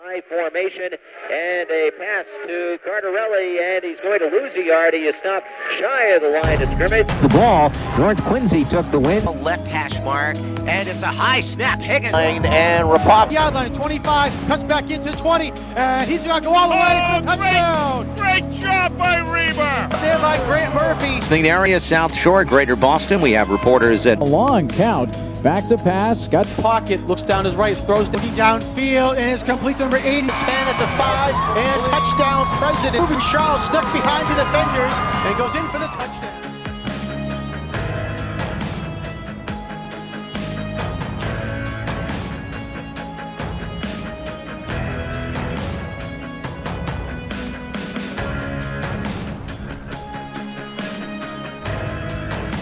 High formation and a pass to Cardarelli, and he's going to lose a yard. He is stopped shy of the line of scrimmage. The ball, North Quincy took the win. Left hash mark, and it's a high snap. Higgins And Rapop. Yard line 25, cuts back into 20, and he's going to go all the way for the touchdown. Great job by Reber. There by Grant Murphy. Listening area, South Shore, Greater Boston. We have reporters at A long count. Back to pass. Got Pocket, looks down his right, throws downfield, and it's complete to number 80. 10 at the 5, and touchdown President. Ruben Charles stuck behind the defenders, and goes in for the touchdown.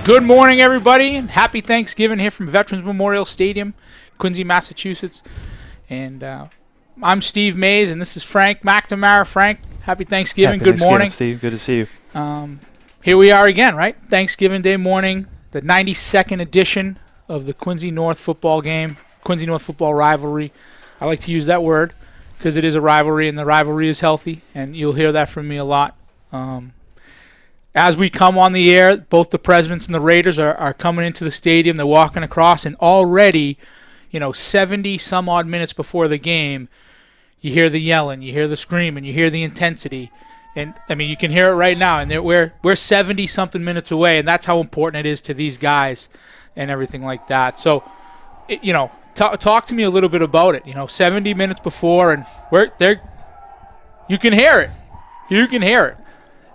Good morning, everybody, and happy Thanksgiving here from Veterans Memorial Stadium, Quincy, Massachusetts. And I'm Steve Mays, and this is Frank McNamara. Frank, happy Thanksgiving. Good morning. Steve. Good to see you. Here we are again, right? Thanksgiving Day morning, the 92nd edition of the Quincy North football game, Quincy North football rivalry. I like to use that word because it is a rivalry, and the rivalry is healthy, and you'll hear that from me a lot. As we come on the air, both the Presidents and the Raiders are coming into the stadium. They're walking across, and already, 70 some odd minutes before the game, you hear the yelling, you hear the screaming, you hear the intensity. And, you can hear it right now, and we're 70 something minutes away, and that's how important it is to these guys and everything like that. So, talk to me a little bit about it. 70 minutes before, and you can hear it. You can hear it.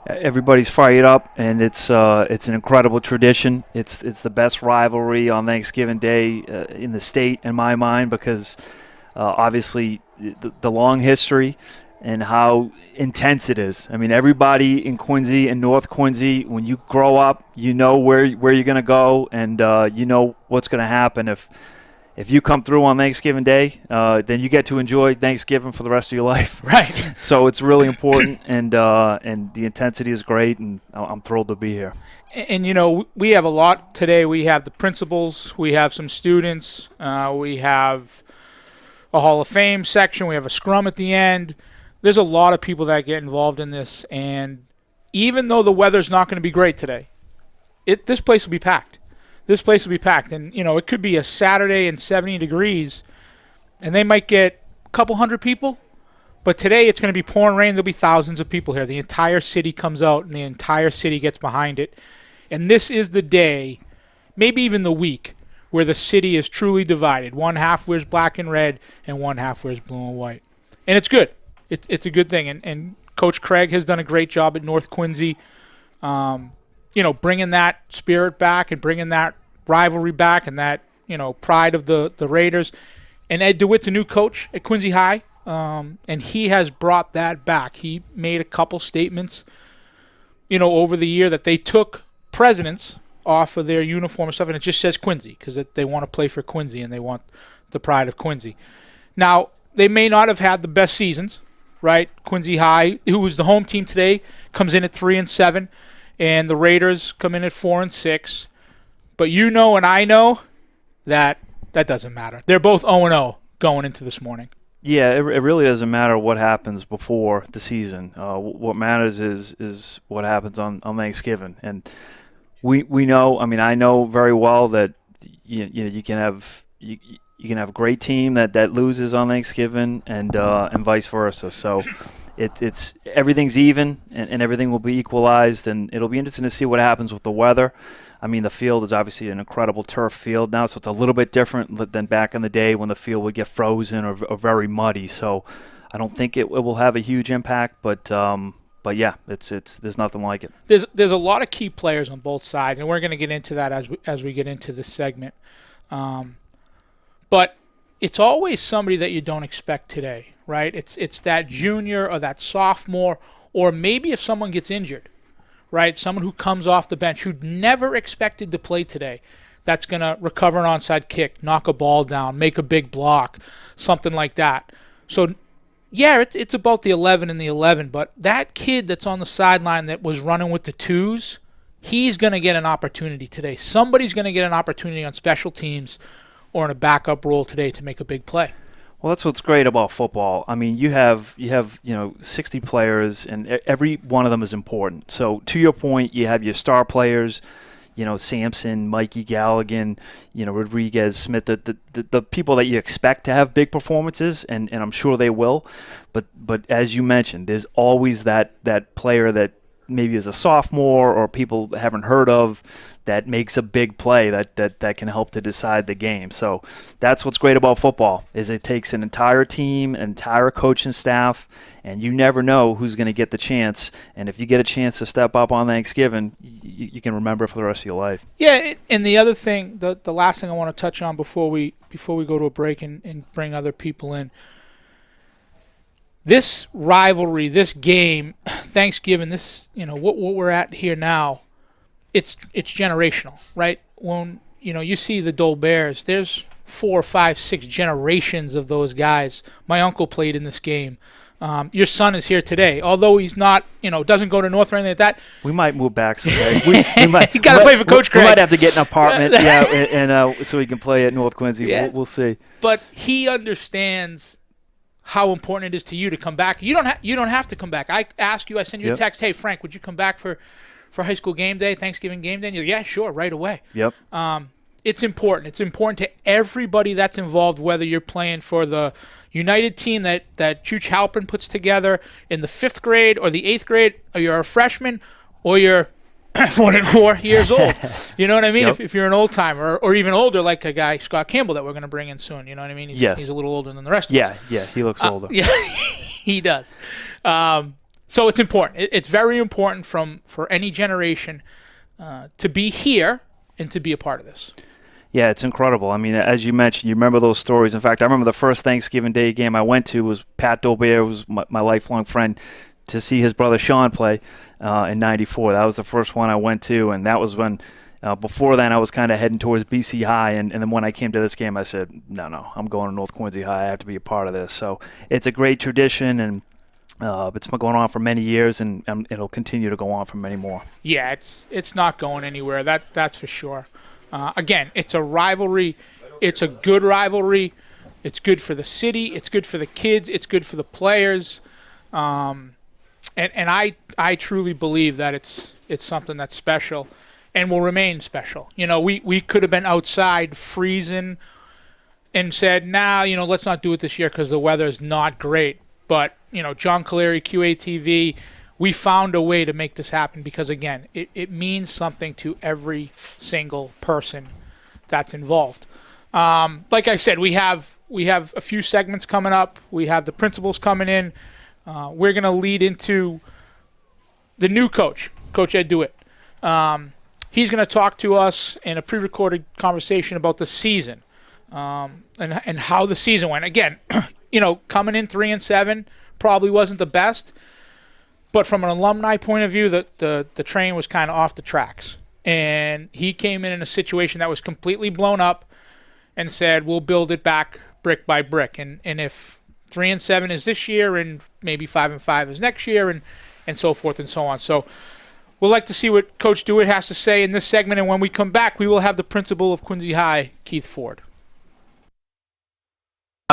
Everybody's fired up, and it's an incredible tradition. It's the best rivalry on Thanksgiving Day in the state, in my mind, because obviously the long history and how intense it is. Everybody in Quincy and North Quincy, when you grow up, you know where you're going to go, and you know what's going to happen if you come through on Thanksgiving Day, then you get to enjoy Thanksgiving for the rest of your life. Right. So it's really important, and the intensity is great, and I'm thrilled to be here. And, we have a lot today. We have the principals. We have some students. We have a Hall of Fame section. We have a scrum at the end. There's a lot of people that get involved in this. And even though the weather's not going to be great today, this place will be packed. This place will be packed, and it could be a Saturday and 70 degrees, and they might get a couple hundred people. But today it's going to be pouring rain. There'll be thousands of people here. The entire city comes out, and the entire city gets behind it. And this is the day, maybe even the week, where the city is truly divided. One half wears black and red, and one half wears blue and white. And it's good. It's a good thing. And Coach Craig has done a great job at North Quincy. Bringing that spirit back and bringing that rivalry back and that, pride of the Raiders. And Ed DeWitt's a new coach at Quincy High, and he has brought that back. He made a couple statements, over the year that they took presidents off of their uniform and stuff, and it just says Quincy because they want to play for Quincy and they want the pride of Quincy. Now, they may not have had the best seasons, right? Quincy High, who was the home team today, comes in at 3-7. And the Raiders come in at 4-6. But and I know that doesn't matter. They're both 0-0 going into this morning. Yeah, it really doesn't matter what happens before the season. What matters is what happens on Thanksgiving. And we know. I know very well that you can have a great team that loses on Thanksgiving and vice versa. So. It's everything's even and everything will be equalized, and it'll be interesting to see what happens with the weather. The field is obviously an incredible turf field now, so it's a little bit different than back in the day when the field would get frozen or very muddy. So I don't think it will have a huge impact, but yeah, there's nothing like it. There's a lot of key players on both sides, and we're going to get into that as we get into this segment. But it's always somebody that you don't expect today. Right, it's that junior or that sophomore, or maybe if someone gets injured, right, someone who comes off the bench who never expected to play today, that's going to recover an onside kick, knock a ball down, make a big block, something like that. So, yeah, it's about the 11 and the 11, but that kid that's on the sideline that was running with the twos, he's going to get an opportunity today. Somebody's going to get an opportunity on special teams or in a backup role today to make a big play. Well, that's what's great about football. I mean, you have 60 players, and every one of them is important. So to your point, you have your star players, Sampson, Mikey Galligan, Rodriguez, Smith, the people that you expect to have big performances, and I'm sure they will. But as you mentioned, there's always that player that maybe is a sophomore or people haven't heard of that makes a big play that can help to decide the game. So that's what's great about football, is it takes an entire team, an entire coaching staff, and you never know who's going to get the chance. And if you get a chance to step up on Thanksgiving, you can remember it for the rest of your life. Yeah, and the other thing, the last thing I want to touch on before we go to a break and bring other people in, this rivalry, this game, Thanksgiving, this, what we're at here now, it's generational, right? When you see the Dole Bears, there's 4, 5, 6 generations of those guys. My uncle played in this game. Your son is here today, although he's not, doesn't go to North or anything like that. We might move back someday. We might. He got to play for Coach Craig. We might have to get an apartment, and so he can play at North Quincy. Yeah. We'll see. But he understands how important it is to you to come back. You don't have to come back. I ask you, I send you a text, hey, Frank, would you come back for high school game day, Thanksgiving game day? And you're like, yeah, sure, right away. Yep. It's important. It's important to everybody that's involved, whether you're playing for the United team that Chooch Halpern puts together in the 5th grade or the 8th grade, or you're a freshman, or you're 44 years old. You know what I mean? Yep. If you're an old timer, or even older, like a guy, Scott Campbell, that we're going to bring in soon. You know what I mean? He's a little older than the rest of us. Yeah, he looks older. Yeah, he does. So it's important. It's very important for any generation to be here and to be a part of this. Yeah, it's incredible. I mean, as you mentioned, you remember those stories. In fact, I remember the first Thanksgiving Day game I went to was Pat Dolbear, was my lifelong friend, to see his brother Sean play in '94. That was the first one I went to, and that was when, before then, I was kind of heading towards BC High, and then when I came to this game, I said, no, I'm going to North Quincy High. I have to be a part of this. So it's a great tradition, and it's been going on for many years, and it'll continue to go on for many more. Yeah, it's not going anywhere. That's for sure. Again, it's a rivalry. It's a good rivalry. It's good for the city. It's good for the kids. It's good for the players. And I truly believe that it's something that's special and will remain special. We could have been outside freezing and said, let's not do it this year because the weather is not great. But, John Caleri, QATV, we found a way to make this happen because, again, it means something to every single person that's involved. Like I said, we have a few segments coming up. We have the principals coming in. We're going to lead into the new coach, Coach Ed DeWitt. He's going to talk to us in a pre-recorded conversation about the season and how the season went. Again, coming in 3-7 probably wasn't the best. But from an alumni point of view, the train was kind of off the tracks. And he came in a situation that was completely blown up and said, we'll build it back brick by brick. And if 3-7 is this year and maybe 5-5 is next year and so forth and so on. So we'll like to see what Coach DeWitt has to say in this segment. And when we come back, we will have the principal of Quincy High, Keith Ford.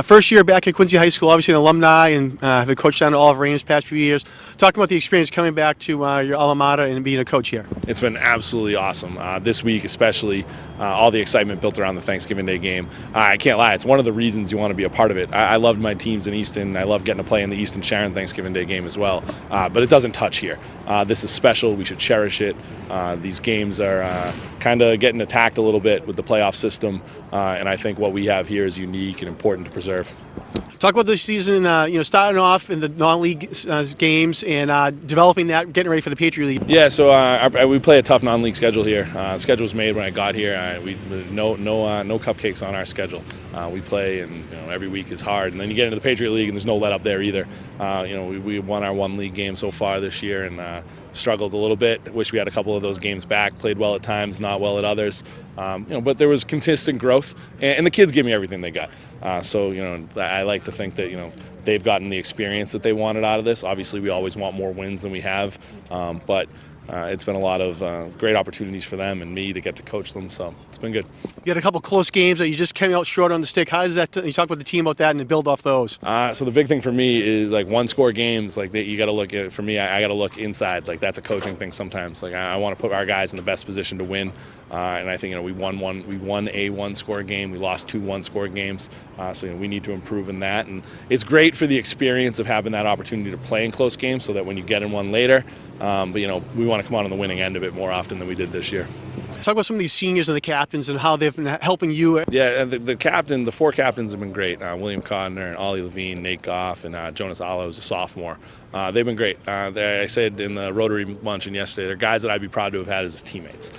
First year back at Quincy High School, obviously an alumni, and have coached down at Olive Reigns past few years. Talking about the experience coming back to your alma mater and being a coach here. It's been absolutely awesome. This week especially, all the excitement built around the Thanksgiving Day game. I can't lie, it's one of the reasons you want to be a part of it. I loved my teams in Easton. I love getting to play in the Easton Sharon Thanksgiving Day game as well. But it doesn't touch here. This is special. We should cherish it. These games are kind of getting attacked a little bit with the playoff system, and I think what we have here is unique and important to preserve. Talk about this season, starting off in the non-league games and developing that, getting ready for the Patriot League. Yeah, so we play a tough non-league schedule here. Schedule was made when I got here. No cupcakes on our schedule. We play, and every week is hard. And then you get into the Patriot League, and there's no let up there either. We won our one league game so far this year, and struggled a little bit. Wish we had a couple of those games back. Played well at times, not well at others. But there was consistent growth, and the kids give me everything they got. So I like to think that they've gotten the experience that they wanted out of this. Obviously, we always want more wins than we have, but it's been a lot of great opportunities for them and me to get to coach them. So it's been good. You had a couple close games that you just came out short on the stick. How is that? You talk with the team about that and build off those. So the big thing for me is like one-score games. Like you got to look at. For me, I got to look inside. Like that's a coaching thing sometimes. Like I want to put our guys in the best position to win. And I think we won a one-score game. We lost 2 one-score games. So we need to improve in that. And it's great for the experience of having that opportunity to play in close games, so that when you get in one later, but we want to come out on the winning end of it more often than we did this year. Talk about some of these seniors and the captains and how they've been helping you. Yeah, the 4 captains have been great. William Codner and Ollie Levine, Nate Goff, and Jonas Allo, who's a sophomore. They've been great. I said in the Rotary luncheon yesterday, they're guys that I'd be proud to have had as teammates.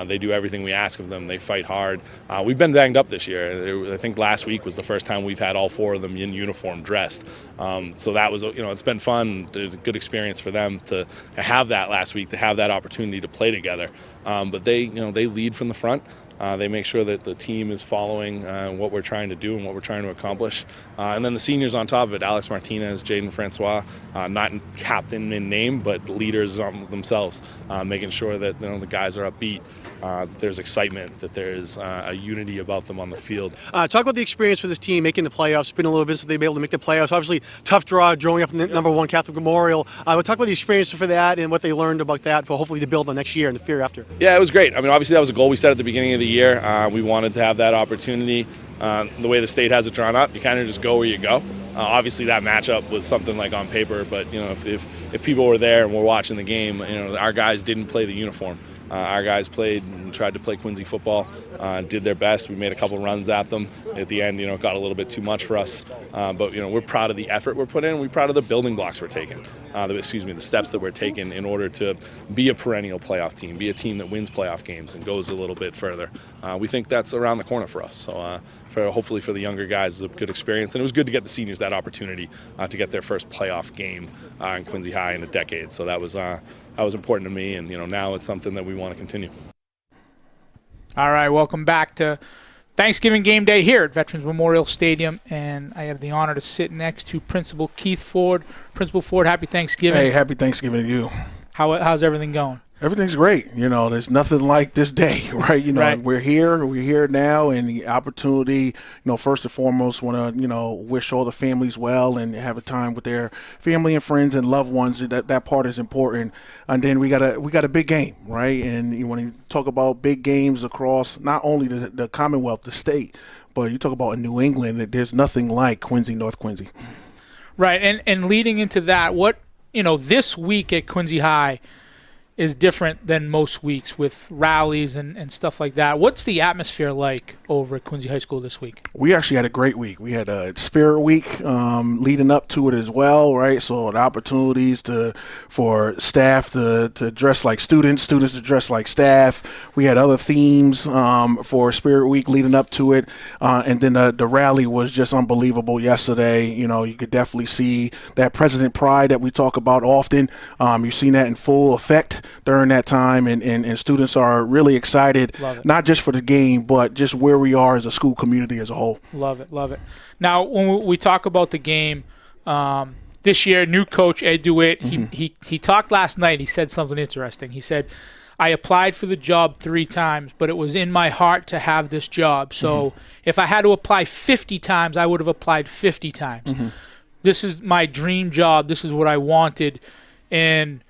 They do everything we ask of them. They fight hard. We've been banged up this year. I think last week was the first time we've had all 4 of them in uniform dressed. So that was, it's been fun, a good experience for them to have that last week, to have that opportunity to play together. But they lead from the front. They make sure that the team is following what we're trying to do and what we're trying to accomplish. And then the seniors on top of it, Alex Martinez, Jaden Francois, not captain in name, but leaders themselves, making sure that the guys are upbeat, that there's excitement, that there's a unity about them on the field. Talk about the experience for this team making the playoffs. It's been a little bit since they've been able to make the playoffs. Obviously, tough draw, drawing up number 1 Catholic Memorial. But talk about the experience for that and what they learned about that for hopefully to build on next year and the year after. Yeah, it was great. I mean, obviously that was a goal we set at the beginning of the year. We wanted to have that opportunity. The way the state has it drawn up, you kind of just go where you go. Obviously that matchup was something like on paper, but if people were there and were watching the game, our guys didn't play the uniform. Our guys played and tried to play Quincy football, did their best. We made a couple runs at them. At the end, it got a little bit too much for us. But we're proud of the effort we're putting in. We're proud of the building blocks we're taking. The steps that we're taking in order to be a perennial playoff team, be a team that wins playoff games and goes a little bit further. We think that's around the corner for us. So hopefully for the younger guys, it's a good experience. And it was good to get the seniors that opportunity to get their first playoff game in Quincy High in a decade. So that was important to me, and now it's something that we want to continue. All right, welcome back to Thanksgiving game day here at Veterans Memorial Stadium, and I have the honor to sit next to Principal Keith Ford. Principal Ford, happy Thanksgiving. Hey, happy Thanksgiving to you. How's everything going? Everything's great. There's nothing like this day, right? Right. We're here now, and the opportunity, first and foremost, want to, wish all the families well and have a time with their family and friends and loved ones. That part is important. And then we got a bbig game, right? And you want to talk about big games across not only the Commonwealth, the state, but you talk about in New England, there's nothing like Quincy, North Quincy. Right. And leading into that, this week at Quincy High is different than most weeks with rallies and stuff like that. What's the atmosphere like over at Quincy High School this week? We actually had a great week. We had a Spirit Week leading up to it as well, right? So the opportunities for staff to dress like students to dress like staff. We had other themes for Spirit Week leading up to it. And then the rally was just unbelievable yesterday. You could definitely see that President Pride that we talk about often. You've seen that in full effect during that time, and students are really excited, not just for the game, but just where we are as a school community as a whole. Love it. Now, when we talk about the game, this year, new coach Ed DeWitt, he talked last night. He said something interesting. He said, I applied for the job 3 times, but it was in my heart to have this job. So if I had to apply 50 times, I would have applied 50 times. This is my dream job. This is what I wanted. And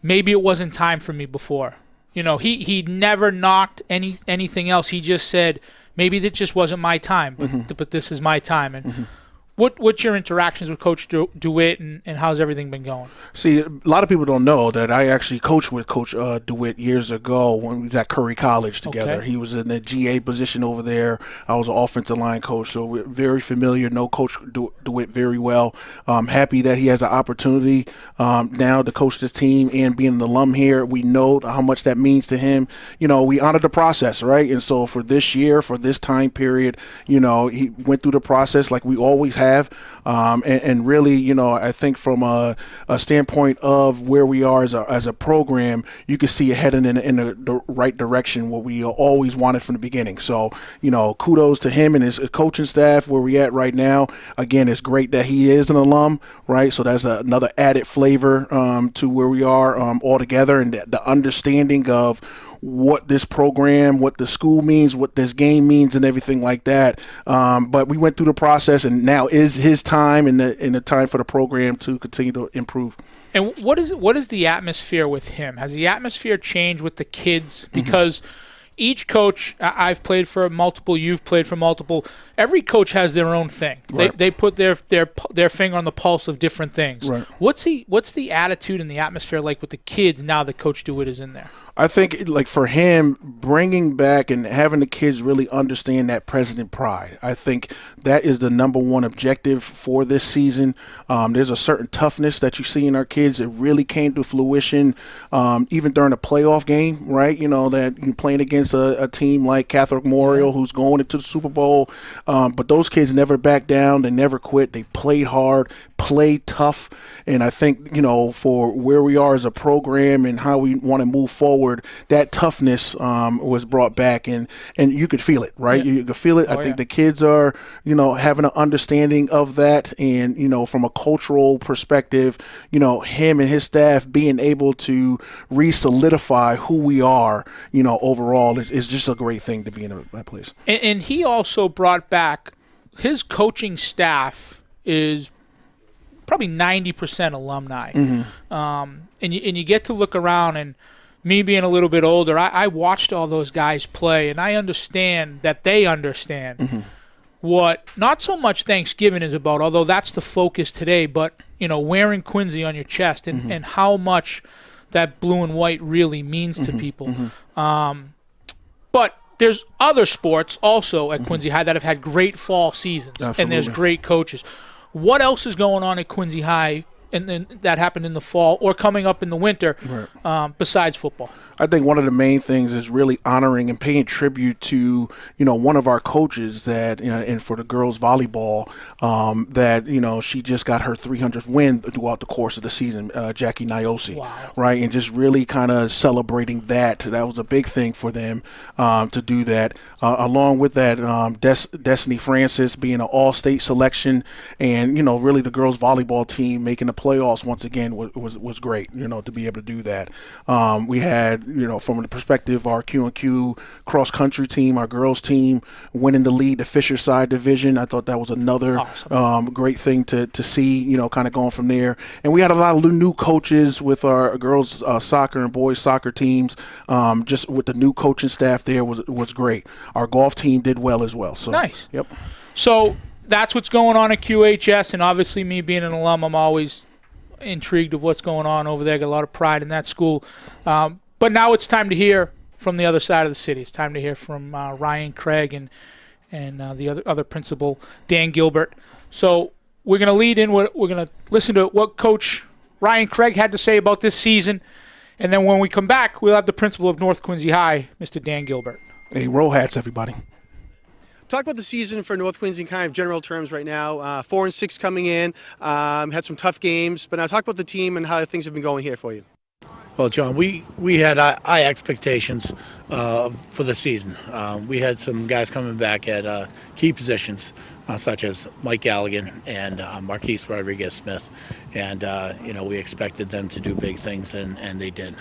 maybe it wasn't time for me before. He never knocked anything else. He just said, maybe that just wasn't my time, but this is my time. And what's your interactions with Coach DeWitt, and how's everything been going? See, a lot of people don't know that I actually coached with Coach DeWitt years ago when we was at Curry College together. Okay. He was in the GA position over there. I was an offensive line coach, so we're very familiar, know Coach DeWitt very well. Happy that he has an opportunity now to coach this team and being an alum here. We know how much that means to him. We honor the process, right? And so for this year, for this time period, he went through the process like we always have. And really, you know, I think from a standpoint of where we are as a program, you can see it heading in the right direction, what we always wanted from the beginning. So, you know, kudos to him and his coaching staff where we at right now. Again, it's great that he is an alum, right? So that's another added flavor to where we are all together, and the understanding of what this program, what the school means, what this game means, and everything like that. But we went through the process, and now is his time and the time for the program to continue to improve. And what is the atmosphere with him? Has the atmosphere changed with the kids? Because each coach, I've played for multiple, you've played for multiple. Every coach has their own thing. Right. They put their finger on the pulse of different things. Right. What's the attitude and the atmosphere like with the kids now that Coach DeWitt is in there? I think, like, for him, bringing back and having the kids really understand that president pride, I think that is the number one objective for this season. There's a certain toughness that you see in our kids. It really came to fruition even during a playoff game, right? You know, that you're playing against a team like Catholic Memorial who's going into the Super Bowl. But those kids never backed down. They never quit. They played hard, played tough. And I think, you know, for where we are as a program and how we want to move forward, that toughness was brought back, and you could feel it, right? Yeah. You could feel it. I think the kids are, you know, having an understanding of that, and, you know, from a cultural perspective, you know, him and his staff being able to re-solidify who we are, you know, overall is just a great thing to be in that place. And he also brought back his coaching staff is probably 90% alumni. And you get to look around, and me being a little bit older, I watched all those guys play, and I understand that they understand what not so much Thanksgiving is about, although that's the focus today, but, you know, wearing Quincy on your chest and how much that blue and white really means to people. But there's other sports also at Quincy High that have had great fall seasons, Absolutely. and there's great coaches. What else is going on at Quincy High and then that happened in the fall or coming up in the winter besides football? I think one of the main things is really honoring and paying tribute to, you know, one of our coaches that, you know, and for the girls volleyball, that, you know, she just got her 300th win throughout the course of the season, Jackie Niosi, right? And just really kind of celebrating that. That was a big thing for them to do that. Along with that, Destiny Francis being an all-state selection, and, you know, really the girls volleyball team making the playoffs once again was great, you know, to be able to do that. We had, you know, from the perspective of our Q&Q cross-country team, our girls team winning the lead, the Fisher side division. I thought that was another great thing to see, you know, kind of going from there. And we had a lot of new coaches with our girls soccer and boys soccer teams. Just with the new coaching staff there was great. Our golf team did well as well. So nice. Yep. So that's what's going on at QHS, and obviously me being an alum, I'm always intrigued of what's going on over there. I got a lot of pride in that school. But now it's time to hear from the other side of the city. It's time to hear from Ryan Craig and the other principal, Dan Gilbert. So we're going to lead in. We're going to listen to what Coach Ryan Craig had to say about this season. And then when we come back, we'll have the principal of North Quincy High, Mr. Dan Gilbert. Hey, roll hats, everybody. Talk about the season for North Quincy in kind of general terms right now. 4-6 coming in, had some tough games. But now talk about the team and how things have been going here for you. Well, John, we had high expectations for the season. We had some guys coming back at key positions, such as Mike Galligan and Marquise Rodriguez-Smith. And, you know, we expected them to do big things, and they did.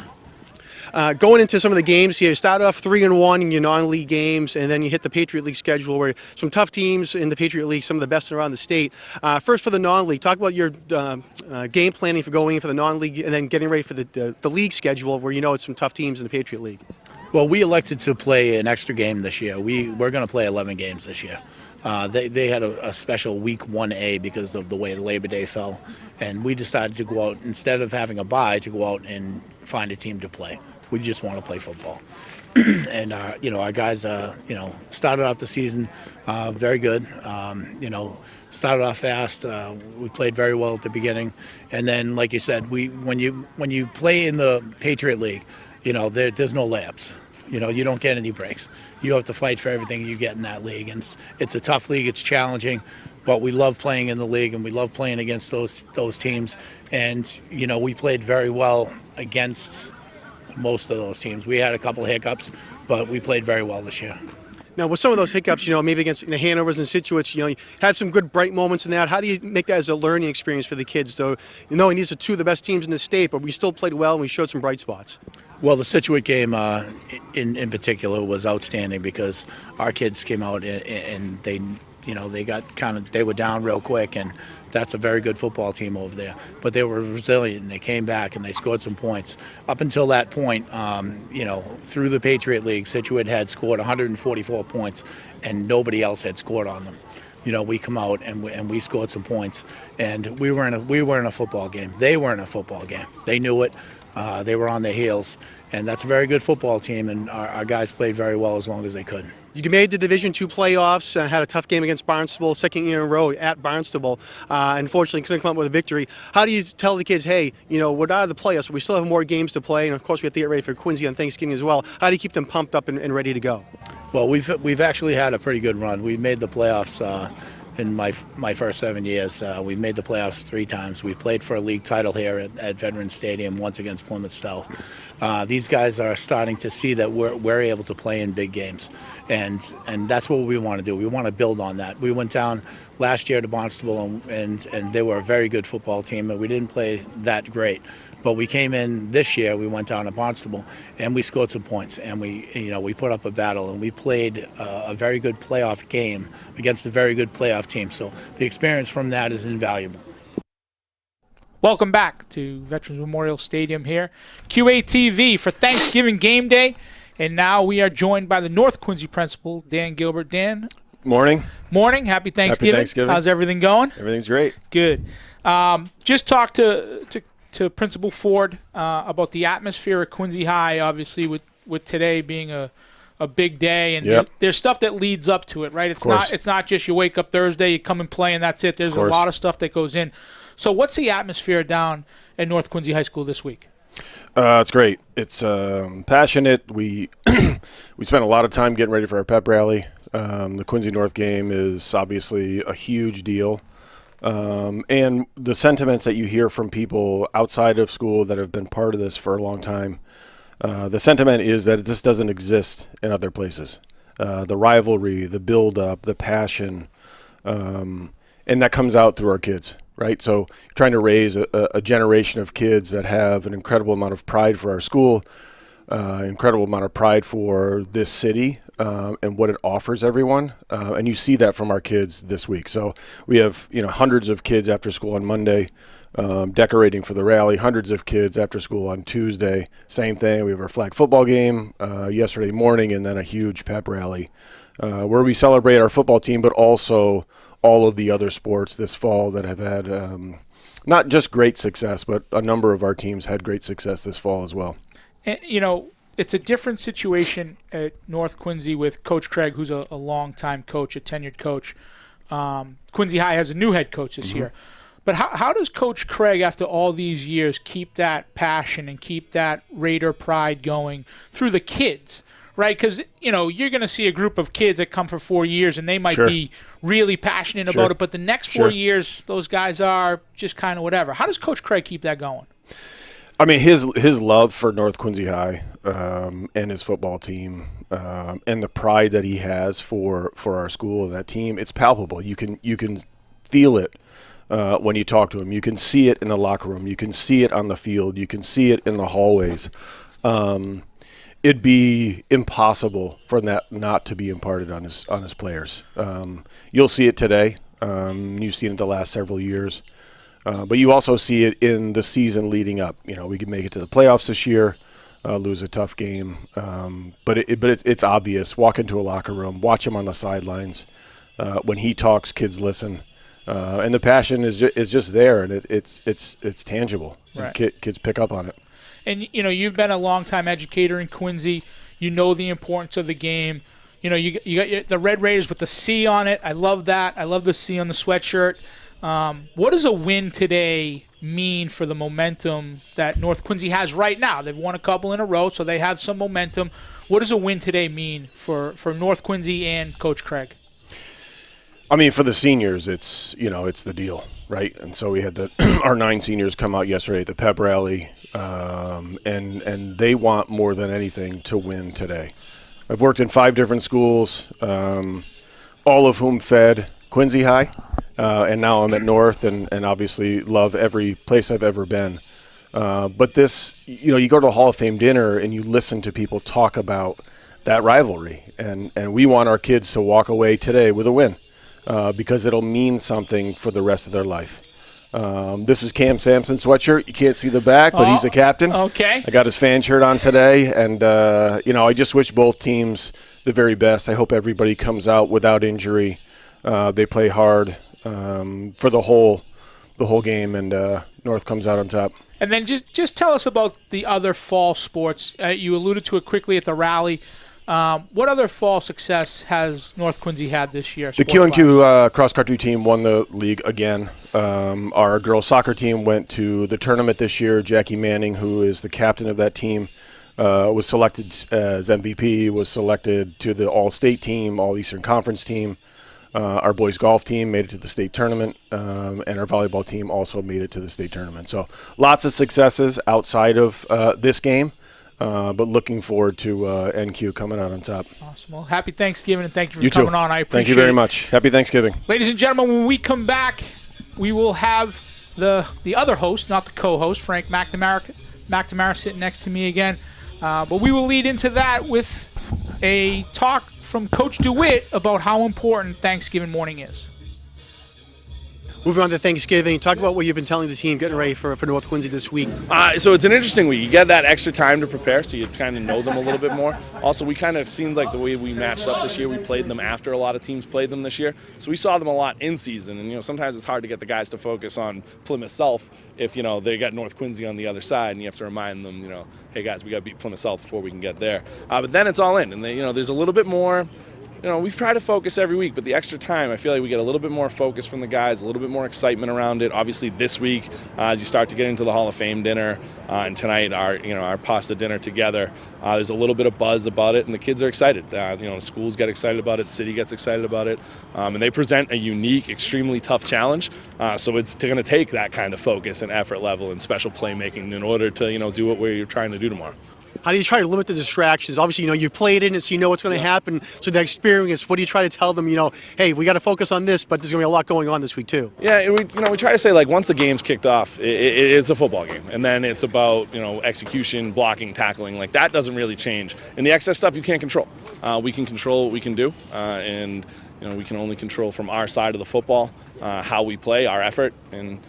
Going into some of the games here, you start off 3-1 in your non-league games, and then you hit the Patriot League schedule where some tough teams in the Patriot League, some of the best around the state. First for the non-league, talk about your game planning for going in for the non-league and then getting ready for the league schedule where you know it's some tough teams in the Patriot League. Well, we elected to play an extra game this year. We're going to play 11 games this year. They had a special week 1A because of the way Labor Day fell, and we decided to go out, instead of having a bye, to go out and find a team to play. We just want to play football. And, you know, our guys, you know, started off the season very good. You know, started off fast. We played very well at the beginning. And then, like you said, when you play in the Patriot League, you know, there's no layups. You know, you don't get any breaks. You have to fight for everything you get in that league. And it's a tough league. It's challenging. but we love playing in the league and we love playing against those teams. And we played very well against most of those teams. We had a couple hiccups, but we played very well this year. Now, with some of those hiccups, maybe against the Hanovers and Scituates, you had some good bright moments in that. How do you make that as a learning experience for the kids? So, and these are two of the best teams in the state, but we still played well and we showed some bright spots. Well, the Scituate game in particular was outstanding because our kids came out and they were down real quick, and that's a very good football team over there. But they were resilient, and they came back, and they scored some points. Up until that point, through the Patriot League, Scituate had scored 144 points, and nobody else had scored on them. We come out and we scored some points, and we were in a football game. They were in a football game. They knew it. They were on their heels, and that's a very good football team, and our guys played very well as long as they could. You made the Division II playoffs, had a tough game against Barnstable, second year in a row at Barnstable. Unfortunately, couldn't come up with a victory. How do you tell the kids, hey, we're out of the playoffs, we still have more games to play, and of course we have to get ready for Quincy on Thanksgiving as well. How do you keep them pumped up and ready to go? Well, we've actually had a pretty good run. We made the playoffs in my first 7 years. We made the playoffs 3 times. We played for a league title here at Veterans Stadium, once against Plymouth South. These guys are starting to see that we're able to play in big games, and that's what we want to do. We want to build on that. We went down last year to Barnstable, and they were a very good football team, and we didn't play that great. But we came in this year, we went down to Barnstable, and we scored some points, and we put up a battle, and we played a very good playoff game against a very good playoff team. So the experience from that is invaluable. Welcome back to Veterans Memorial Stadium here. QATV for Thanksgiving game day. And now we are joined by the North Quincy principal, Dan Gilbert. Dan. Morning. Morning. Happy Thanksgiving. Happy Thanksgiving. How's everything going? Everything's great. Good. Just talked to Principal Ford about the atmosphere at Quincy High, obviously with today being a big day, and there's stuff that leads up to it, right? It's not just you wake up Thursday, you come and play, and that's it. There's a lot of stuff that goes in. So what's the atmosphere down at North Quincy High School this week? It's great. It's passionate. We spent a lot of time getting ready for our pep rally. The Quincy North game is obviously a huge deal. And the sentiments that you hear from people outside of school that have been part of this for a long time, the sentiment is that this doesn't exist in other places. The rivalry, the build-up, the passion, and that comes out through our kids, right? So you're trying to raise a generation of kids that have an incredible amount of pride for our school, incredible amount of pride for this city, and what it offers everyone, and you see that from our kids this week. So we have hundreds of kids after school on Monday, decorating for the rally. Hundreds of kids after school on Tuesday. Same thing. We have our flag football game yesterday morning, and then a huge pep rally where we celebrate our football team, but also all of the other sports this fall that have had not just great success, but a number of our teams had great success this fall as well. And, it's a different situation at North Quincy with Coach Craig, who's a long-time coach, a tenured coach. Quincy High has a new head coach this year. But how does Coach Craig, after all these years, keep that passion and keep that Raider pride going through the kids, right? Because, you're going to see a group of kids that come for 4 years, and they might be really passionate about it. But the next 4 years, those guys are just kind of whatever. How does Coach Craig keep that going? I mean, his love for North Quincy High and his football team and the pride that he has for our school and that team, it's palpable. You can feel it when you talk to him. You can see it in the locker room. You can see it on the field. You can see it in the hallways. It'd be impossible for that not to be imparted on his players. You'll see it today. You've seen it the last several years. But you also see it in the season leading up. We could make it to the playoffs this year, lose a tough game. But it's obvious. Walk into a locker room, watch him on the sidelines. When he talks, kids listen. And the passion is just there, and it's tangible. Right. Kids pick up on it. And, you've been a long-time educator in Quincy. You know the importance of the game. You got the Red Raiders with the C on it. I love that. I love the C on the sweatshirt. What does a win today mean for the momentum that North Quincy has right now? They've won a couple in a row, so they have some momentum. What does a win today mean for North Quincy and Coach Craig? I mean, for the seniors, it's the deal, right? And so we had our 9 seniors come out yesterday at the pep rally, and they want more than anything to win today. I've worked in 5 different schools, all of whom fed Quincy High, and now I'm at North, and obviously love every place I've ever been. But this, you go to the Hall of Fame dinner and you listen to people talk about that rivalry, and we want our kids to walk away today with a win. Because it'll mean something for the rest of their life. This is Cam Sampson sweatshirt. You can't see the back, but he's a captain. Okay. I got his fan shirt on today, and I just wish both teams the very best. I hope everybody comes out without injury. They play hard for the whole game, and North comes out on top. And then just tell us about the other fall sports. You alluded to it quickly at the rally. What other fall success has North Quincy had this year? The QNQ cross-country team won the league again. Our girls soccer team went to the tournament this year. Jackie Manning, who is the captain of that team, was selected as MVP, was selected to the All-State team, All-Eastern Conference team. Our boys golf team made it to the state tournament, and our volleyball team also made it to the state tournament. So lots of successes outside of this game. But looking forward to NQ coming out on top. Awesome. Well, happy Thanksgiving, and thank you for You coming too. on. I appreciate it. Thank you very much. Happy Thanksgiving. Ladies and gentlemen, when we come back, we will have the other host, not the co-host, Frank McNamara sitting next to me again. But we will lead into that with a talk from Coach DeWitt about how important Thanksgiving morning is. Moving on to Thanksgiving, talk about what you've been telling the team getting ready for North Quincy this week. So it's an interesting week. You get that extra time to prepare, so you kind of know them a little bit more. Also, we kind of seemed like the way we matched up this year, we played them after a lot of teams played them this year. So we saw them a lot in season, and sometimes it's hard to get the guys to focus on Plymouth South if they got North Quincy on the other side, and you have to remind them, hey guys, we got to beat Plymouth South before we can get there. But then it's all in, and there's a little bit more. We've tried to focus every week, but the extra time, I feel like we get a little bit more focus from the guys, a little bit more excitement around it. Obviously, this week, as you start to get into the Hall of Fame dinner, and tonight, our pasta dinner together, there's a little bit of buzz about it, and the kids are excited. The schools get excited about it, city gets excited about it, and they present a unique, extremely tough challenge. So it's going to take that kind of focus and effort level and special playmaking in order to, do what we're trying to do tomorrow. How do you try to limit the distractions? Obviously, you played in it, so you know what's going to happen. So the experience, what do you try to tell them? Hey, we got to focus on this, but there's going to be a lot going on this week too. Yeah, we try to say once the game's kicked off, it is a football game, and then it's about execution, blocking, tackling. That doesn't really change. And the excess stuff you can't control. We can control what we can do, and we can only control from our side of the football how we play, our effort, and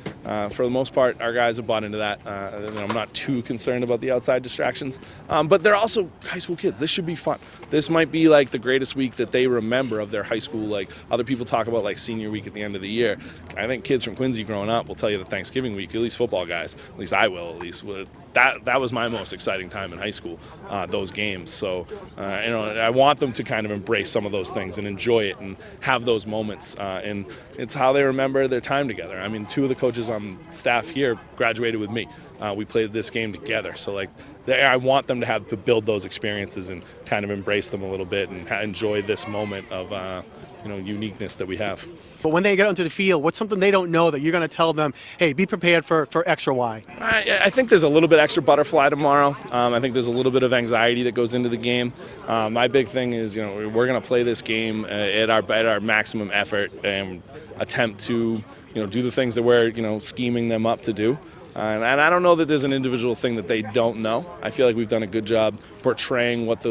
for the most part, our guys have bought into that. I'm not too concerned about the outside distractions, but they're also high school kids. This should be fun. This might be the greatest week that they remember of their high school. Other people talk about senior week at the end of the year. I think kids from Quincy growing up will tell you that Thanksgiving week, at least football guys, at least I will, at least that was my most exciting time in high school, those games. So, I want them to kind of embrace some of those things and enjoy it and have those moments. And it's how they remember their time together. I mean, 2 of the coaches on staff here graduated with me. We played this game together. So, I want them to build those experiences and kind of embrace them a little bit and enjoy this moment of, uniqueness that we have. But when they get onto the field, what's something they don't know that you're going to tell them, hey, be prepared for X or Y? I think there's a little bit extra butterfly tomorrow. I think there's a little bit of anxiety that goes into the game. My big thing is, we're going to play this game at our maximum effort and attempt to, do the things that we're, scheming them up to do. And I don't know that there's an individual thing that they don't know. I feel like we've done a good job portraying what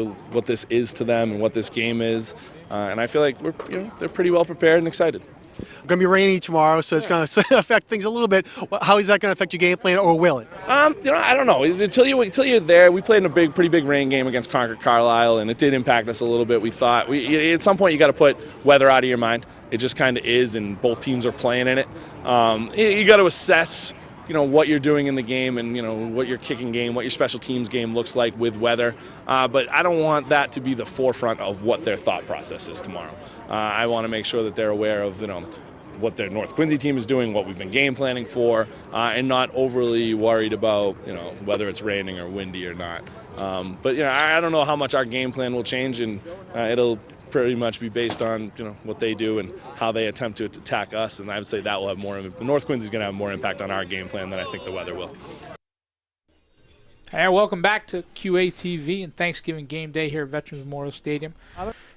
this is to them and what this game is. And I feel like they're pretty well prepared and excited. It's going to be rainy tomorrow, so it's going to affect things a little bit. How is that going to affect your game plan, or will it? I don't know. Until you're there, we played in a pretty big rain game against Concord Carlisle, and it did impact us a little bit. We thought at some point you got to put weather out of your mind. It just kind of is, and both teams are playing in it. You got to assess what you're doing in the game and, what your kicking game, what your special teams game looks like with weather. But I don't want that to be the forefront of what their thought process is tomorrow. I want to make sure that they're aware of, what their North Quincy team is doing, what we've been game planning for, and not overly worried about, whether it's raining or windy or not. But, I don't know how much our game plan will change, and it'll pretty much be based on what they do and how they attempt to attack us. And I would say that will have more. North Quincy's going to have more impact on our game plan than I think the weather will. Hey, welcome back to QATV and Thanksgiving game day here at Veterans Memorial Stadium.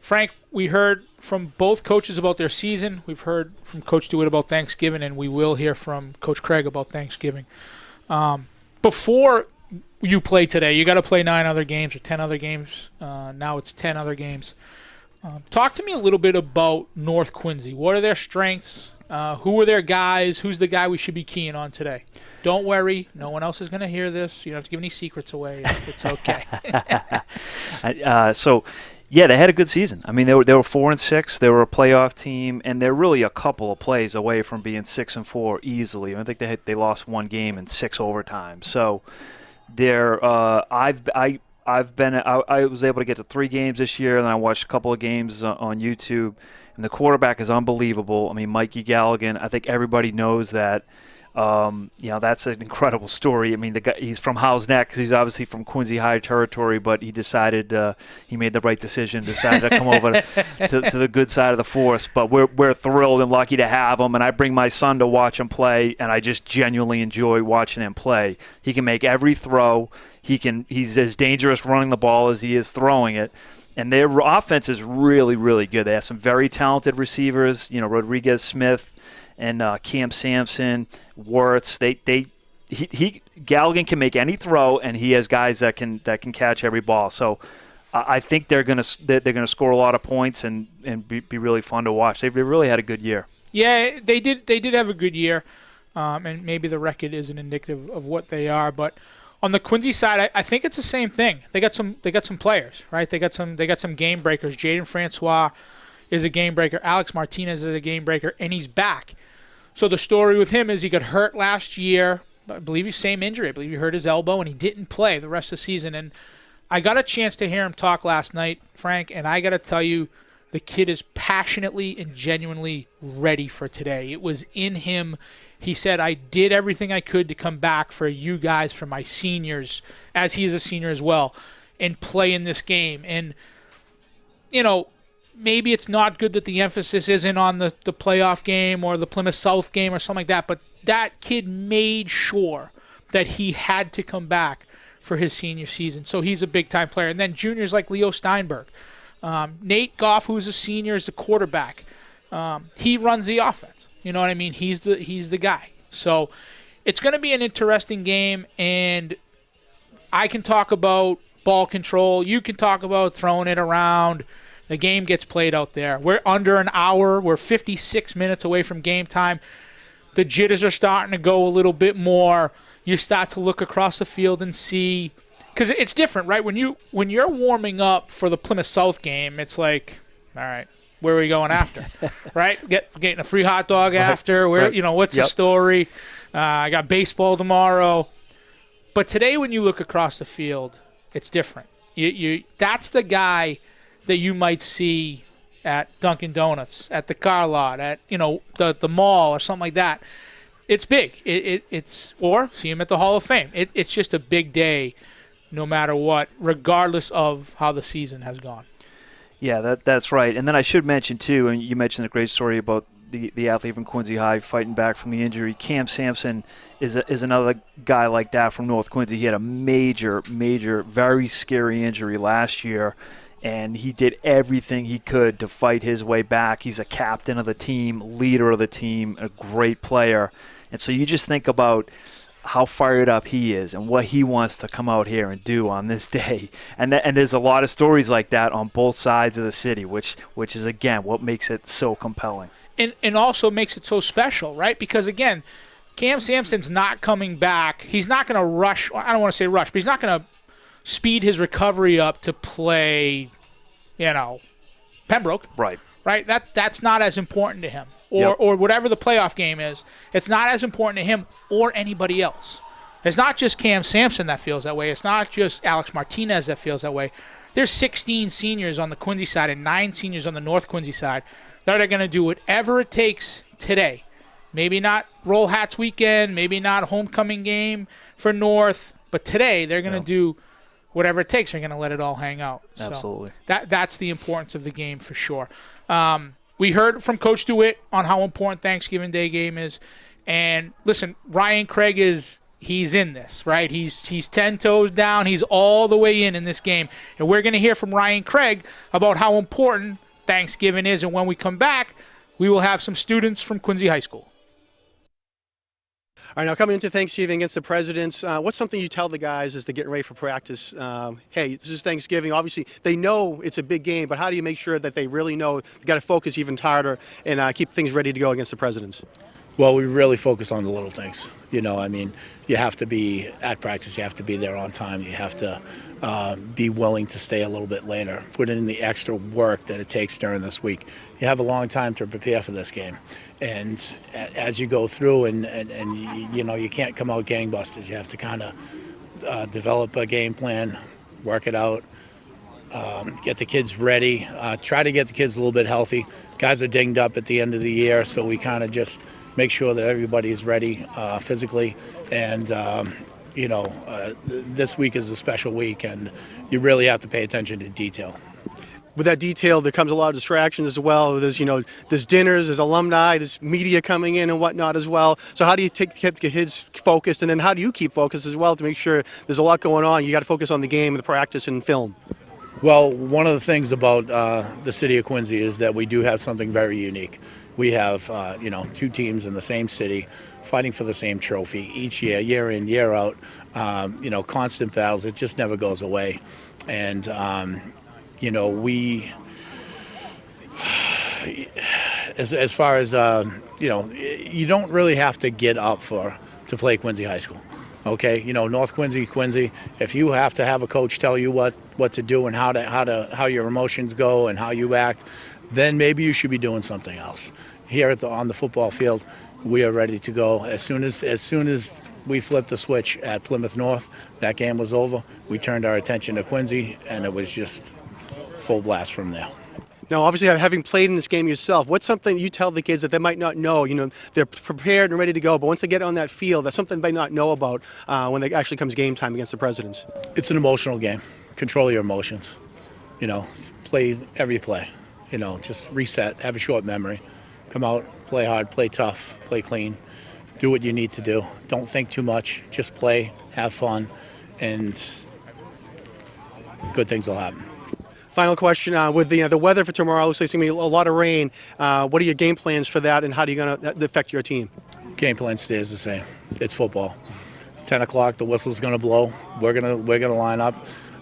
Frank, we heard from both coaches about their season. We've heard from Coach DeWitt about Thanksgiving, and we will hear from Coach Craig about Thanksgiving. Before you play today, you got to play 9 other games or 10 other games. Now it's 10 other games. Talk to me a little bit about North Quincy. What are their strengths? Who are their guys? Who's the guy we should be keying on today? Don't worry. No one else is going to hear this. You don't have to give any secrets away. It's okay. Yeah, they had a good season. I mean, they were 4-6. They were a playoff team, and they're really a couple of plays away from being 6-4 easily. I think they lost 1 game in 6 overtimes. So they're I was able to get to 3 games this year, and I watched a couple of games on YouTube. And the quarterback is unbelievable. I mean, Mikey Galligan. I think everybody knows that. That's an incredible story. I mean, the guy, he's from Howell's Neck. He's obviously from Quincy High territory, but he decided he made the right decision, decided to come over to the good side of the force. But we're thrilled and lucky to have him, and I bring my son to watch him play, and I just genuinely enjoy watching him play. He can make every throw. He's as dangerous running the ball as he is throwing it. And their offense is really, really good. They have some very talented receivers, Rodriguez Smith and Cam Sampson, Wirtz. Galligan can make any throw, and he has guys that can catch every ball. So I think they're gonna score a lot of points and be really fun to watch. They've really had a good year. Yeah, they did have a good year, and maybe the record isn't indicative of what they are, but. On the Quincy side, I think it's the same thing. They got some players, right? They got some game breakers. Jaden Francois is a game breaker. Alex Martinez is a game breaker, and he's back. So the story with him is he got hurt last year. I believe he's same injury. I believe he hurt his elbow, and he didn't play the rest of the season. And I got a chance to hear him talk last night, Frank, and I got to tell you, the kid is passionately and genuinely ready for today. It was in him. He said, I did everything I could to come back for you guys, for my seniors, as he is a senior as well, and play in this game. And, maybe it's not good that the emphasis isn't on the playoff game or the Plymouth South game or something like that, but that kid made sure that he had to come back for his senior season. So he's a big-time player. And then juniors like Leo Steinberg. Nate Goff, who's a senior, is the quarterback. He runs the offense. You know what I mean? He's the guy. So it's going to be an interesting game, and I can talk about ball control. You can talk about throwing it around. The game gets played out there. We're under an hour. We're 56 minutes away from game time. The jitters are starting to go a little bit more. You start to look across the field and see, because it's different, right? When you're warming up for the Plymouth South game, it's like, all right, where are we going after, right? Getting a free hot dog after. Where what's the story? I got baseball tomorrow. But today, when you look across the field, it's different. That's the guy that you might see at Dunkin' Donuts, at the car lot, at the mall or something like that. It's big. Or see him at the Hall of Fame. It's just a big day, no matter what, regardless of how the season has gone. Yeah, that's right. And then I should mention, too, and you mentioned a great story about the athlete from Quincy High fighting back from the injury. Cam Sampson is another guy like that from North Quincy. He had a major, very scary injury last year, and he did everything he could to fight his way back. He's a captain of the team, leader of the team, a great player. And so you just think about how fired up he is and what he wants to come out here and do on this day. And there's a lot of stories like that on both sides of the city, which is, again, what makes it so compelling. And also makes it so special, right? Because, again, Cam Sampson's not coming back. He's not going to rush. I don't want to say rush, but he's not going to speed his recovery up to play, Pembroke. Right. Right? That's not as important to him. Or whatever the playoff game is, it's not as important to him or anybody else. It's not just Cam Sampson that feels that way. It's not just Alex Martinez that feels that way. There's 16 seniors on the Quincy side and 9 seniors on the North Quincy side that are going to do whatever it takes today. Maybe not Roll Hats weekend, maybe not homecoming game for North, but today they're going to do whatever it takes, you're going to let it all hang out. Absolutely. So that's the importance of the game for sure. We heard from Coach DeWitt on how important Thanksgiving Day game is. And listen, Ryan Craig he's in this, right? He's 10 toes down. He's all the way in this game. And we're going to hear from Ryan Craig about how important Thanksgiving is. And when we come back, we will have some students from Quincy High School. All right, now coming into Thanksgiving against the Presidents, what's something you tell the guys as they're getting ready for practice? Hey, this is Thanksgiving. Obviously, they know it's a big game, but how do you make sure that they really know they've got to focus even harder and keep things ready to go against the Presidents? Well, we really focus on the little things. You know, I mean, you have to be at practice. You have to be there on time. You have to be willing to stay a little bit later. Put in the extra work that it takes during this week. You have a long time to prepare for this game. And as you go through and you know, you can't come out gangbusters. You have to kind of develop a game plan, work it out, get the kids ready, try to get the kids a little bit healthy. Guys are dinged up at the end of the year, so we kind of just make sure that everybody is ready physically. And, you know, this week is a special week, and you really have to pay attention to detail. With that detail, there comes a lot of distractions as well. There's dinners, there's alumni, there's media coming in and whatnot as well. So how do you keep the kids focused, and then how do you keep focused as well to make sure there's a lot going on? You got to focus on the game, the practice, and film. Well, one of the things about the city of Quincy is that we do have something very unique. We have, you know, two teams in the same city fighting for the same trophy each year, year in, year out. You know, constant battles. It just never goes away. And, you know, we, as far as, you know, you don't really have to get up to play Quincy High School. Okay, you know, North Quincy, if you have to have a coach tell you what to do and how your emotions go and how you act, then maybe you should be doing something else. Here on the football field, we are ready to go. As soon as we flipped the switch at Plymouth North, that game was over. We turned our attention to Quincy, and it was just full blast from there. Now, obviously, having played in this game yourself, what's something you tell the kids that they might not know? You know, they're prepared and ready to go, but once they get on that field, that's something they might not know about when it actually comes game time against the Presidents. It's an emotional game. Control your emotions. You know, play every play. You know, just reset, have a short memory. Come out, play hard, play tough, play clean. Do what you need to do. Don't think too much. Just play, have fun, and good things will happen. Final question, with the weather for tomorrow, looks like it's going to be a lot of rain. What are your game plans for that, and how are you going to affect your team? Game plan stays the same. It's football. 10 o'clock, the whistle's going to blow. We're gonna line up.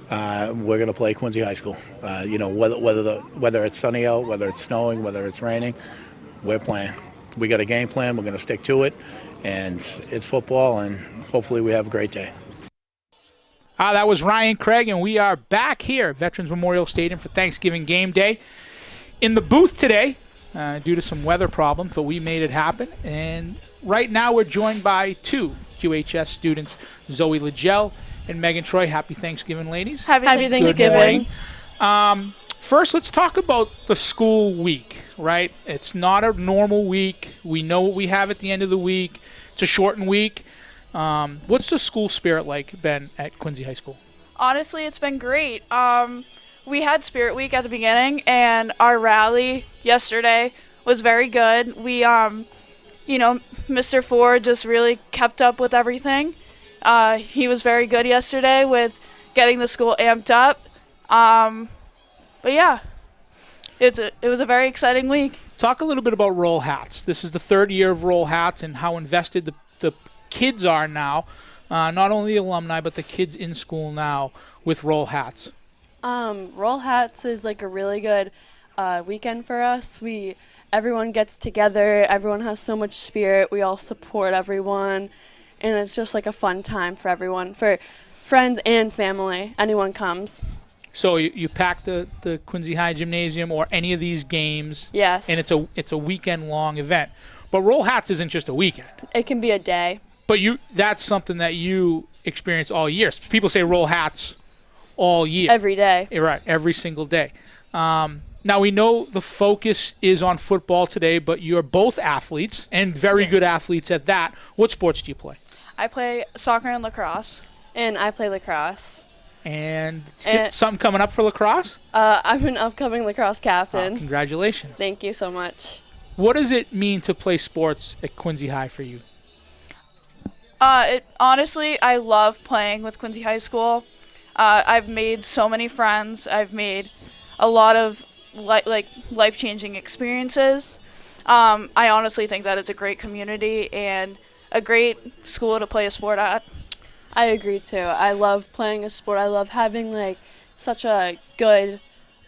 We're going to play Quincy High School. You know, whether it's sunny out, whether it's snowing, whether it's raining, we're playing. We got a game plan. We're going to stick to it, and it's football, and hopefully we have a great day. That was Ryan Craig, and we are back here at Veterans Memorial Stadium for Thanksgiving game day. In the booth today, due to some weather problems, but we made it happen. And right now we're joined by two QHS students, Zoe Legel and Megan Troy. Happy Thanksgiving, ladies. Happy Thanksgiving. Good morning. First, let's talk about the school week, right? It's not a normal week. We know what we have at the end of the week. It's a shortened week. What's the school spirit like, Ben, at Quincy High School? Honestly, it's been great. We had Spirit Week at the beginning, and our rally yesterday was very good. We, you know, Mr. Ford just really kept up with everything. He was very good yesterday with getting the school amped up. But yeah, it was a very exciting week. Talk a little bit about Roll Hats. This is the third year of Roll Hats and how invested the kids are now, not only the alumni, but the kids in school now with Roll Hats. Roll Hats is like a really good weekend for us. Everyone gets together. Everyone has so much spirit. We all support everyone, and it's just like a fun time for everyone, for friends and family. Anyone comes. So you pack the Quincy High Gymnasium or any of these games. Yes. And it's a weekend-long event. But Roll Hats isn't just a weekend. It can be a day. But that's something that you experience all year. People say Roll Hats all year. Every day. Right, every single day. Now, we know the focus is on football today, but you're both athletes and very good athletes at that. What sports do you play? I play soccer and lacrosse. And I play lacrosse. And get something coming up for lacrosse? I'm an upcoming lacrosse captain. Congratulations. Thank you so much. What does it mean to play sports at Quincy High for you? Honestly, I love playing with Quincy High School. I've made so many friends. I've made a lot of life-changing experiences. I honestly think that it's a great community and a great school to play a sport at. I agree too. I love playing a sport. I love having such a good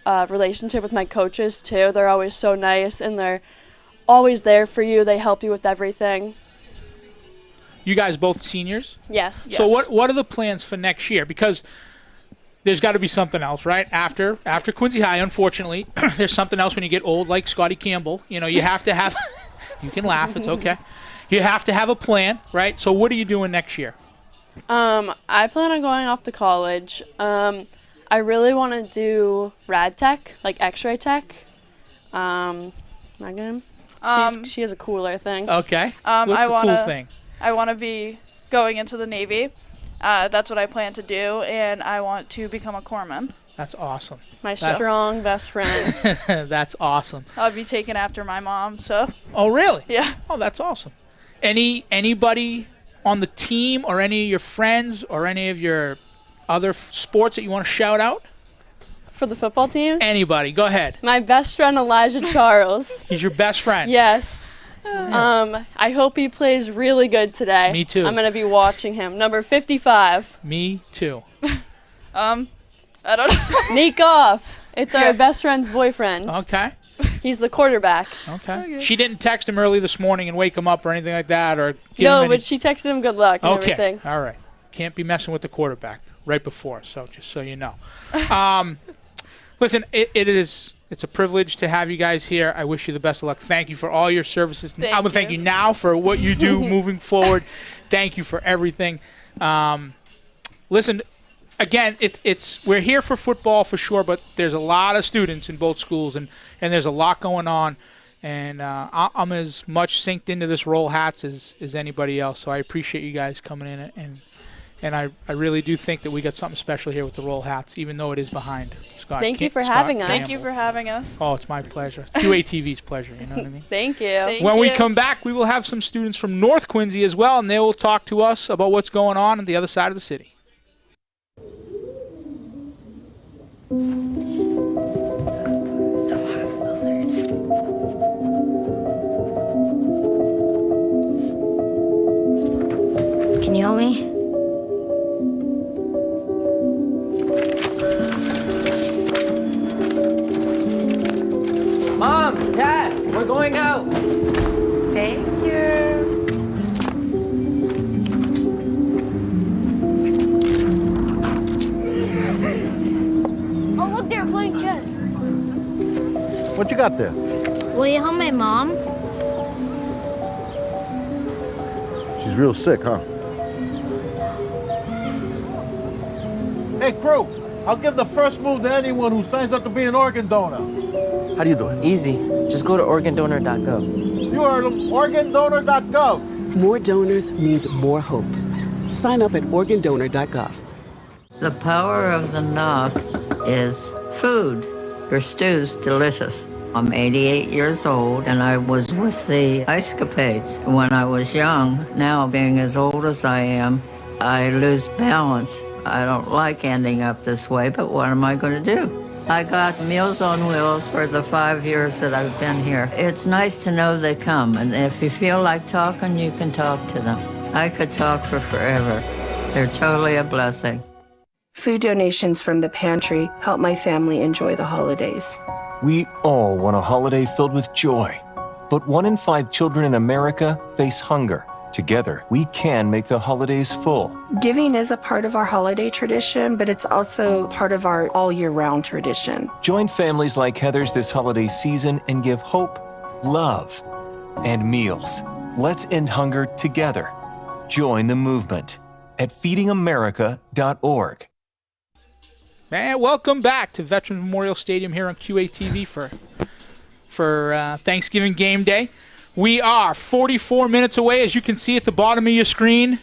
relationship with my coaches too. They're always so nice and they're always there for you. They help you with everything. You guys both seniors? Yes. So what are the plans for next year? Because there's got to be something else, right? After Quincy High, unfortunately, there's something else when you get old, like Scotty Campbell. You know, you have to have – you can laugh. It's okay. You have to have a plan, right? So what are you doing next year? I plan on going off to college. I really want to do rad tech, like X-ray tech. Megan, she has a cooler thing. Okay. What's a cool thing? I want to be going into the Navy. That's what I plan to do, and I want to become a corpsman. That's awesome. My strong best friend. That's awesome. I'll be taken after my mom. So. Oh, really? Yeah. Oh, that's awesome. Anybody on the team or any of your friends or any of your other sports that you want to shout out? For the football team? Anybody. Go ahead. My best friend, Elijah Charles. He's your best friend? Yes. I hope he plays really good today. Me too. I'm going to be watching him. Number 55. Me too. I don't know. Nick Goff. It's our best friend's boyfriend. Okay. He's the quarterback. Okay. She didn't text him early this morning and wake him up or anything like that, or give him but she texted him good luck and everything. All right. Can't be messing with the quarterback right before, so just so you know. Listen, it's a privilege to have you guys here. I wish you the best of luck. Thank you for all your services. I'm going to thank you now for what you do moving forward. Thank you for everything. Listen, again, we're here for football for sure, but there's a lot of students in both schools, and there's a lot going on. And I'm as much synced into this Roll Hats as anybody else, so I appreciate you guys coming in. And I really do think that we got something special here with the Roll Hats, even though it is behind Scott. Thank you for having us. Thank you for having us. Oh, it's my pleasure. QATV's pleasure, you know what I mean? Thank you. When we come back, we will have some students from North Quincy as well, and they will talk to us about what's going on the other side of the city. Can you help me? Mom, Dad, we're going out. Thank you. Oh, look, they're playing chess. What you got there? Will you help my mom? She's real sick, huh? Hey, crew, I'll give the first move to anyone who signs up to be an organ donor. How do you do it? Easy. Just go to organdonor.gov. You are organdonor.gov. More donors means more hope. Sign up at organdonor.gov. The power of the knock is food. Your stew's delicious. I'm 88 years old, and I was with the Ice Capades when I was young. Now, being as old as I am, I lose balance. I don't like ending up this way, but what am I going to do? I got Meals on Wheels for the 5 years that I've been here. It's nice to know they come, and if you feel like talking, you can talk to them. I could talk for forever. They're totally a blessing. Food donations from the pantry help my family enjoy the holidays. We all want a holiday filled with joy, but 1 in 5 children in America face hunger. Together, we can make the holidays full. Giving is a part of our holiday tradition, but it's also part of our all-year-round tradition. Join families like Heather's this holiday season and give hope, love, and meals. Let's end hunger together. Join the movement at feedingamerica.org. And welcome back to Veterans Memorial Stadium here on QATV for Thanksgiving game day. We are 44 minutes away, as you can see at the bottom of your screen.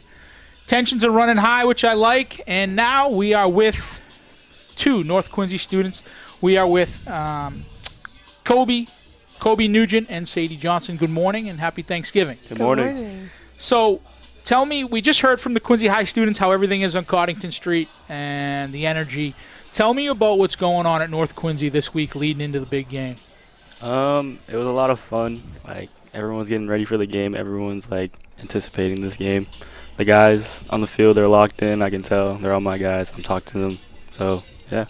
Tensions are running high, which I like. And now we are with 2 North Quincy students. We are with Kobe Nugent and Sadie Johnson. Good morning and happy Thanksgiving. Good morning. So tell me, we just heard from the Quincy High students how everything is on Coddington Street and the energy. Tell me about what's going on at North Quincy this week leading into the big game. It was a lot of fun. Like, everyone's getting ready for the game. Everyone's like anticipating this game. The guys on the field, they're locked in. I can tell. They're all my guys. I'm talking to them. So, yeah.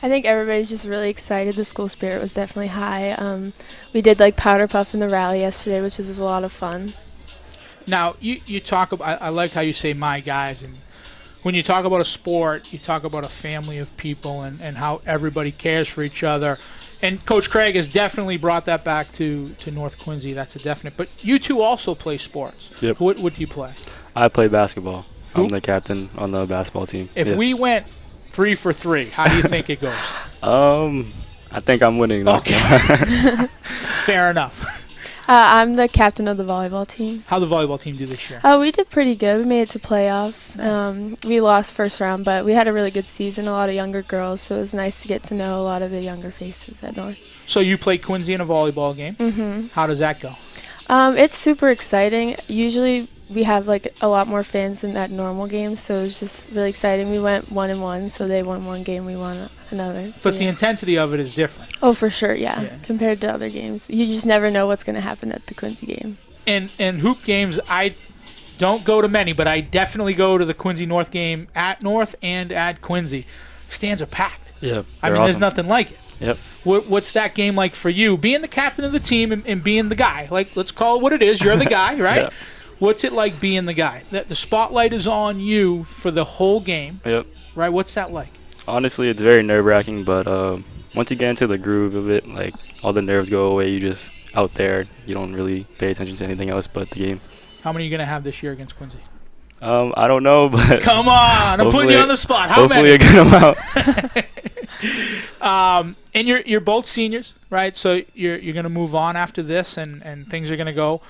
I think everybody's just really excited. The school spirit was definitely high. We did like powder puff in the rally yesterday, which is a lot of fun. Now, you talk about, I like how you say my guys, and when you talk about a sport, you talk about a family of people and how everybody cares for each other. And Coach Craig has definitely brought that back to North Quincy. That's a definite. But you two also play sports. Yep. What do you play? I play basketball. Who? I'm the captain on the basketball team. If we went 3 for 3, how do you think it goes? I think I'm winning. Okay. Fair enough. I'm the captain of the volleyball team. How the volleyball team do this year? We did pretty good. We made it to playoffs. We lost first round, but we had a really good season. A lot of younger girls, so it was nice to get to know a lot of the younger faces at North. So you play Quincy in a volleyball game. Mm-hmm. How does that go? It's super exciting. Usually we have like a lot more fans than at normal games, so it's just really exciting. We went 1-1, so they won one game, we won another. So But the intensity of it is different. Oh, for sure, yeah. Compared to other games, you just never know what's going to happen at the Quincy game. And hoop games, I don't go to many, but I definitely go to the Quincy North game at North and at Quincy. Stands are packed. Yeah, I mean, there's nothing like it. Yep. What's that game like for you? Being the captain of the team and being the guy. Like, let's call it what it is. You're the guy, right? Yep. What's it like being the guy? The spotlight is on you for the whole game. Yep. Right? What's that like? Honestly, it's very nerve-wracking, but once you get into the groove of it, like, all the nerves go away. You just out there. You don't really pay attention to anything else but the game. How many are you going to have this year against Quincy? I don't know, but come on, I'm putting you on the spot. How hopefully many? a good amount. And you're both seniors, right? So you're going to move on after this, and things are going to go.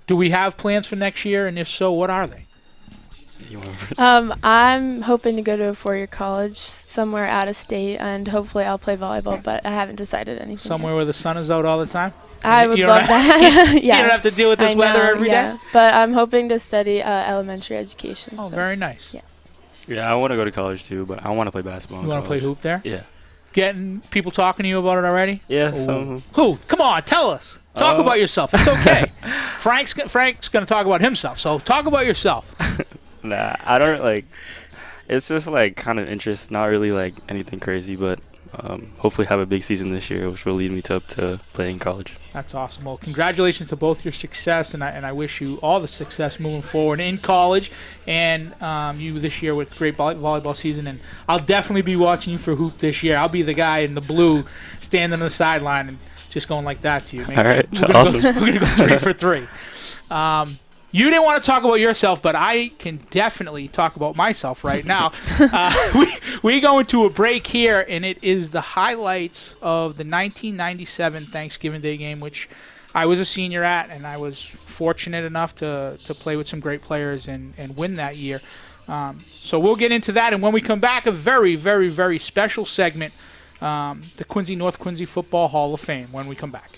Do we have plans for next year? And if so, what are they? I'm hoping to go to a 4-year college somewhere out of state, and hopefully I'll play volleyball, but I haven't decided anything. Somewhere where the sun is out all the time? I would love that. Yeah. You don't have to deal with this weather every day? But I'm hoping to study elementary education. Oh, very nice. Yes. Yeah, I want to go to college too, but I want to play basketball. You want to play hoop there? Yeah. Getting people talking to you about it already? Yeah, Ooh. some. Who? Come on, tell us. Talk about yourself. It's okay. Frank's going to talk about himself, so talk about yourself. Nah, I don't like. It's just like kind of interest, not really like anything crazy, but hopefully have a big season this year, which will lead me up to playing college. That's awesome. Well, congratulations to both your success, and I wish you all the success moving forward in college, and you this year with great volleyball season. And I'll definitely be watching you for hoop this year. I'll be the guy in the blue standing on the sideline and just going like that to you. All right, we're gonna go 3 for 3. You didn't want to talk about yourself, but I can definitely talk about myself right now. We go into a break here, and it is the highlights of the 1997 Thanksgiving Day game, which I was a senior at, and I was fortunate enough to play with some great players and win that year. So we'll get into that, and when we come back, a very, very, very special segment, the Quincy North Quincy Football Hall of Fame, when we come back.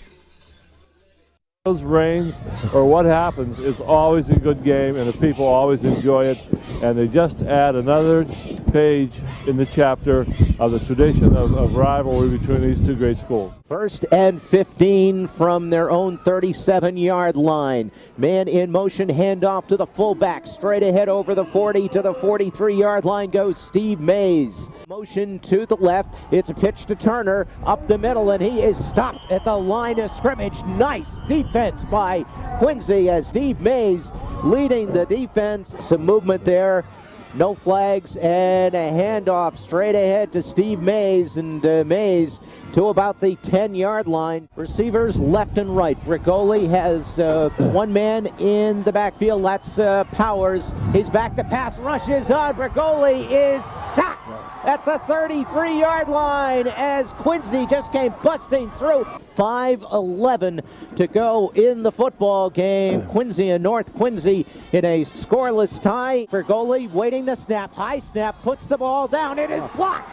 Those rains or what happens, it's always a good game and the people always enjoy it, and they just add another page in the chapter of the tradition of rivalry between these two great schools. 1st and 15 from their own 37-yard line. Man in motion, handoff to the fullback. Straight ahead over the 40 to the 43-yard line goes Steve Mays. Motion to the left. It's a pitch to Turner up the middle, and he is stopped at the line of scrimmage. Nice defense by Quincy as Steve Mays leading the defense. Some movement there. No flags and a handoff straight ahead to Steve Mays, and Mays to about the 10-yard line. Receivers left and right. Brigoli has one man in the backfield. That's Powers. He's back to pass. Rushes on. Brigoli is sacked at the 33-yard line as Quincy just came busting through. 5:11 to go in the football game. Quincy and North Quincy in a scoreless tie. Brigoli waiting the snap. High snap. Puts the ball down. It is blocked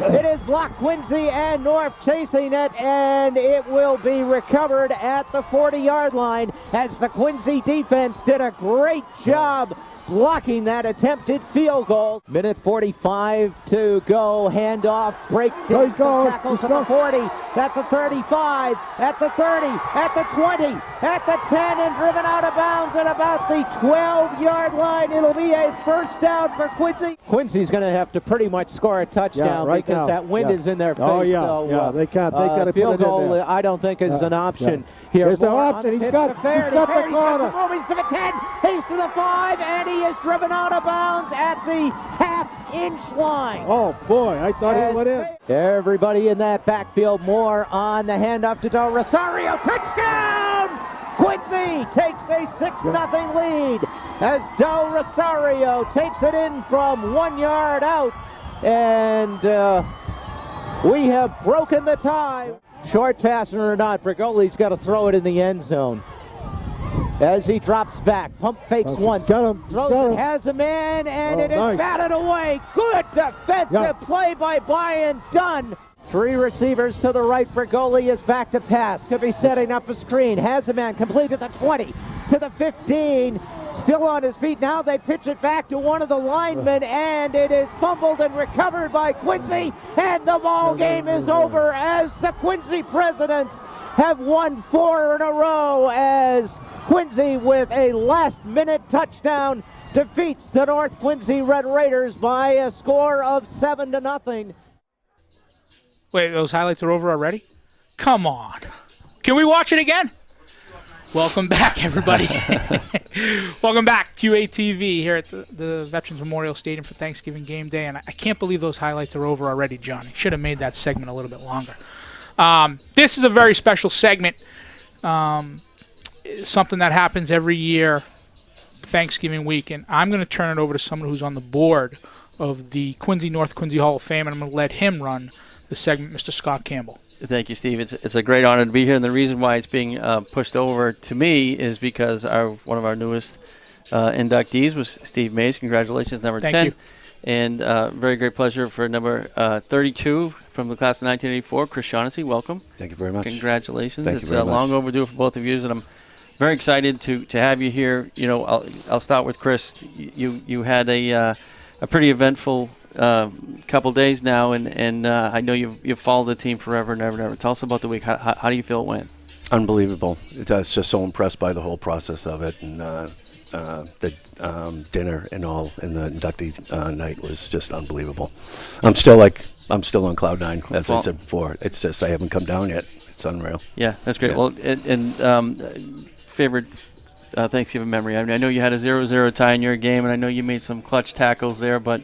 It is blocked. Quincy and North chasing it, and it will be recovered at the 40-yard line as the Quincy defense did a great job blocking that attempted field goal. Minute 45 to go. Handoff, break, takes tackles at the 40, at the 35, at the 30, at the 20, at the 10, and driven out of bounds at about the 12-yard line. It'll be a first down for Quincy. Quincy's going to have to pretty much score a touchdown because that wind is in their face. Oh, yeah, so, they can't. They got to field put it goal, in there. I don't think is an option here. There's the option. He's got the corner. He's to the 10, he's to the 5, and he is driven out of bounds at the half-inch line. Oh, boy, I thought he went in. Everybody in that backfield. More on the handoff to Del Rosario. Touchdown! Quincy takes a 6-0 lead as Del Rosario takes it in from 1 yard out. And we have broken the tie. Short pass or not, Bergoli's got to throw it in the end zone. As he drops back, pump fakes once, throws it, has a man, and it is batted away. Good defensive play by Brian Dunn. 3 receivers to the right. Bergoli is back to pass. Could be setting up a screen. Has a man complete at the 20, to the 15. Still on his feet. Now they pitch it back to one of the linemen, and it is fumbled and recovered by Quincy. And the ball game is over as the Quincy Presidents have won 4 in a row as Quincy with a last-minute touchdown defeats the North Quincy Red Raiders by a score of 7-0. Wait, those highlights are over already? Come on. Can we watch it again? Welcome back, everybody. Welcome back, QATV here at the Veterans Memorial Stadium for Thanksgiving Game Day. And I can't believe those highlights are over already, Johnny. Should have made that segment a little bit longer. This is a very special segment. Something that happens every year, Thanksgiving week. And I'm going to turn it over to someone who's on the board of the Quincy North Quincy Hall of Fame, and I'm going to let him run the segment, Mr. Scott Campbell. Thank you, Steve. It's a great honor to be here, and the reason why it's being pushed over to me is because one of our newest inductees was Steve Mays. Congratulations, number 10. Thank you. And very great pleasure for number 32 from the class of 1984, Chris Shaughnessy. Welcome. Thank you very much. Congratulations. Thank you very much. Long overdue for both of you, and I'm very excited to have you here. You know, I'll start with Chris. You had a pretty eventful couple days now, and I know you've followed the team forever and ever and ever. Tell us about the week. How do you feel it went? Unbelievable. It's just so impressed by the whole process of it, and the dinner and all, and the inductee night was just unbelievable. I'm still on cloud 9, as I said before. It's just I haven't come down yet. It's unreal. Yeah, that's great. Yeah. Well, and favorite Thanksgiving memory. I mean, I know you had a 0-0 tie in your game, and I know you made some clutch tackles there, but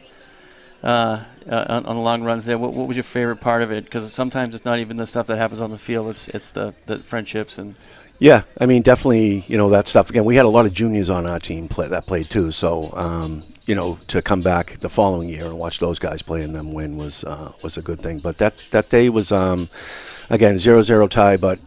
on the long runs there, what was your favorite part of it? Because sometimes it's not even the stuff that happens on the field; it's the friendships and. Yeah, I mean, definitely, that stuff. Again, we had a lot of juniors on our team that played too. So, to come back the following year and watch those guys play and them win was a good thing. But that day was again 0-0 tie. But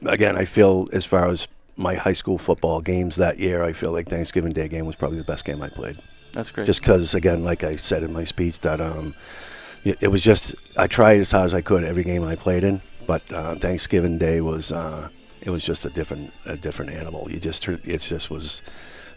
again, I feel as far as my high school football games that year, I feel like Thanksgiving Day game was probably the best game I played. That's great. Just because, again, like I said in my speech, that it was just I tried as hard as I could every game I played in. But Thanksgiving Day was it was just a different animal. It just was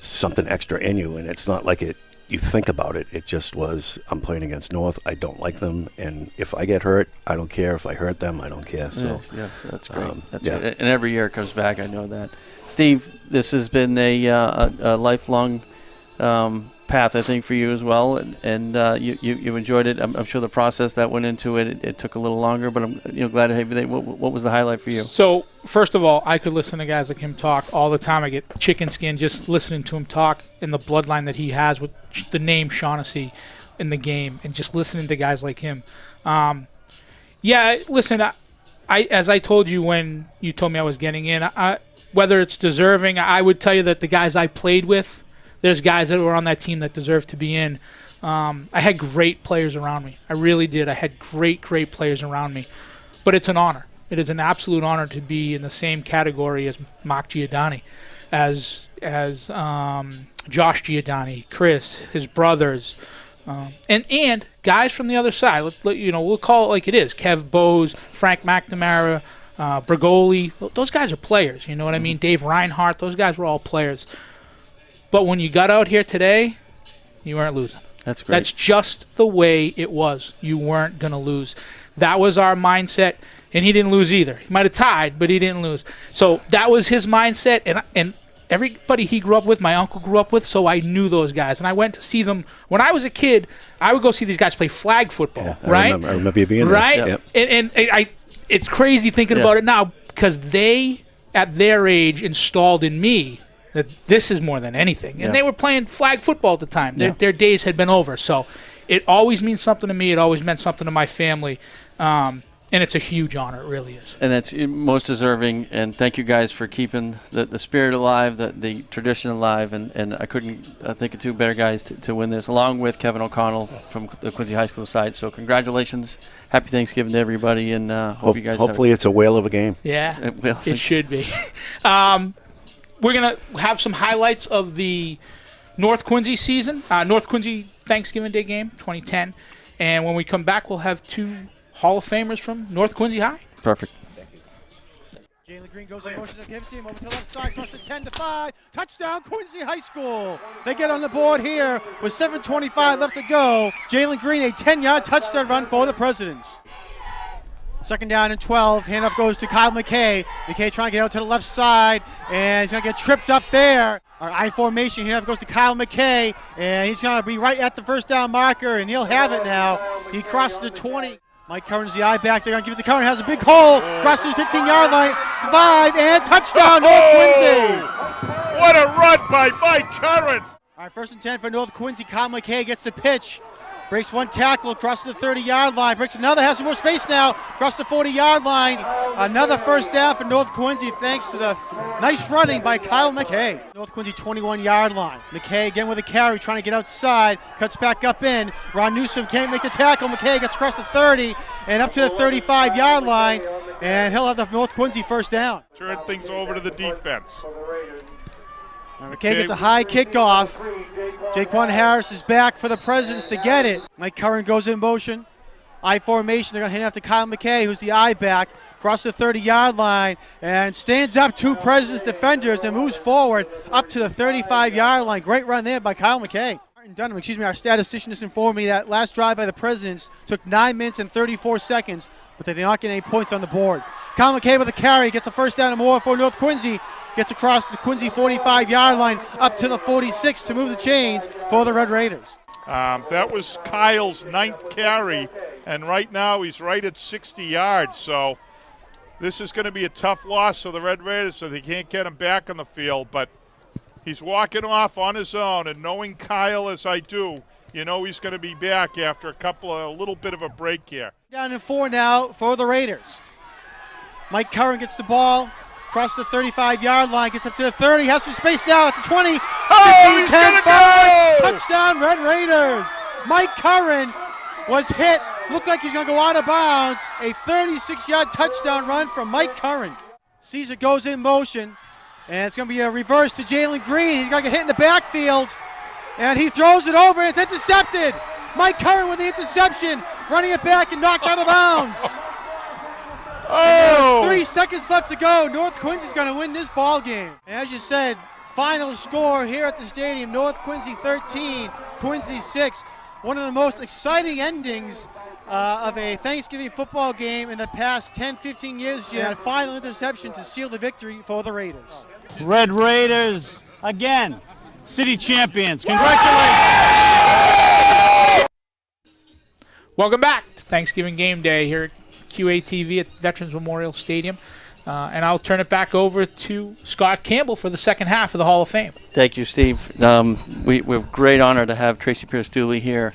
something extra in you, and it's not like you think about it. It just was, I'm playing against North. I don't like them, and if I get hurt, I don't care. If I hurt them, I don't care. So yeah, that's great. That's great. And every year it comes back. I know that. Steve, this has been a lifelong path, I think, for you as well, and you enjoyed it. I'm sure the process that went into it took a little longer, but I'm glad to have you there. What was the highlight for you? So first of all, I could listen to guys like him talk all the time. I get chicken skin just listening to him talk in the bloodline that he has with the name Shaughnessy in the game, and just listening to guys like him. Yeah, listen, I as I told you when you told me I was getting in, whether it's deserving, I would tell you that the guys I played with, there's guys that were on that team that deserve to be in. I had great players around me. I really did. I had great players around me. But it's an honor. It is an absolute honor to be in the same category as Mark Giordani, as Josh Giordani, Chris, his brothers, And guys from the other side, we'll call it like it is. Kev Bose, Frank McNamara, Brigoli, those guys are players. You know what I mean? Dave Reinhardt, those guys were all players. But when you got out here today, you weren't losing. That's great. That's just the way it was. You weren't going to lose. That was our mindset, and he didn't lose either. He might have tied, but he didn't lose. So that was his mindset, and everybody he grew up with, my uncle grew up with, so I knew those guys. And I went to see them. When I was a kid, I would go see these guys play flag football, right? I remember you being there. Right? Yep. And it's crazy thinking about it now because they, at their age, installed in me that this is more than anything. And they were playing flag football at the time. Their days had been over. So it always means something to me. It always meant something to my family. And it's a huge honor. It really is. And that's most deserving. And thank you guys for keeping the spirit alive, the tradition alive. And I couldn't think of two better guys to win this, along with Kevin O'Connell from the Quincy High School side. So congratulations. Happy Thanksgiving to everybody. And hope you guys hopefully it's a whale of a game. Yeah, it should be. We're going to have some highlights of the North Quincy season, North Quincy Thanksgiving Day game, 2010. And when we come back, we'll have two Hall of Famers from North Quincy High. Perfect. Jalen Green goes in motion to give team over to the left side, across the 10-5. Touchdown, Quincy High School. They get on the board here with 7:25 left to go. Jalen Green, a 10-yard touchdown run for the Presidents. Second down and 12. Handoff goes to Kyle McKay. McKay trying to get out to the left side, and he's going to get tripped up there. Our I formation. Handoff goes to Kyle McKay, and he's going to be right at the first down marker, and he'll have it now. He crosses the 20. Mike Curran's the eye back. They're going to give it to Curran. Has a big hole. Crosses the 15-yard line. 5, and touchdown, North Quincy. What a run by Mike Curran. All right, 1st and 10 for North Quincy. Kyle McKay gets the pitch. Breaks one tackle, crosses the 30-yard line. Breaks another, has some more space now. Across the 40-yard line. Another first down for North Quincy thanks to the nice running by Kyle McKay. North Quincy 21-yard line. McKay again with a carry, trying to get outside. Cuts back up in. Ron Newsom can't make the tackle. McKay gets across the 30 and up to the 35-yard line. And he'll have the North Quincy first down. Turn things over to the defense. McKay gets a high kickoff. Jaquan Harris is back for the Presidents to get it. Mike Curran goes in motion. I formation. They're going to hand it off to Kyle McKay, who's the I back, across the 30-yard line, and stands up two Presidents defenders and moves forward up to the 35-yard line. Great run there by Kyle McKay. Martin Dunham, our statistician just informed me that last drive by the Presidents took 9 minutes and 34 seconds, but they did not get any points on the board. Kyle McKay with a carry, gets a first down and more for North Quincy. Gets across the Quincy 45-yard line up to the 46 to move the chains for the Red Raiders. That was Kyle's 9th carry, and right now he's right at 60 yards. So this is going to be a tough loss for the Red Raiders, so they can't get him back on the field. But he's walking off on his own, and knowing Kyle as I do, you know he's going to be back after a little bit of a break here. Down in 4 now for the Raiders. Mike Curran gets the ball. Across the 35-yard line, gets up to the 30, has some space now at the 20, 15, 10, 5, touchdown Red Raiders. Mike Curran was hit, looked like he's going to go out of bounds. A 36-yard touchdown run from Mike Curran. Caesar goes in motion, and it's going to be a reverse to Jalen Green. He's going to get hit in the backfield, and he throws it over, and it's intercepted. Mike Curran with the interception, running it back and knocked out of bounds. 3 seconds left to go. North Quincy's going to win this ball game. And as you said, final score here at the stadium, North Quincy 13, Quincy 6. One of the most exciting endings of a Thanksgiving football game in the past 10-15 years, Jim. And final interception to seal the victory for the Raiders. Red Raiders, again, city champions. Congratulations. Welcome back to Thanksgiving Game Day here at QATV at Veterans Memorial Stadium. And I'll turn it back over to Scott Campbell for the second half of the Hall of Fame. Thank you, Steve. We're great honor to have Tracy Pierce Dooley here.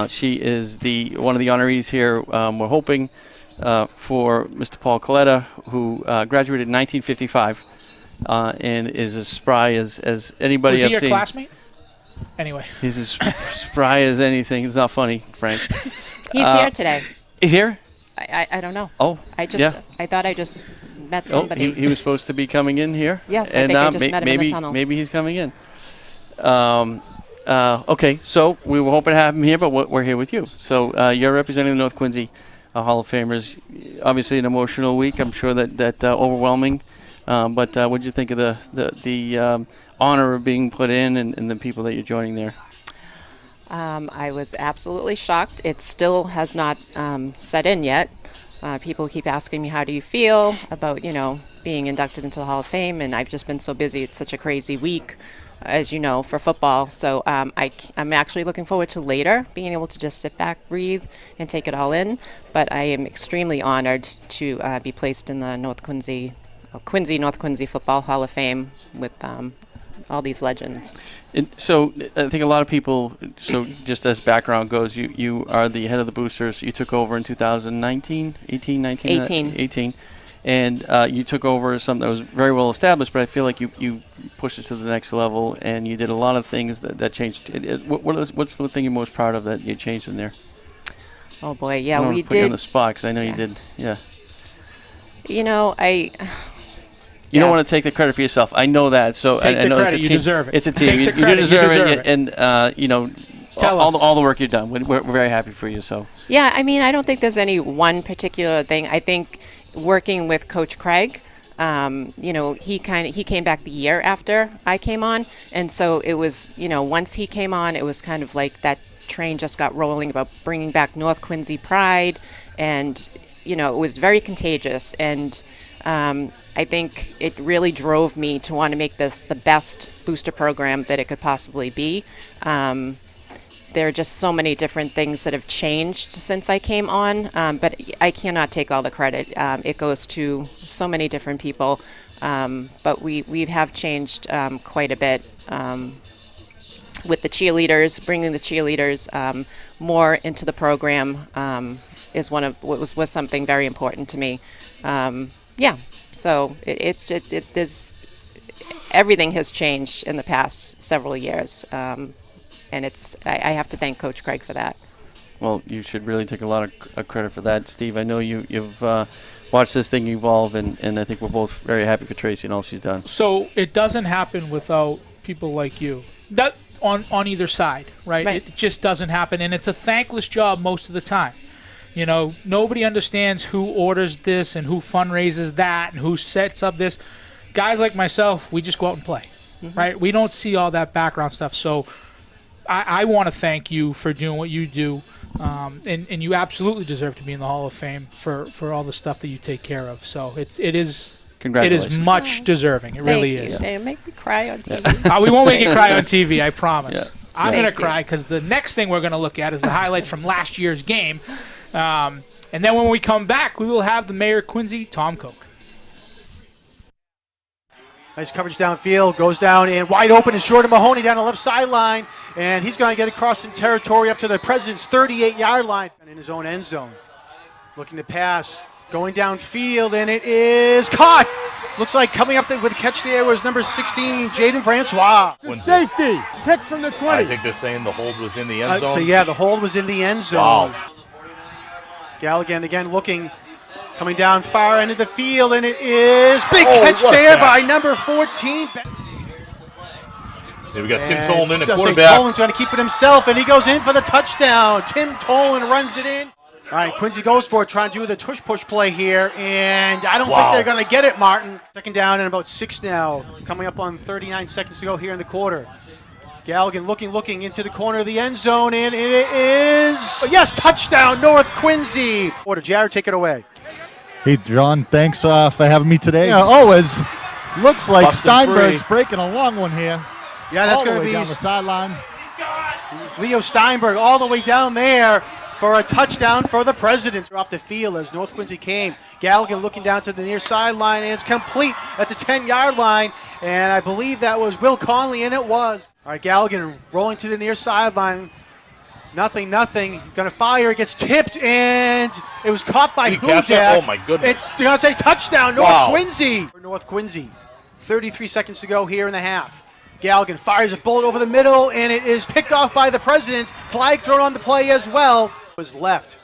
She is one of the honorees here. We're hoping for Mr. Paul Coletta, who graduated in 1955 and is as spry as anybody I've seen. Was he your classmate? Anyway. He's as spry as anything. It's not funny, Frank. He's here today. He's here? I don't know. Oh, I thought I just met somebody. He was supposed to be coming in here. Yes, I think I just met him in the tunnel. Maybe he's coming in. Okay, so we were hoping to have him here, but we're here with you. So you're representing the North Quincy Hall of Famers. Obviously, an emotional week. I'm sure that overwhelming. But what did you think of the honor of being put in and the people that you're joining there? I was absolutely shocked. It still has not set in yet. People keep asking me, how do you feel about, being inducted into the Hall of Fame? And I've just been so busy. It's such a crazy week, as you know, for football. So I'm actually looking forward to later being able to just sit back, breathe, and take it all in. But I am extremely honored to be placed in the North Quincy Football Hall of Fame with all these legends. So I think a lot of people, so just as background goes, you are the head of the Boosters. You took over in 2019, 18. And you took over something that was very well established, but I feel like you pushed it to the next level, and you did a lot of things that changed. What's the thing you're most proud of that you changed in there? Oh boy, yeah, I don't we want to put you on did. the spot because I know you did. Yeah. You don't want to take the credit for yourself. I know that. So Take I the know credit. it's a You team. deserve it. It's a team. Take You the credit. do deserve You it. deserve it. And Tell us. all the work you've done. We're very happy for you. So. Yeah, I mean, I don't think there's any one particular thing. I think working with Coach Craig, he came back the year after I came on, and so it was, once he came on, it was kind of like that train just got rolling about bringing back North Quincy pride, and it was very contagious, and I think it really drove me to want to make this the best booster program that it could possibly be. There are just so many different things that have changed since I came on, but I cannot take all the credit. It goes to so many different people, but we have changed quite a bit with the cheerleaders. Bringing the cheerleaders more into the program was something very important to me. So there's everything has changed in the past several years. And I have to thank Coach Craig for that. Well, you should really take a lot of credit for that, Steve. I know you've watched this thing evolve, and I think we're both very happy for Tracy and all she's done. So it doesn't happen without people like you. That on either side, right? It just doesn't happen, and it's a thankless job most of the time. Nobody understands who orders this and who fundraises that and who sets up this. Guys like myself, we just go out and play, right? We don't see all that background stuff. So I want to thank you for doing what you do, and you absolutely deserve to be in the Hall of Fame for all the stuff that you take care of. So it is much deserving. It really is. Thank you. Make me cry on TV. We won't make you cry on TV, I promise. Yeah. I'm going to cry because the next thing we're going to look at is the highlights from last year's game. And then when we come back, we will have the Mayor Quincy, Tom Koch. Nice coverage downfield, goes down and wide open is Jordan Mahoney down the left sideline, and he's going to get across in territory up to the President's 38-yard line and in his own end zone. Looking to pass, going downfield, and it is caught. Looks like coming up with a catch there was number 16, Jaden Francois. Safety, kick from the 20. I think they're saying the hold was in the end zone. So yeah, the hold was in the end zone. Wow. Galligan again looking. Coming down far end of the field, and it is big catch there by number 14. Here we got Tim Tolan, the quarterback. Tolan's going to keep it himself, and he goes in for the touchdown. Tim Tolan runs it in. All right, Quincy goes for it, trying to do the tush-push play here, and I don't think they're going to get it, Martin. Second down and about 6 now, coming up on 39 seconds to go here in the quarter. Galligan looking into the corner of the end zone, and it is, touchdown, North Quincy. Order, Jared, take it away. Hey, John, thanks for having me today. Yeah, always looks like Steinberg's breaking a long one here. Yeah, that's going to be down the sideline. Leo Steinberg all the way down there for a touchdown for the Presidents. Off the field as North Quincy came. Galligan looking down to the near sideline, and it's complete at the 10-yard line. And I believe that was Will Conley, and it was. All right, Galligan rolling to the near sideline. Nothing. Going to fire. It gets tipped, and it was caught by Hudak. Oh, my goodness. It's going to say touchdown, North Quincy. 33 seconds to go here in the half. Galligan fires a bullet over the middle, and it is picked off by the Presidents. Flag thrown on the play as well. Was left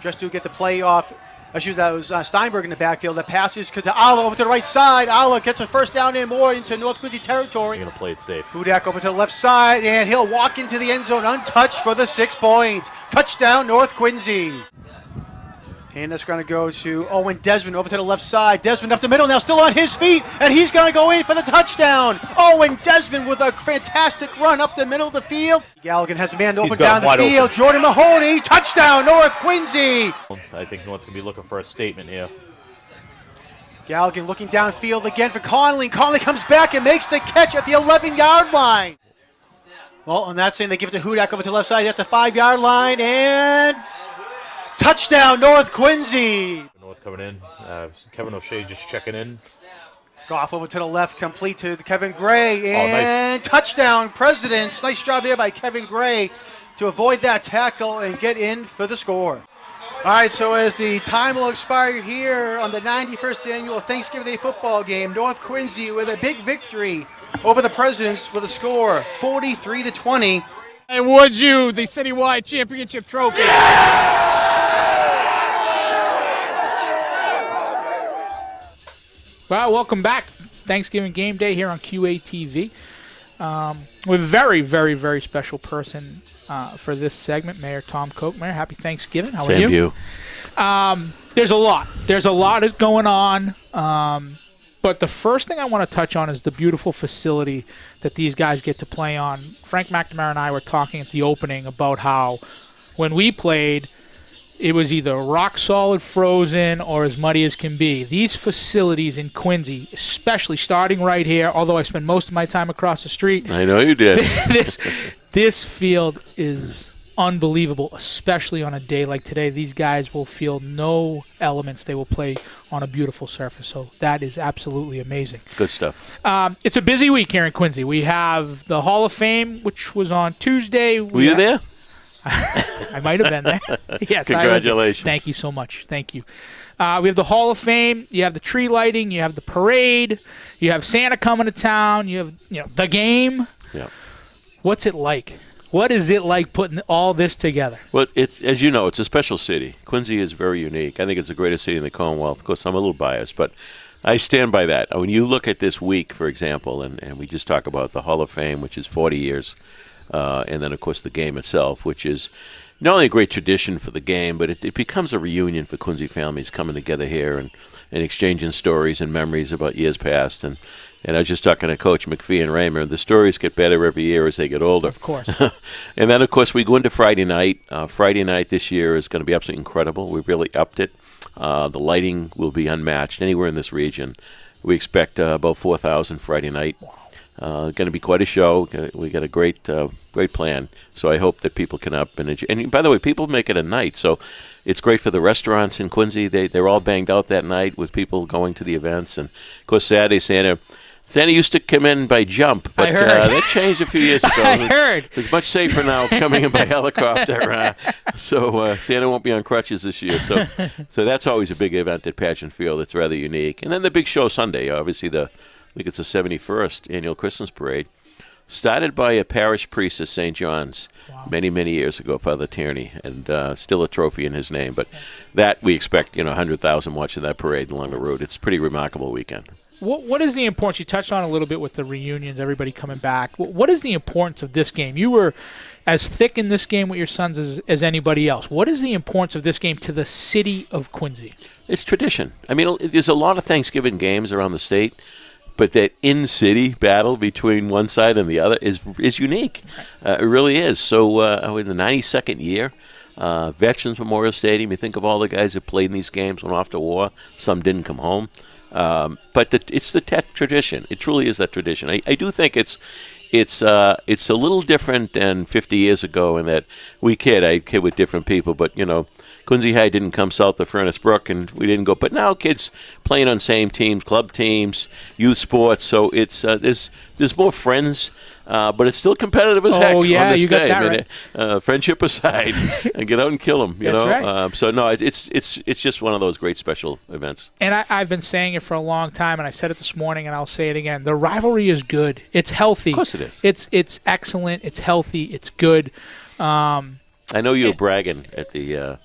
just to get the play off That was Steinberg in the backfield. That passes to Ala over to the right side. Ala gets a first down and more into North Quincy territory. You're going to play it safe. Hudak over to the left side, and he'll walk into the end zone untouched for the 6 points. Touchdown, North Quincy. And that's going to go to Owen Desmond over to the left side. Desmond up the middle now, still on his feet, and he's going to go in for the touchdown. Owen Desmond with a fantastic run up the middle of the field. Galligan has a man open down the field. Open. Jordan Mahoney, touchdown, North Quincy. I think North's going to be looking for a statement here. Galligan looking downfield again for Conley. Conley comes back and makes the catch at the 11-yard line. Well, on that saying, they give it to Hudak over to the left side at the 5-yard line, and touchdown, North Quincy. North coming in. Kevin O'Shea just checking in. Goff over to the left, complete to Kevin Gray, and touchdown, Presidents. Nice job there by Kevin Gray to avoid that tackle and get in for the score. All right, so as the time will expire here on the 91st annual Thanksgiving Day football game, North Quincy with a big victory over the Presidents with a score 43-20. Awards you the citywide championship trophy. Well, welcome back. Thanksgiving game day here on QATV. With a very, very, very special person for this segment, Mayor Tom Koch. Mayor, happy Thanksgiving. How are you? Same to you. There's a lot. There's a lot going on. But the first thing I want to touch on is the beautiful facility that these guys get to play on. Frank McNamara and I were talking at the opening about how when we played, it was either rock solid frozen or as muddy as can be. These facilities in Quincy, especially starting right here, although I spend most of my time across the street. I know you did. This field is unbelievable, especially on a day like today. These guys will feel no elements. They will play on a beautiful surface. So that is absolutely amazing. Good stuff. It's a busy week here in Quincy. We have the Hall of Fame, which was on Tuesday. Were you there? I might have been there. Yes, congratulations. Thank you so much. Thank you. We have the Hall of Fame. You have the tree lighting. You have the parade. You have Santa coming to town. You have the game. Yeah. What's it like? What is it like putting all this together? Well, it's, as you know, it's a special city. Quincy is very unique. I think it's the greatest city in the Commonwealth. Of course, I'm a little biased, but I stand by that. When you look at this week, for example, and we just talk about the Hall of Fame, which is 40 years, and then, of course, the game itself, which is not only a great tradition for the game, but it becomes a reunion for Quincy families coming together here and exchanging stories and memories about years past. And I was just talking to Coach McPhee and Raymer. The stories get better every year as they get older. Of course. And then, of course, we go into Friday night. Friday night this year is going to be absolutely incredible. We've really upped it. The lighting will be unmatched anywhere in this region. We expect about 4,000 Friday night. Going to be quite a show. We got a great plan. So I hope that people can up and enjoy. And by the way, people make it a night. So it's great for the restaurants in Quincy. They're all banged out that night with people going to the events. And of course, Saturday Santa used to come in by jump, but that changed a few years ago. I heard. It's much safer now coming in by helicopter. So Santa won't be on crutches this year. So that's always a big event at Pageant Field. It's rather unique. And then the big show Sunday, obviously I think it's the 71st annual Christmas parade, started by a parish priest at St. John's many, many years ago, Father Tierney, and still a trophy in his name. But that we expect 100,000 watching that parade along the route. It's a pretty remarkable weekend. What is the importance? You touched on a little bit with the reunions, everybody coming back. What is the importance of this game? You were as thick in this game with your sons as anybody else. What is the importance of this game to the city of Quincy? It's tradition. I mean, there's a lot of Thanksgiving games around the state, but that in-city battle between one side and the other is unique. It really is. So in the 92nd year, Veterans Memorial Stadium, you think of all the guys that played in these games, went off to war. Some didn't come home. But it's the tradition. It truly is that tradition. I do think it's a little different than 50 years ago in that I kid with different people, but Quincy High didn't come south of Furnace Brook, and we didn't go. But now kids playing on same teams, club teams, youth sports. So it's there's more friends. But it's still competitive as heck. Oh, yeah, on this you got day. that right. Friendship aside, and get out and kill them. That's right. So no, it's just one of those great special events. And I've been saying it for a long time, and I said it this morning, and I'll say it again. The rivalry is good. It's healthy. Of course it is. It's excellent. It's healthy. It's good. I know you were bragging at the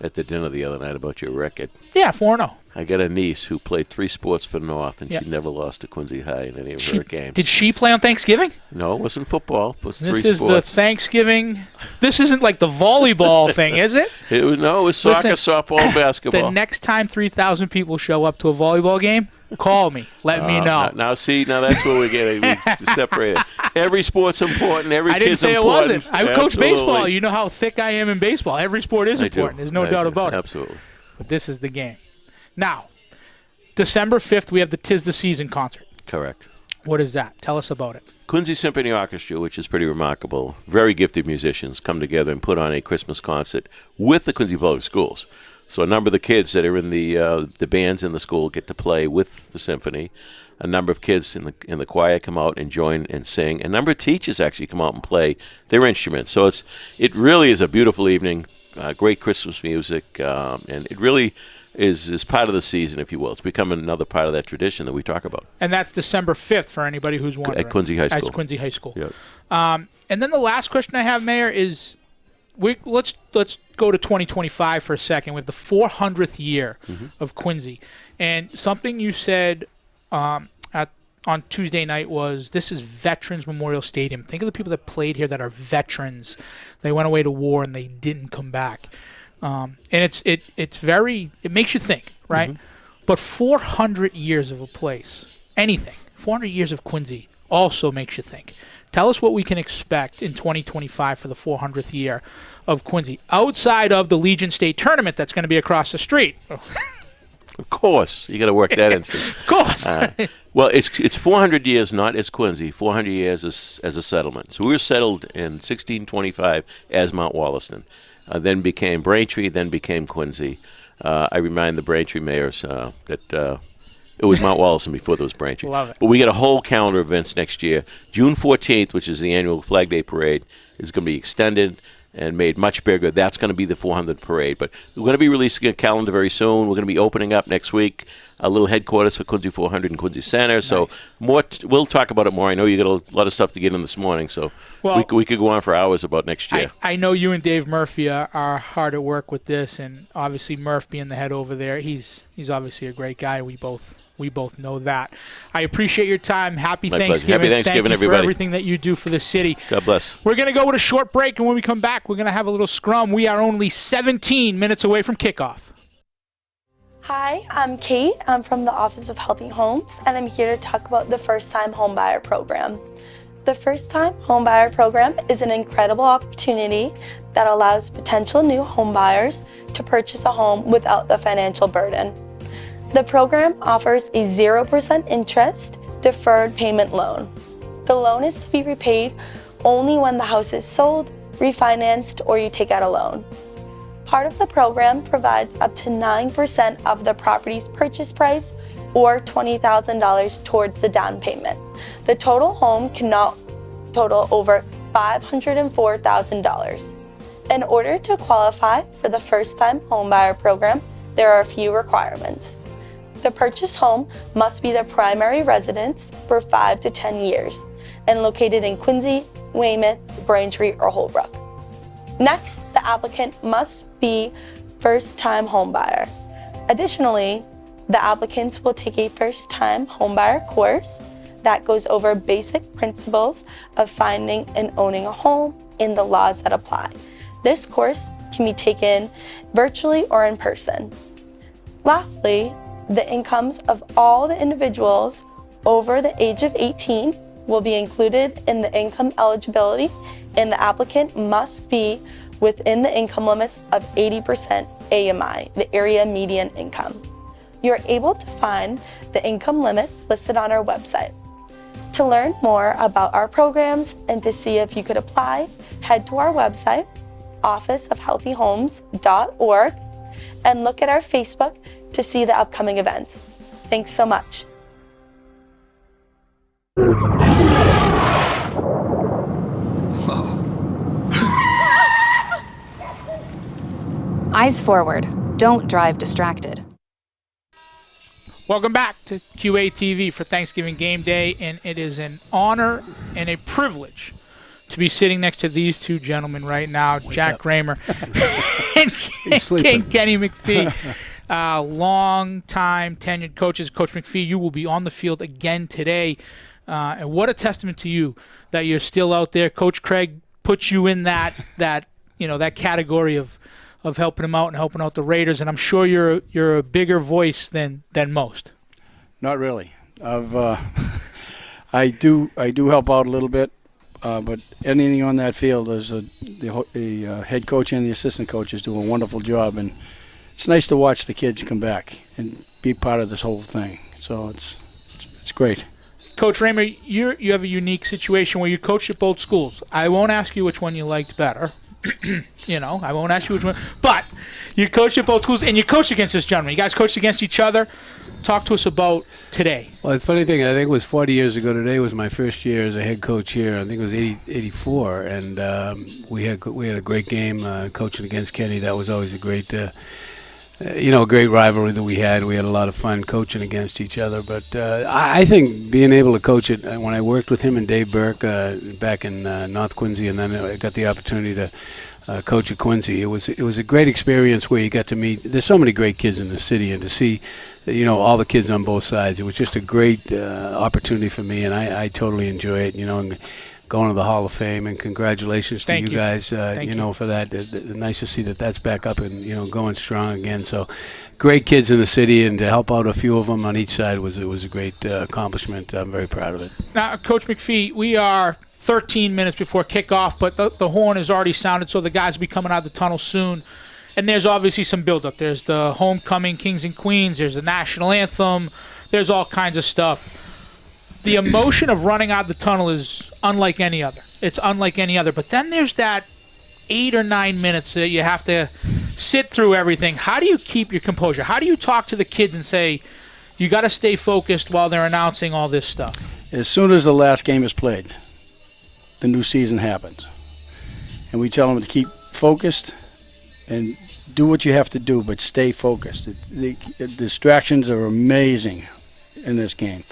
at the dinner the other night about your record. Yeah, 4-0. I got a niece who played 3 sports for North, and Yeah. she never lost to Quincy High in any of her games. Did she play on Thanksgiving? No, it wasn't football. It was This 3 is the sports. Thanksgiving. This isn't like the volleyball thing, is it? It was soccer, Listen, softball, and basketball. The next time 3,000 people show up to a volleyball game, call me. Let me know. Now that's where we're getting separated. Every sport's important. Every I didn't kid's say important. it wasn't. I coach baseball. Absolutely. You know how thick I am in baseball. Every sport is I do. important. There's no I doubt do. about it. Absolutely. But this is the game. Now, December 5th, we have the 'Tis the Season concert. Correct. What is that? Tell us about it. Quincy Symphony Orchestra, which is pretty remarkable, very gifted musicians come together and put on a Christmas concert with the Quincy Public Schools. So a number of the kids that are in the bands in the school get to play with the symphony. A number of kids in the choir come out and join and sing. A number of teachers actually come out and play their instruments. So it really is a beautiful evening, great Christmas music, and it really is part of the season, if you will. It's become another part of that tradition that we talk about. And that's December 5th for anybody who's wondering. At Quincy High School. At Quincy High School. Yep. And then the last question I have, Mayor, is let's go to 2025 for a second. We have the 400th year of Quincy. And something you said on Tuesday night was, this is Veterans Memorial Stadium. Think of the people that played here that are veterans. They went away to war and they didn't come back. And it makes you think, right? But 400 years of a place, anything, 400 years of Quincy also makes you think. Tell us what we can expect in 2025 for the 400th year of Quincy, outside of the Legion State Tournament that's going to be across the street. Of course. You got to work that in. Of course. Well, it's 400 years not as Quincy, 400 years as a settlement. So we were settled in 1625 as Mount Wollaston. Then became Braintree, then became Quincy. I remind the Braintree mayors that it was Mount Wollaston before there was Braintree. Love it. But we got a whole calendar of events next year. June 14th, which is the annual Flag Day Parade, is going to be extended and made much bigger. That's going to be the 400th parade. But we're going to be releasing a calendar very soon. We're going to be opening up next week a little headquarters for Quincy 400 and Quincy Center. Nice. So we'll talk about it more. I know you got a lot of stuff to get in this morning, so we could go on for hours about next year. I know you and Dave Murphy are hard at work with this, and obviously Murph being the head over there, he's obviously a great guy. We both know that. I appreciate your time. Happy Thanksgiving. Happy Thanksgiving, Thank you everybody. for everything that you do for the city. God bless. We're going to go with a short break, and when we come back, we're going to have a little scrum. We are only 17 minutes away from kickoff. Hi, I'm Kate. I'm from the Office of Healthy Homes, and I'm here to talk about the First Time Homebuyer Program. The First Time Homebuyer Program is an incredible opportunity that allows potential new homebuyers to purchase a home without the financial burden. The program offers a 0% interest deferred payment loan. The loan is to be repaid only when the house is sold, refinanced, or you take out a loan. Part of the program provides up to 9% of the property's purchase price or $20,000 towards the down payment. The total home cannot total over $504,000. In order to qualify for the First Time Homebuyer Program, there are a few requirements. The purchased home must be the primary residence for 5 to 10 years and located in Quincy, Weymouth, Braintree, or Holbrook. Next, the applicant must be first-time homebuyer. Additionally, the applicants will take a first-time homebuyer course that goes over basic principles of finding and owning a home and the laws that apply. This course can be taken virtually or in person. Lastly, the incomes of all the individuals over the age of 18 will be included in the income eligibility, and the applicant must be within the income limits of 80% AMI, the area median income. You're able to find the income limits listed on our website. To learn more about our programs and to see if you could apply, head to our website, officeofhealthyhomes.org, and look at our Facebook to see the upcoming events. Thanks so much. Eyes forward. Don't drive distracted. Welcome back to QATV for Thanksgiving Game Day, and it is an honor and a privilege to be sitting next to these two gentlemen right now, Jack Kramer and Kenny McPhee. Long-time tenured coaches. Coach McPhee, you will be on the field again today. And what a testament to you that you're still out there. Coach Craig puts you in that category of helping him out and helping out the Raiders, and I'm sure you're a bigger voice than most. Not really. I do help out a little bit, but anything on that field is the head coach and the assistant coaches do a wonderful job, and it's nice to watch the kids come back and be part of this whole thing. So it's great. Coach Raymer, you have a unique situation where you coached at both schools. I won't ask you which one you liked better. I won't ask you which one. But you coached at both schools, and you coached against this gentleman. You guys coached against each other. Talk to us about today. Well, the funny thing, I think it was 40 years ago today was my first year as a head coach here. I think it was 84, and we had a great game coaching against Kenny. That was always a great great rivalry that we had. We had a lot of fun coaching against each other. But I think being able to coach it, when I worked with him and Dave Burke back in North Quincy, and then I got the opportunity to coach at Quincy, it was a great experience where you got to meet. There's so many great kids in the city, and to see all the kids on both sides, it was just a great opportunity for me, and I totally enjoy it. And going to the Hall of Fame, and congratulations to you guys, for that. Nice to see that that's back up and, going strong again. So great kids in the city, and to help out a few of them on each side was a great accomplishment. I'm very proud of it. Now, Coach McPhee, we are 13 minutes before kickoff, but the horn has already sounded, so the guys will be coming out of the tunnel soon. And there's obviously some buildup. There's the homecoming Kings and Queens. There's the national anthem. There's all kinds of stuff. The emotion of running out of the tunnel is unlike any other. It's unlike any other. But then there's that 8 or 9 minutes that you have to sit through everything. How do you keep your composure? How do you talk to the kids and say, you got to stay focused while they're announcing all this stuff? As soon as the last game is played, the new season happens. And we tell them to keep focused and do what you have to do, but stay focused. The distractions are amazing in this game.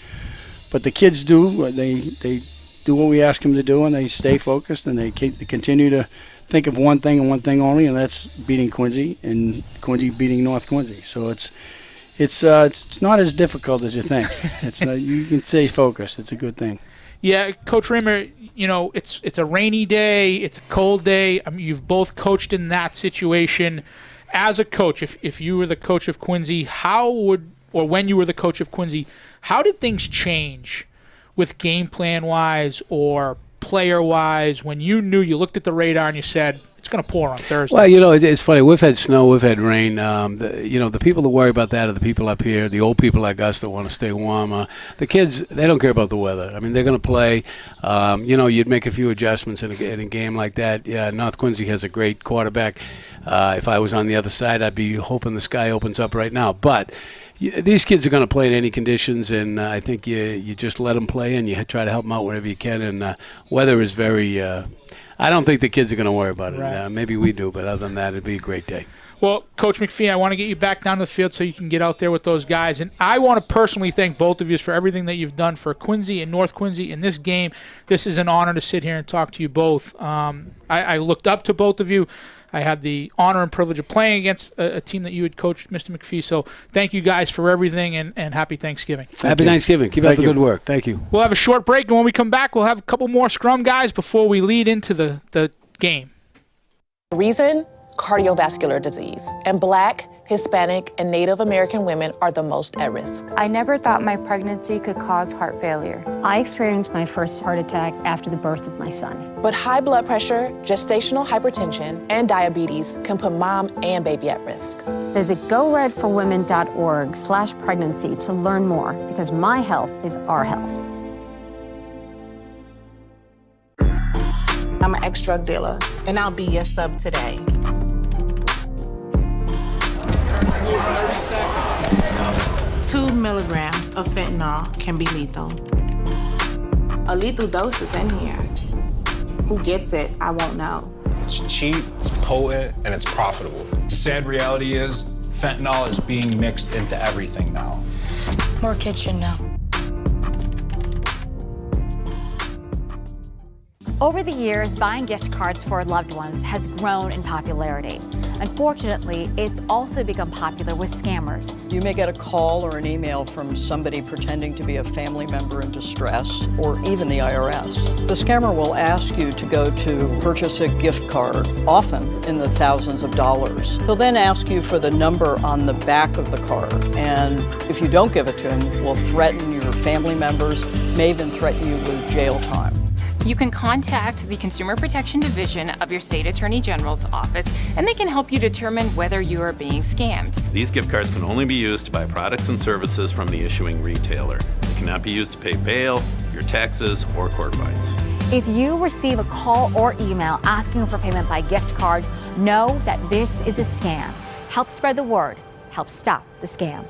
But the kids do. They do what we ask them to do, and they stay focused, and they continue to think of one thing and one thing only, and that's beating Quincy, and Quincy beating North Quincy. So it's not as difficult as you think. You can stay focused. It's a good thing. Yeah, Coach Raymer, it's a rainy day, it's a cold day. I mean, you've both coached in that situation. As a coach, if you were the coach of Quincy, when you were the coach of Quincy, how did things change with game plan-wise or player-wise when you knew, you looked at the radar and you said, it's going to pour on Thursday? Well, it's funny. We've had snow, we've had rain. The people that worry about that are the people up here, the old people like us that want to stay warm. The kids, they don't care about the weather. I mean, they're going to play. You'd make a few adjustments in a game like that. Yeah, North Quincy has a great quarterback. If I was on the other side, I'd be hoping the sky opens up right now. But these kids are going to play in any conditions, and I think you just let them play, and you try to help them out wherever you can. And weather is very I don't think the kids are going to worry about it. Right. Maybe we do, but other than that, it'd be a great day. Well, Coach McPhee, I want to get you back down to the field so you can get out there with those guys. And I want to personally thank both of you for everything that you've done for Quincy and North Quincy in this game. This is an honor to sit here and talk to you both. I looked up to both of you. I had the honor and privilege of playing against a team that you had coached, Mr. McPhee. So thank you guys for everything, and happy Thanksgiving. Happy Thanksgiving. Keep up the good work. Thank you. We'll have a short break, and when we come back, we'll have a couple more scrum guys before we lead into the game. Reason? Cardiovascular disease. And Black, Hispanic, and Native American women are the most at risk. I never thought my pregnancy could cause heart failure. I experienced my first heart attack after the birth of my son. But high blood pressure, gestational hypertension, and diabetes can put mom and baby at risk. Visit goredforwomen.org/pregnancy to learn more, because my health is our health. I'm an ex-drug dealer, and I'll be your sub today. 2 milligrams of fentanyl can be lethal. A lethal dose is in here. Who gets it, I won't know. It's cheap, it's potent, and it's profitable. The sad reality is fentanyl is being mixed into everything now. More kids should know. Over the years, buying gift cards for loved ones has grown in popularity. Unfortunately, it's also become popular with scammers. You may get a call or an email from somebody pretending to be a family member in distress, or even the IRS. The scammer will ask you to go to purchase a gift card, often in the thousands of dollars. He'll then ask you for the number on the back of the card, and if you don't give it to him, will threaten your family members, may even threaten you with jail time. You can contact the Consumer Protection Division of your state attorney general's office, and they can help you determine whether you are being scammed. These gift cards can only be used to buy products and services from the issuing retailer. They cannot be used to pay bail, your taxes, or court fines. If you receive a call or email asking for payment by gift card, know that this is a scam. Help spread the word. Help stop the scam.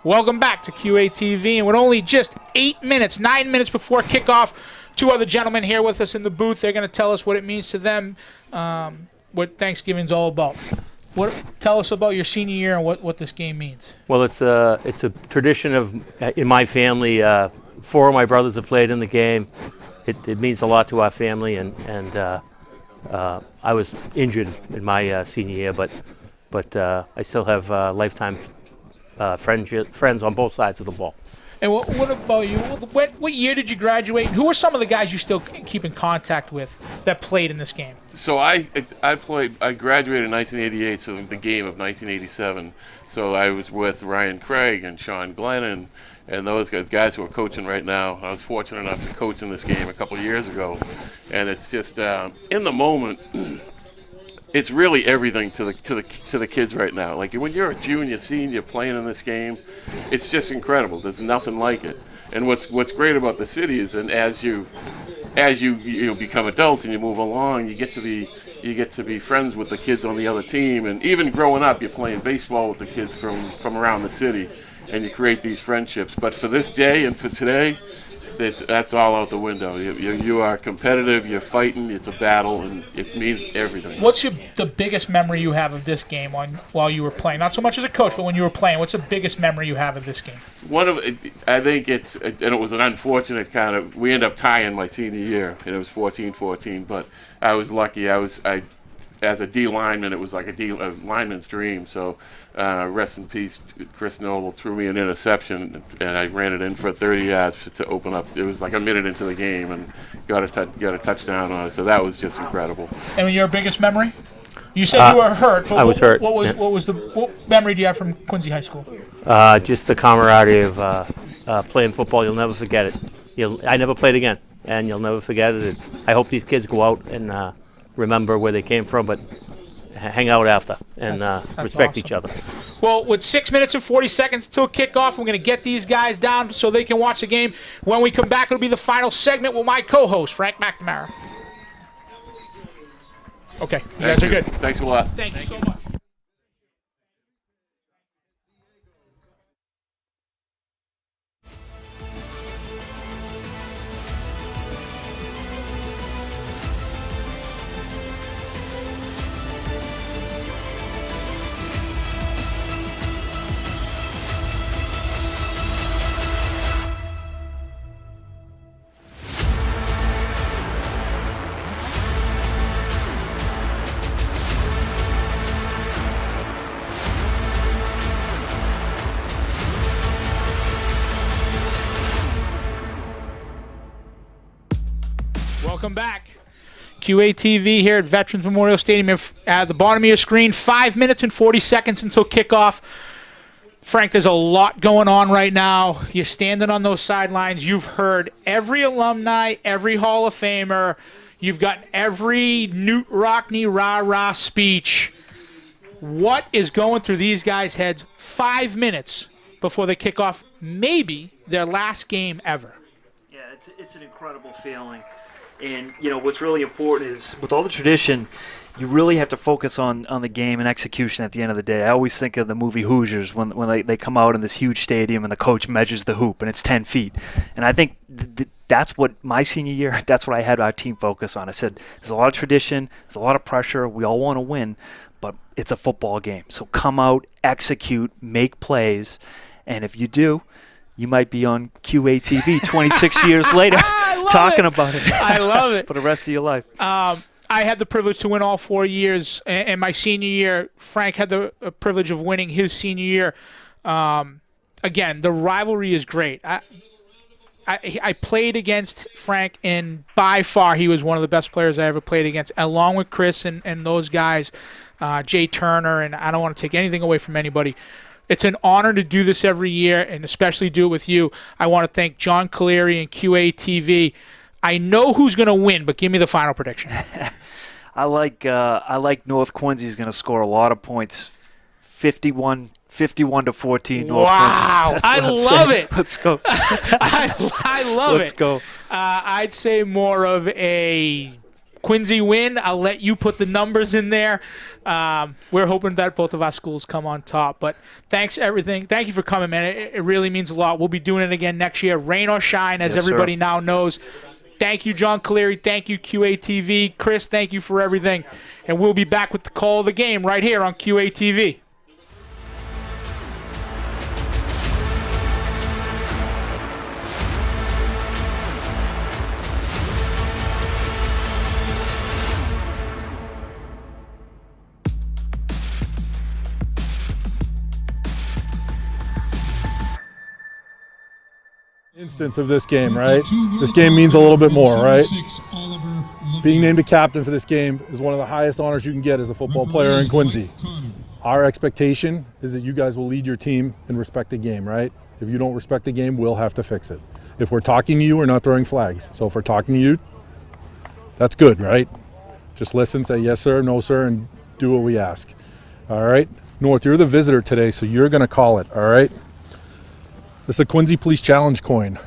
Welcome back to QATV, and with only just 9 minutes before kickoff, two other gentlemen here with us in the booth. They're going to tell us what it means to them, what Thanksgiving's all about. Tell us about your senior year and what this game means. Well, it's a tradition in my family. 4 of my brothers have played in the game. It means a lot to our family, and I was injured in my senior year, but I still have lifetime friends on both sides of the ball. And what about you? What year did you graduate? Who are some of the guys you still keep in contact with that played in this game? So I graduated in 1988, so the game of 1987. So I was with Ryan Craig and Sean Glennon and those guys who are coaching right now. I was fortunate enough to coach in this game a couple of years ago, and it's just in the moment. It's really everything to the kids right now. Like when you're a junior, senior playing in this game, it's just incredible. There's nothing like it. And what's great about the city is, and as you become adults and you move along, you get to be friends with the kids on the other team. And even growing up, you're playing baseball with the kids from around the city, and you create these friendships. But for this day and for today, that's all out the window. You are competitive, you're fighting, it's a battle, and it means everything. What's the biggest memory you have of this game while you were playing? Not so much as a coach, but when you were playing, what's the biggest memory you have of this game? I think and it was an unfortunate kind of, we ended up tying my senior year, and it was 14-14, but I was lucky. As a D lineman, it was like a lineman's dream. So, rest in peace, Chris Noble threw me an interception, and I ran it in for 30 yards to open up. It was like a minute into the game, and got a touchdown on it. So that was just incredible. And your biggest memory? You said you were hurt. But I was hurt. What memory do you have from Quincy High School? Just the camaraderie of playing football. You'll never forget it. I never played again, and you'll never forget it. I hope these kids go out and remember where they came from, but hang out after and respect awesome. Each other. Well, with 6 minutes and 40 seconds till kickoff, we're going to get these guys down so they can watch the game. When we come back, it'll be the final segment with my co-host, Frank McNamara. Okay, you guys are good. Thanks a lot. Thank you so much. Welcome back. QATV here at Veterans Memorial Stadium. At the bottom of your screen, 5 minutes and 40 seconds until kickoff. Frank, there's a lot going on right now. You're standing on those sidelines. You've heard every alumni, every Hall of Famer. You've got every Newt Rockne rah-rah speech. What is going through these guys' heads 5 minutes before they kick off maybe their last game ever? Yeah, it's an incredible feeling. And, what's really important is with all the tradition, you really have to focus on the game and execution at the end of the day. I always think of the movie Hoosiers when they come out in this huge stadium and the coach measures the hoop and it's 10 feet. And I think that's what my senior year, that's what I had our team focus on. I said, there's a lot of tradition, there's a lot of pressure, we all want to win, but it's a football game. So come out, execute, make plays, and if you do, you might be on QATV 26 years later talking about it. I love it. For the rest of your life. I had the privilege to win all 4 years, and my senior year, Frank had the privilege of winning his senior year. Again, the rivalry is great. I played against Frank, and by far he was one of the best players I ever played against, along with Chris and those guys, Jay Turner, and I don't want to take anything away from anybody. It's an honor to do this every year, and especially do it with you. I want to thank John Caleri and QATV. I know who's going to win, but give me the final prediction. I like North Quincy is going to score a lot of points. 51 to 14. North Wow, Quincy. I love it. Let's go. I love it. Let's go. I'd say more of a Quincy win. I'll let you put the numbers in there. We're hoping that both of our schools come on top. But thanks, everything. Thank you for coming, man. It really means a lot. We'll be doing it again next year, rain or shine, as everybody now knows. Thank you, John Caleri. Thank you, QATV. Chris, thank you for everything. And we'll be back with the call of the game right here on QATV. Instance of this game, right? This game means a little bit more, right? Being named a captain for this game is one of the highest honors you can get as a football player in Quincy. Our expectation is that you guys will lead your team and respect the game, right? If you don't respect the game, we'll have to fix it. If we're talking to you, we're not throwing flags. So if we're talking to you, that's good, right? Just listen, say yes sir, no sir, and do what we ask. All right? North, you're the visitor today, so you're gonna call it, all right? This is a Quincy Police Challenge coin.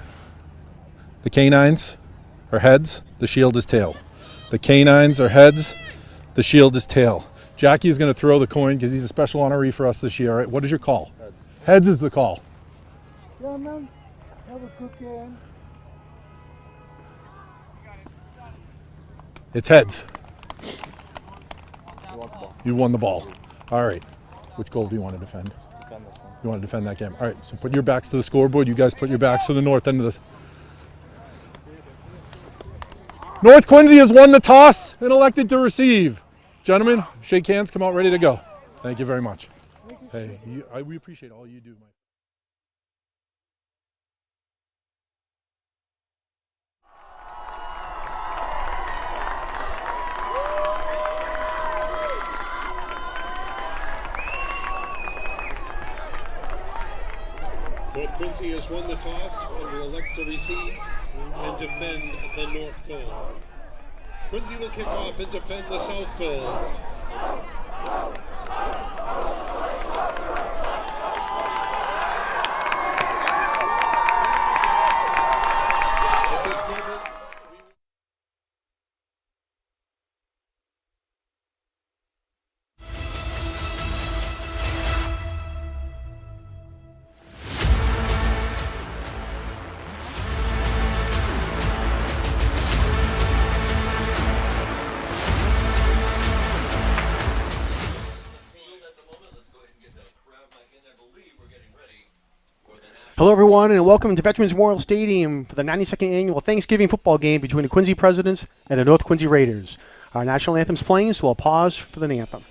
The canines are heads, the shield is tail. The canines are heads, the shield is tail. Jackie is going to throw the coin because he's a special honoree for us this year. All right, what is your call? Heads. Heads is the call. Gentlemen, have a good game. It's heads. You won the ball. All right. Which goal do you want to defend? You want to defend that game. All right, so put your backs to the scoreboard. You guys put your backs to the north end of this. North Quincy has won the toss and elected to receive. Gentlemen, shake hands, come out ready to go. Thank you very much. Hey, we appreciate all you do, Mike. North Quincy has won the toss and will elect to receive and defend the north goal. Quincy will kick off and defend the south goal. At this moment, Hello, everyone, and welcome to Veterans Memorial Stadium for the 92nd Annual Thanksgiving Football Game between the Quincy Presidents and the North Quincy Raiders. Our national anthem's playing, so we'll pause for the anthem.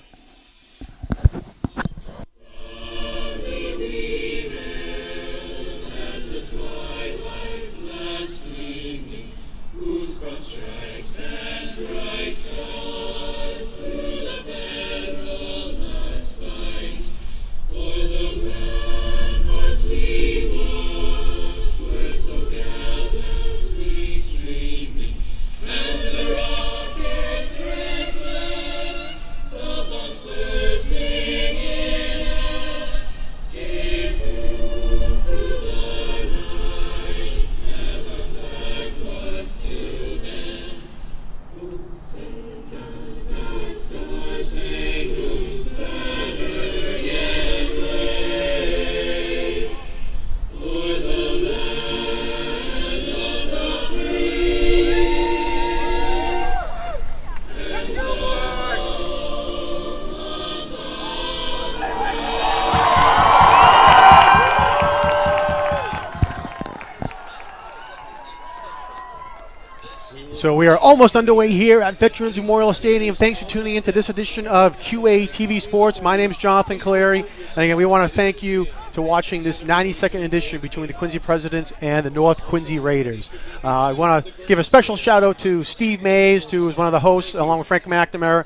So we are almost underway here at Veterans Memorial Stadium. Thanks for tuning in to this edition of QA TV Sports. My name is Jonathan Caleri, and again, we want to thank you to watching this 92nd edition between the Quincy Presidents and the North Quincy Raiders. I want to give a special shout out to Steve Mays, who is one of the hosts, along with Frank McNamara,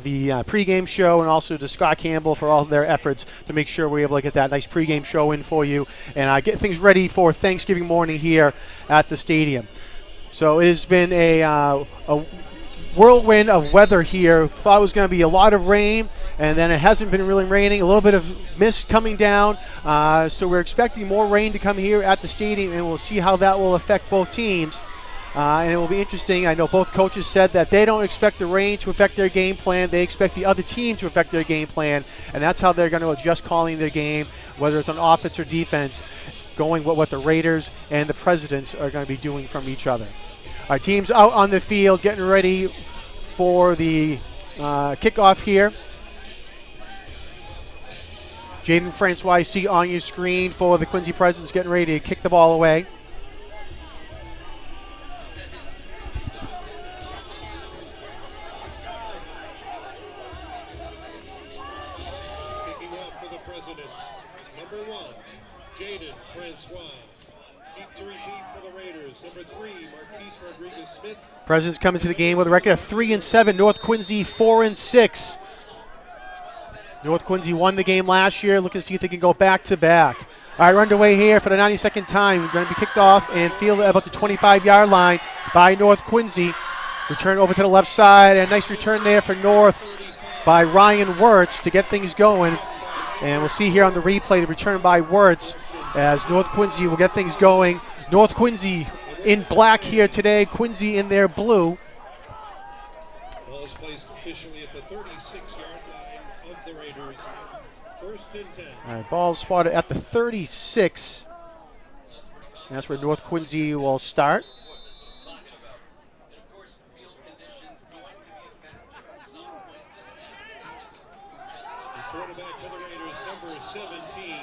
the pregame show, and also to Scott Campbell for all of their efforts to make sure we're able to get that nice pregame show in for you and get things ready for Thanksgiving morning here at the stadium. So it has been a whirlwind of weather here. Thought it was going to be a lot of rain, and then it hasn't been really raining. A little bit of mist coming down. So we're expecting more rain to come here at the stadium, and we'll see how that will affect both teams. And it will be interesting. I know both coaches said that they don't expect the rain to affect their game plan. They expect the other team to affect their game plan, and that's how they're going to adjust calling their game, whether it's on offense or defense, going what the Raiders and the Presidents are going to be doing from each other. Our team's out on the field getting ready for the kickoff here. Jaden Francois, you see on your screen for the Quincy Presidents getting ready to kick the ball away. Kicking off for the Presidents, number 1, Jaden Francois. Deep to receive for the Raiders, number 3, Marquise Rodriguez-Smith. Presidents coming to the game with a record of 3-7. North Quincy 4-6. North Quincy won the game last year. Looking to see if they can go back-to-back. All right, we're underway here for the 92nd time. We're going to be kicked off and fielded about the 25-yard line by North Quincy. Return over to the left side. And a nice return there for North by Ryan Wirtz to get things going. And we'll see here on the replay the return by Wirtz as North Quincy will get things going. North Quincy in black here today. Quincy in their blue. Ball is placed officially at the 36-yard line of the Raiders. First and 10. All right, ball spotted at the 36. And that's where North Quincy will start. The quarterback for the Raiders, number 17,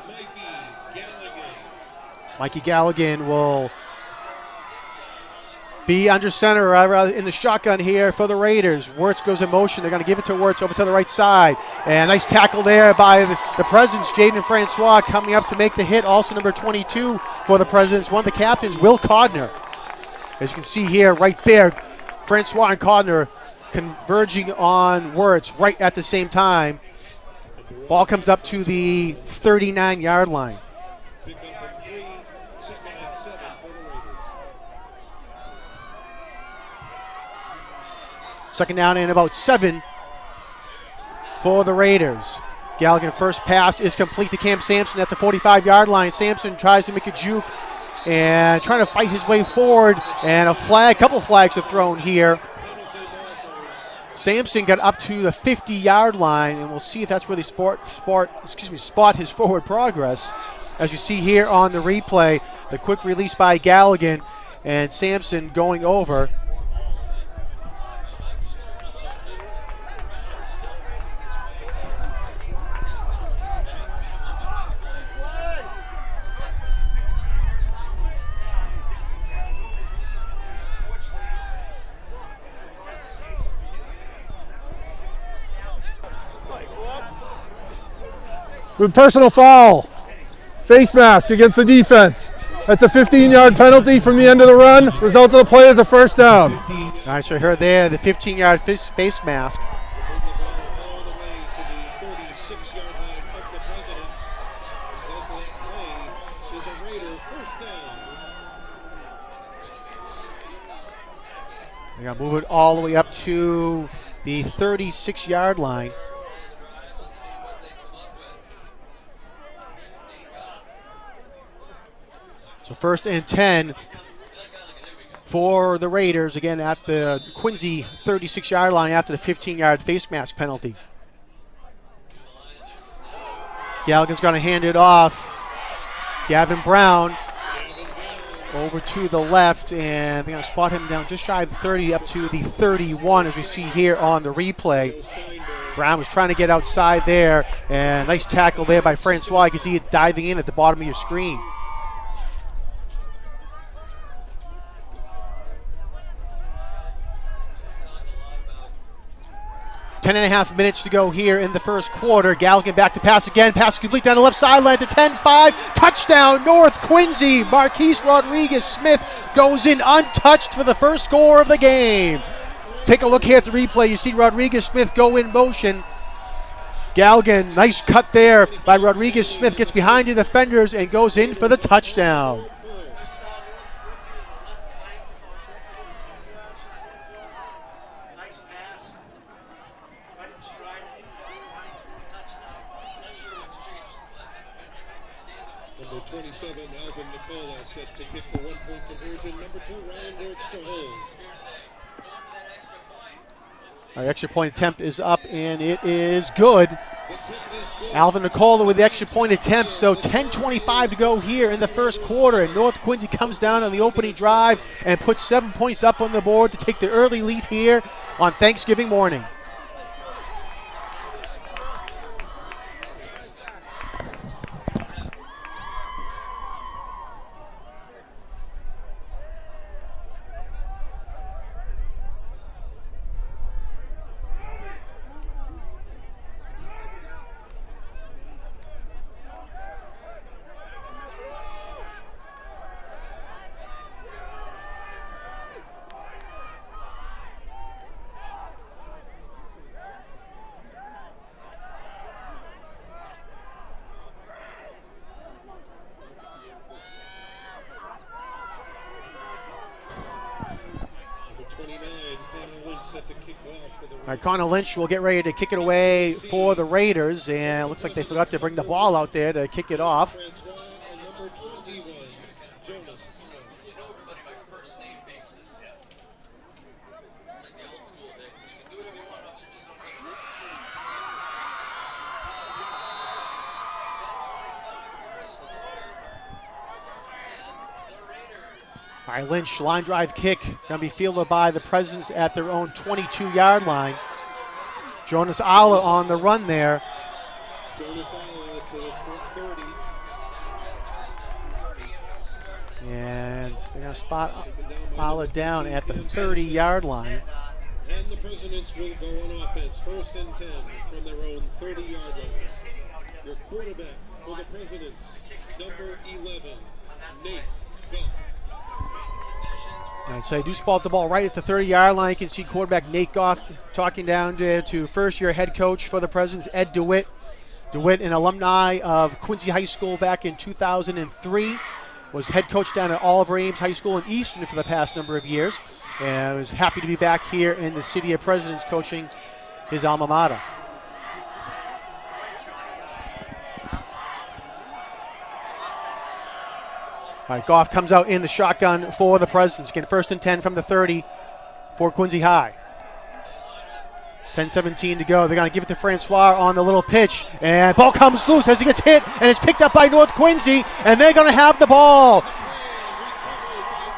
Mikey Galligan. Mikey Galligan will be under center, rather in the shotgun here for the Raiders. Wirtz goes in motion. They're going to give it to Wirtz over to the right side. And a nice tackle there by the Presidents. Jaden Francois coming up to make the hit. Also number 22 for the Presidents. One of the captains, Will Codner. As you can see here, right there, Francois and Codner converging on Wirtz right at the same time. Ball comes up to the 39-yard line. Second down and about 7 for the Raiders. Galligan first pass is complete to Cam Sampson at the 45-yard line. Sampson tries to make a juke and trying to fight his way forward, and a couple flags are thrown here. Sampson got up to the 50-yard line, and we'll see if that's where they spot his forward progress. As you see here on the replay, the quick release by Galligan and Sampson going over. With personal foul, face mask against the defense. That's a 15-yard penalty from the end of the run. Result of the play is a first down. All right, so here there, the 15-yard face mask. They're going to move it all the way up to the 36-yard line. So first and 10 for the Raiders, again at the Quincy 36-yard line after the 15-yard face mask penalty. Galligan's going to hand it off. Gavin Brown over to the left, and they're going to spot him down just shy of the 30 up to the 31 as we see here on the replay. Brown was trying to get outside there, and nice tackle there by Francois. You can see it diving in at the bottom of your screen. 10.5 minutes to go here in the first quarter. Galligan back to pass again. Pass complete down the left sideline to 10-5. Touchdown, North Quincy. Marquise Rodriguez-Smith goes in untouched for the first score of the game. Take a look here at the replay. You see Rodriguez-Smith go in motion. Galligan, nice cut there by Rodriguez-Smith. Gets behind the defenders and goes in for the touchdown. Number 27, Alvin Nicola, set to kick the one-point conversion. Number 2, Ryan Wirtz to hold. Our extra point attempt is up, and it is good. Alvin Nicola with the extra point attempt, so 10:25 to go here in the first quarter, and North Quincy comes down on the opening drive and puts 7 points up on the board to take the early lead here on Thanksgiving morning. All right, Connor Lynch will get ready to kick it away for the Raiders, and it looks like they forgot to bring the ball out there to kick it off. All right, Lynch, line drive kick, going to be fielded by the Presidents at their own 22-yard line. Jonas Alla on the run there. Jonas Alla to the 30. And they're going to spot Alla down at the 30-yard line. And the Presidents will go on offense. 1st and 10 from their own 30-yard line. Your quarterback for the Presidents, number 11, Nate Goff. All right, so they do spot the ball right at the 30-yard line. You can see quarterback Nate Goff talking down to first-year head coach for the Presidents, Ed DeWitt. DeWitt, an alumni of Quincy High School back in 2003, was head coach down at Oliver Ames High School in Easton for the past number of years, and was happy to be back here in the city of Presidents coaching his alma mater. All right, Goff comes out in the shotgun for the Presidents. Again, 1st and 10 from the 30 for Quincy High. 10:17 to go. They're going to give it to Francois on the little pitch. And ball comes loose as he gets hit, and it's picked up by North Quincy, and they're going to have the ball.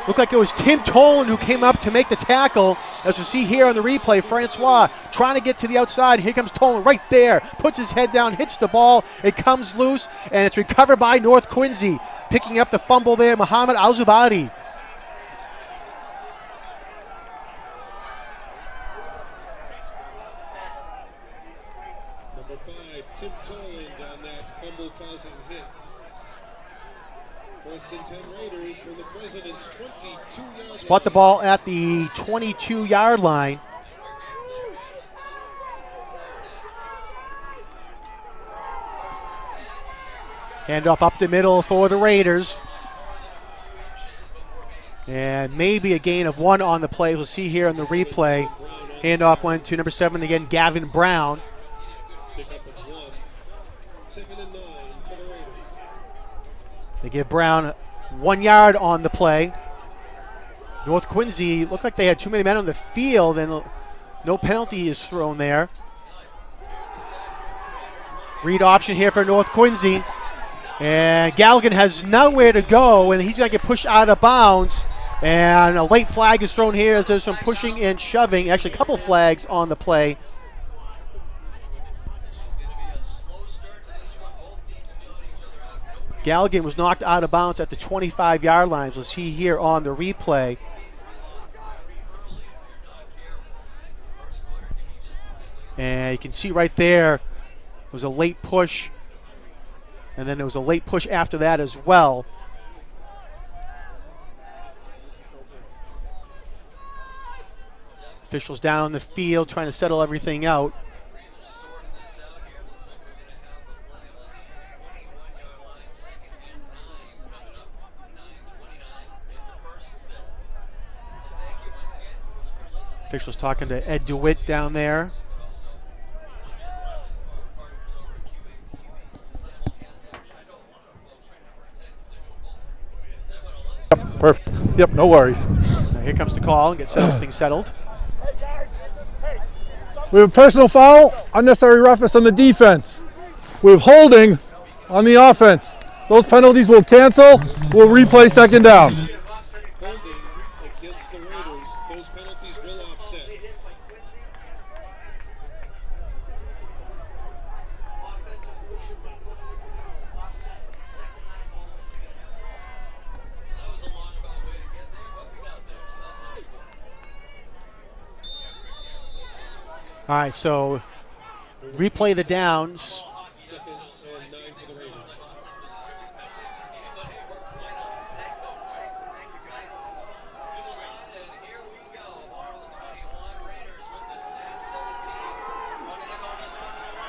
Looked like it was Tim Tolan who came up to make the tackle. As we see here on the replay, Francois trying to get to the outside. Here comes Tolan right there. Puts his head down, hits the ball. It comes loose, and it's recovered by North Quincy. Picking up the fumble there, Muhammad Al-Zubadi. Number 5, Tim Toland on that fumble-causing hit. 1st and 10 Raiders from the President's 22-yard line. Spot the ball at the 22-yard line. Handoff up the middle for the Raiders. And maybe a gain of 1 on the play. We'll see here on the replay. Handoff went to number 7 again, Gavin Brown. They give Brown 1 yard on the play. North Quincy looked like they had too many men on the field, and no penalty is thrown there. Read option here for North Quincy. And Galligan has nowhere to go, and he's going to get pushed out of bounds. And a late flag is thrown here as there's some pushing and shoving. Actually, a couple flags on the play. Galligan was knocked out of bounds at the 25-yard line. We'll see here on the replay. And you can see right there, it was a late push. And then there was a late push after that as well. Officials down on the field trying to settle everything out. Officials talking to Ed DeWitt down there. Perfect. Yep, no worries. Now here comes the call and gets everything settled. We have a personal foul, unnecessary roughness on the defense. We have holding on the offense. Those penalties will cancel. We'll replay second down. All right, so replay the downs.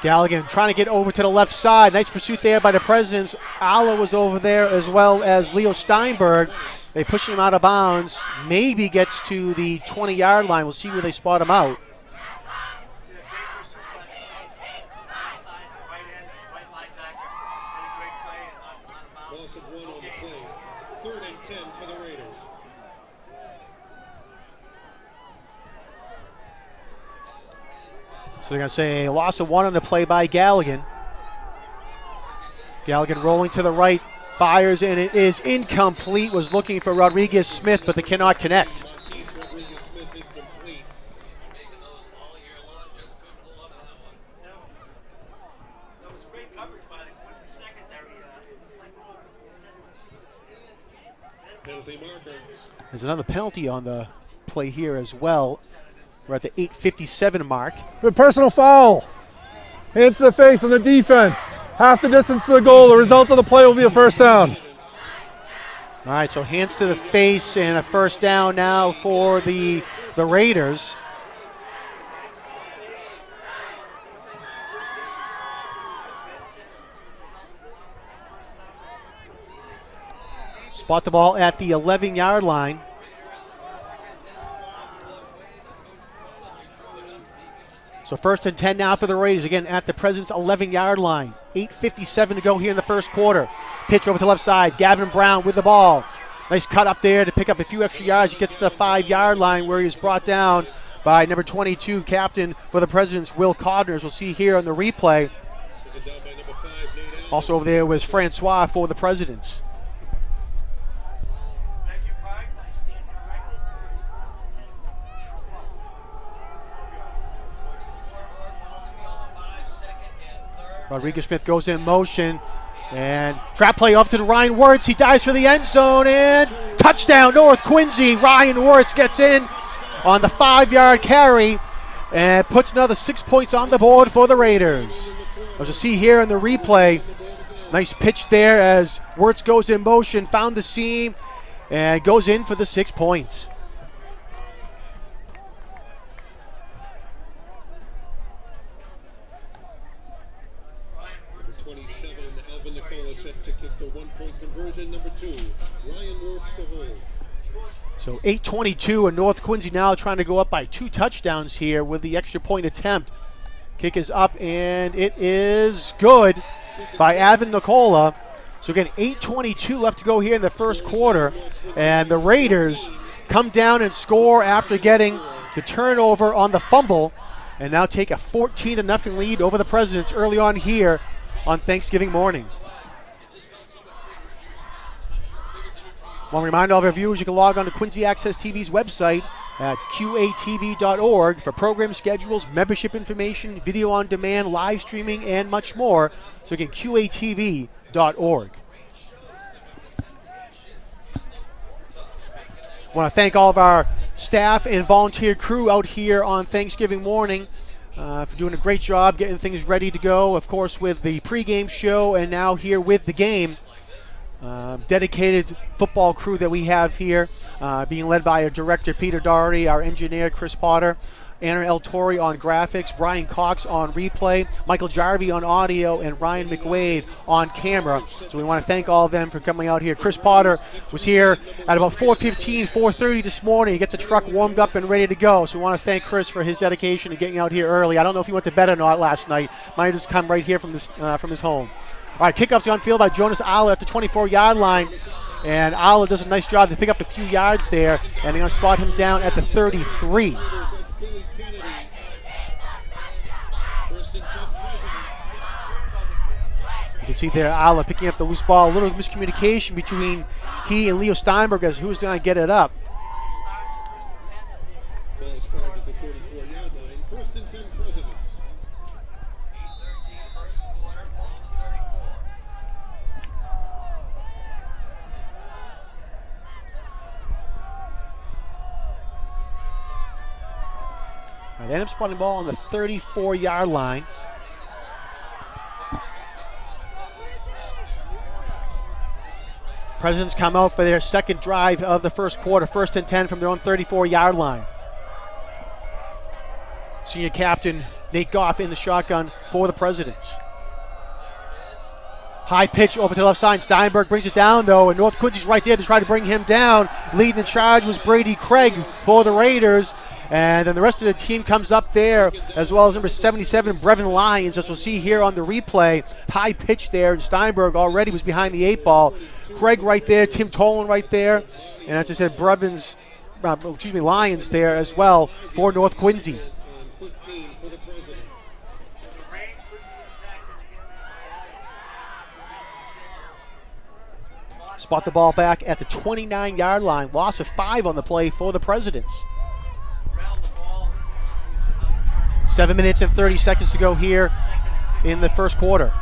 Galligan trying to get over to the left side. Nice pursuit there by the Presidents. Alla was over there as well as Leo Steinberg. They push him out of bounds. Maybe gets to the 20-yard line. We'll see where they spot him out. So they're going to say a loss of 1 on the play by Galligan. Galligan rolling to the right, fires, and it is incomplete. Was looking for Rodriguez Smith, but they cannot connect. There's another penalty on the play here as well. We're at the 8:57 mark. The personal foul. Hands to the face on the defense. Half the distance to the goal. The result of the play will be a first down. All right, so hands to the face and a first down now for the Raiders. Spot the ball at the 11-yard line. So first and 10 now for the Raiders, again at the President's 11-yard line. 8:57 to go here in the first quarter. Pitch over to the left side. Gavin Brown with the ball. Nice cut up there to pick up a few extra yards. He gets to the 5-yard line where he was brought down by number 22, captain for the Presidents, Will Codners. We'll see here on the replay. Also over there was Francois for the Presidents. Rodriguez Smith goes in motion, and trap play off to Ryan Wirtz. He dives for the end zone, and touchdown North Quincy. Ryan Wirtz gets in on the 5-yard carry and puts another 6 points on the board for the Raiders. As you see here in the replay, nice pitch there as Wirtz goes in motion, found the seam, and goes in for the 6 points. So 8:22 and North Quincy now trying to go up by 2 touchdowns here with the extra point attempt. Kick is up and it is good by Avin Nicola. So again, 8:22 left to go here in the first quarter, and the Raiders come down and score after getting the turnover on the fumble, and now take a 14-0 lead over the Presidents early on here on Thanksgiving morning. I want to remind all of our viewers you can log on to Quincy Access TV's website at qatv.org for program schedules, membership information, video on demand, live streaming, and much more. So again, qatv.org. I want to thank all of our staff and volunteer crew out here on Thanksgiving morning for doing a great job getting things ready to go, of course, with the pregame show and now here with the game. Dedicated football crew that we have here, being led by our director, Peter Doherty, our engineer, Chris Potter, Anna El Torre on graphics, Brian Cox on replay, Michael Jarvie on audio, and Ryan McWade on camera. So we want to thank all of them for coming out here. Chris Potter was here at about 4:15, 4:30 this morning to get the truck warmed up and ready to go. So we want to thank Chris for his dedication to getting out here early. I don't know if he went to bed or not last night. Might have just come right here from his home. All right, kickoff's on field by Jonas Aller at the 24-yard line. And Aller does a nice job to pick up a few yards there. And they're going to spot him down at the 33. You can see there Aller picking up the loose ball. A little miscommunication between he and Leo Steinberg as who's going to get it up. Ball started at the 34-yard line. 1st and 10 Presidents. They end up spotting the ball on the 34-yard line. Presidents come out for their second drive of the first quarter, 1st and 10 from their own 34-yard line. Senior captain Nate Goff in the shotgun for the Presidents. High pitch over to the left side. Steinberg brings it down, though, and North Quincy's right there to try to bring him down. Leading the charge was Brady Craig for the Raiders. And then the rest of the team comes up there, as well as number 77, Brevin Lyons, as we'll see here on the replay. High pitch there, and Steinberg already was behind the 8 ball. Craig right there, Tim Tolan right there. And as I said, Lyons there as well for North Quincy. Spot the ball back at the 29-yard line. Loss of 5 on the play for the Presidents. 7 minutes and 30 seconds to go here in the first quarter.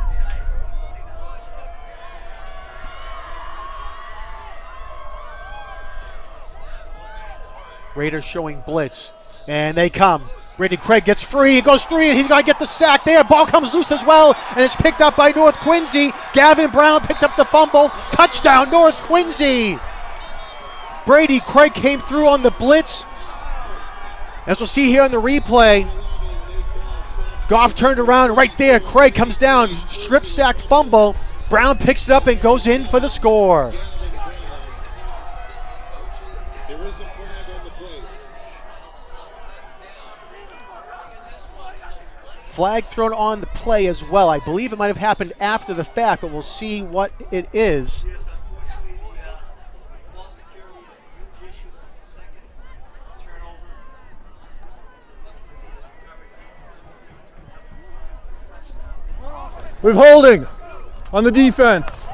Raiders showing blitz, and they come. Brady Craig gets free, goes free, and he's going to get the sack there. Ball comes loose as well, and it's picked up by North Quincy. Gavin Brown picks up the fumble. Touchdown, North Quincy. Brady Craig came through on the blitz. As we'll see here on the replay, Goff turned around right there. Craig comes down, strip sack fumble. Brown picks it up and goes in for the score. Flag thrown on the play as well. I believe it might have happened after the fact, but we'll see what it is. With holding on the defense.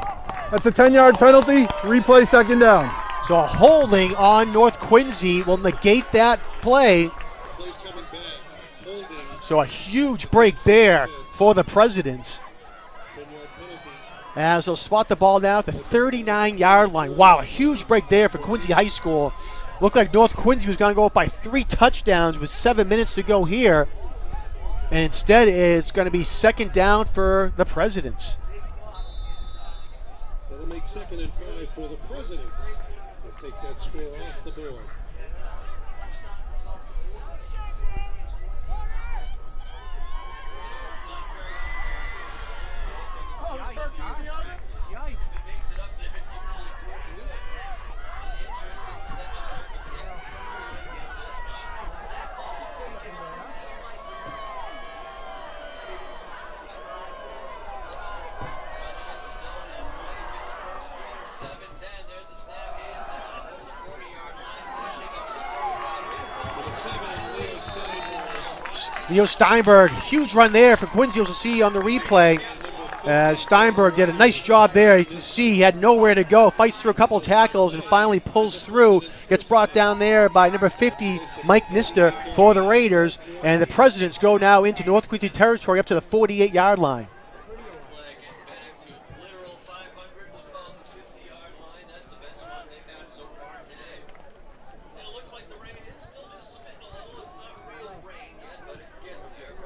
That's a 10-yard penalty. Replay 2nd down. So a holding on North Quincy will negate that play. So a huge break there for the Presidents. As they'll spot the ball now at the 39-yard line. Wow, a huge break there for Quincy High School. Looked like North Quincy was going to go up by 3 touchdowns with 7 minutes to go here. And instead, it's going to be 2nd down for the Presidents. That'll make 2nd and 5 for the Presidents. They'll take that score off the board. Leo Steinberg, huge run there for Quincy. You'll see on the replay. Steinberg did a nice job there. You can see he had nowhere to go. Fights through a couple of tackles and finally pulls through. Gets brought down there by number 50, Mike Nister, for the Raiders. And the Presidents go now into North Quincy territory up to the 48-yard line.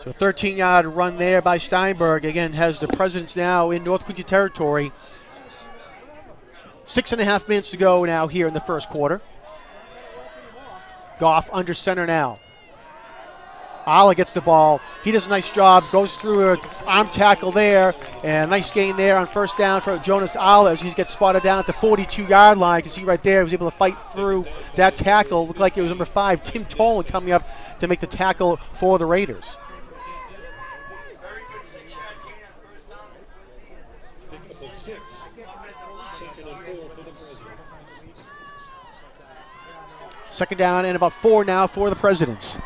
So 13-yard run there by Steinberg. Again, has the Presidents now in North Quincy territory. 6.5 minutes to go now here in the first quarter. Goff under center now. Ala gets the ball. He does a nice job. Goes through an arm tackle there. And nice gain there on first down for Jonas Ala as he gets spotted down at the 42-yard line. You can see right there he was able to fight through that tackle. Looked like it was number 5, Tim Tolan, coming up to make the tackle for the Raiders. Second down and about 4 now for the Presidents.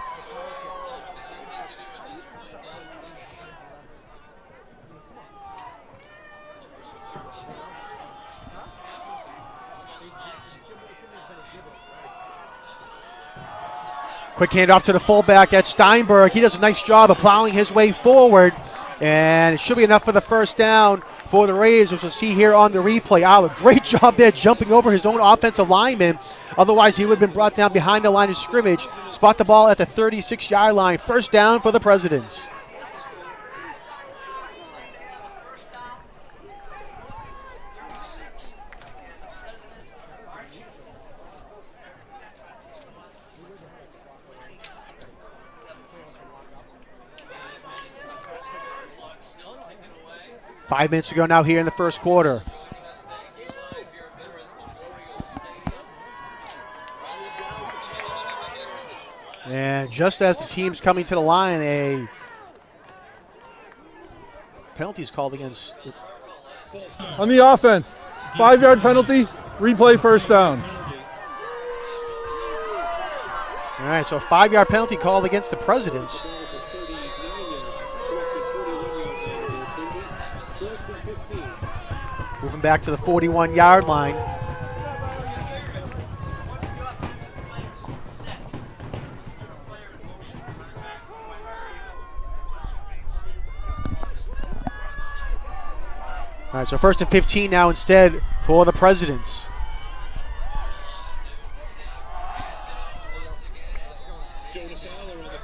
Quick handoff to the fullback. That's Steinberg. He does a nice job of plowing his way forward. And it should be enough for the first down for the Raiders, which we'll see here on the replay. A great job there jumping over his own offensive lineman. Otherwise, he would have been brought down behind the line of scrimmage. Spot the ball at the 36-yard line. First down for the Presidents. Five minutes to go now here in the first quarter. And just as the team's coming to the line, a penalty is called against. On the offense, 5-yard penalty, replay first down. All right, so a 5-yard penalty called against the Presidents. Moving back to the 41-yard line. All right, so 1st and 15 now instead for the Presidents.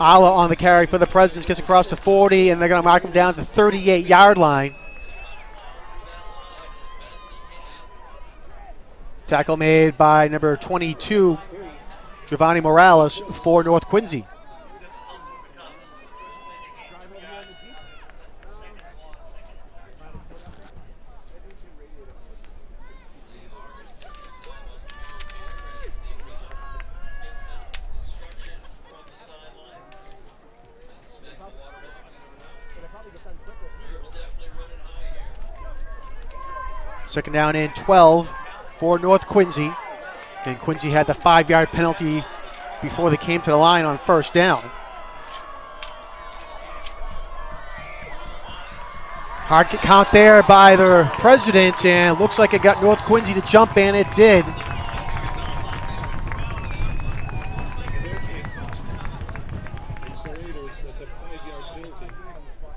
Ala on the carry for the Presidents, gets across to 40, and they're going to mark him down to the 38-yard line. Tackle made by number 22, Giovanni Morales for North Quincy. Second down and 12 for North Quincy. And Quincy had the 5-yard penalty before they came to the line on first down. Hard count there by the Presidents, and looks like it got North Quincy to jump, and it did.